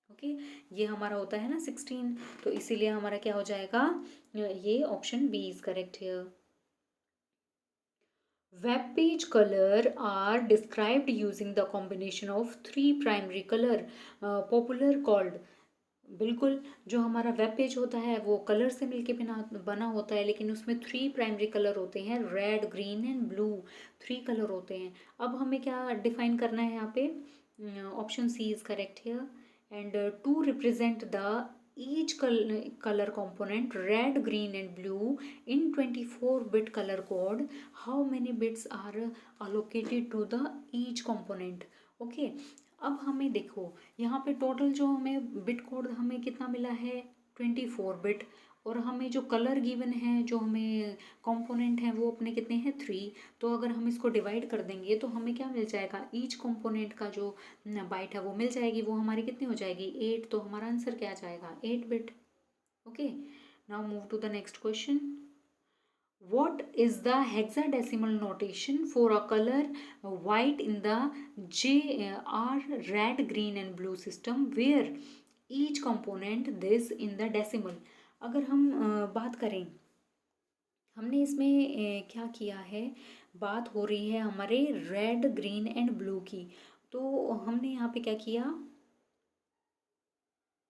Okay, ये हमारा होता है ना 16, तो इसीलिए हमारा क्या हो जाएगा? ये option B is correct here. Web page colour are described using the combination of 3 primary colour popular called. बिल्कुल, जो हमारा वेब पेज होता है वो कलर से मिलके बना होता है, लेकिन उसमें 3 प्राइमरी कलर होते हैं, red, green and blue. 3 colour होते हैं। अब हमें क्या डिफाइन करना है यहाँ पे? Option C is correct here. And to represent the each color component red, green and blue in 24-bit color code, how many bits are allocated to the each component? Okay, अब हमें देखो यहाँ पे total जो हमें bit code हमें कितना मिला है? 24 बिट। और हमें जो कलर गिवन है, जो हमें कंपोनेंट हैं वो अपने कितने हैं? 3। तो अगर हम इसको डिवाइड कर देंगे तो हमें क्या मिल जाएगा? ईच कंपोनेंट का जो बाइट है वो मिल जाएगी। वो हमारी कितनी हो जाएगी? 8। तो हमारा आंसर क्या आ जाएगा? 8 bit. Okay, now move to the next question. What is the hexadecimal notation for a color white in the JR red, green and blue system where each component this in the decimal? अगर हम बात करें, हमने इसमें क्या किया है? बात हो रही है हमारे रेड, ग्रीन एंड ब्लू की। तो हमने यहाँ पे क्या किया?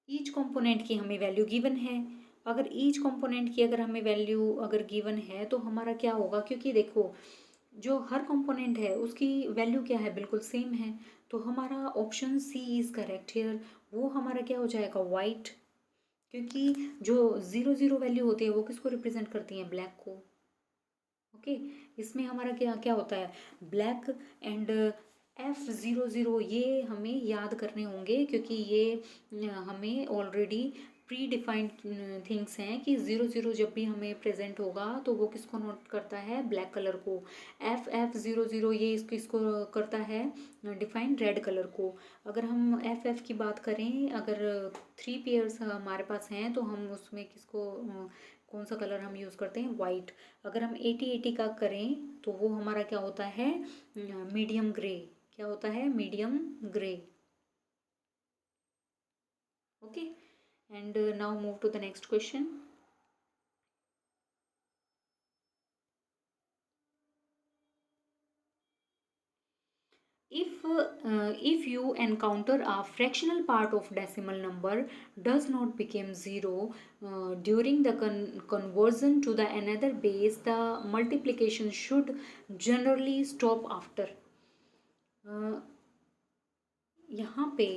ईच कंपोनेंट की हमें वैल्यू गिवन है। अगर ईच कंपोनेंट की अगर हमें वैल्यू अगर गिवन है तो हमारा क्या होगा? क्योंकि देखो जो हर कंपोनेंट है उसकी वैल्यू क्या है? बिल्कुल सेम है। तो हमारा option C is correct here. वो हमारा क्या हो जाएगा? वाइट। क्योंकि जो 0 वैल्यू होती है वो किसको रिप्रेजेंट करती हैं? ब्लैक को। ओके, इसमें हमारा क्या क्या होता है? ब्लैक एंड F00 ये हमें याद करने होंगे, क्योंकि ये हमें ऑलरेडी प्री डिफाइंड थिंग्स हैं कि 00 जब भी हमें प्रेजेंट होगा तो वो किसको नोट करता है, ब्लैक कलर को। FF00 ये इसको करता है डिफाइन रेड कलर को। अगर हम FF की बात करें, अगर 3 पेयर्स हमारे पास हैं तो हम उसमें किसको कौन सा कलर हम यूज़ करते हैं, वाइट। अगर हम 80-80 का करें तो वो हमारा क्या होता है, मीडियम ग्रे। क्या होता है, medium grey. Okay, and now move to the next question. If you encounter a fractional part of decimal number does not become zero during the conversion to the another base, the multiplication should generally stop after. यहाँ पे,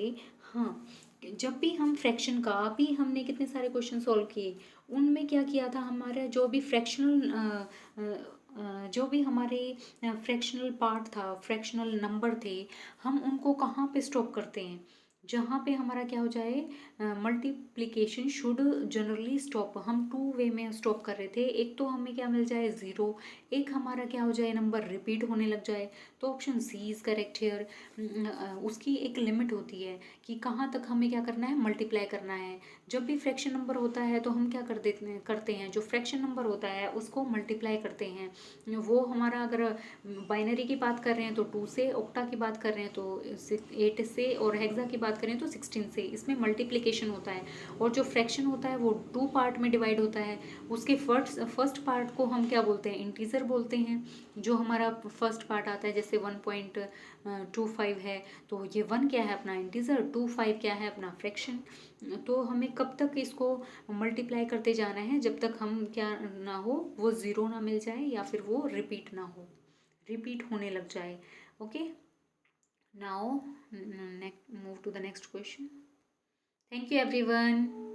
हाँ, जब भी हम fraction का, अभी हमने कितने सारे क्वेश्चन सॉल्व किए, उनमें क्या किया था, हमारा जो भी जो भी हमारे फ्रैक्शनल पार्ट था, फ्रैक्शनल नंबर थे, हम उनको कहाँ पे स्टॉप करते हैं, जहाँ पे हमारा क्या हो जाए, मल्टीप्लिकेशन शुड जनरली स्टॉप। हम 2 वे में स्टॉप कर रहे थे, एक तो हमें क्या मिल जाए 0, एक हमारा क्या हो जाए, नंबर रिपीट होने लग जाए। तो option C is correct here. उसकी एक लिमिट होती है कि कहाँ तक हमें क्या करना है, मल्टीप्लाई करना है। जब भी फ्रैक्शन नंबर होता है तो हम क्या करते हैं, जो फ्रैक्शन नंबर होता है उसको मल्टीप्लाई करते हैं। वो हमारा, अगर बाइनरी की बात कर रहे हैं तो 2 से, ऑक्टा की बात कर रहे हैं तो 8 से, और हेक्सा की बात करें तो 16 से। इसमें मल्टीप्लिकेशन होता है। और जो फ्रैक्शन होता है वो 2 पार्ट में डिवाइड होता है। उसके फर्स्ट पार्ट को हम क्या बोलते हैं, इंटीजर बोलते हैं। जो हमारा फर्स्ट पार्ट आता है, जैसे 1.25 है, तो ये 1 क्या है, अपना इंटीजर, 25 क्या है, अपना फ्रैक्शन। तो हमें कब तक इसको मल्टीप्लाई करते जाना है, जब तक हम क्या ना हो, वो 0 ना मिल जाए या फिर वो रिपीट ना हो, रिपीट होने लग जाए। Okay, now move to the next question. Thank you everyone.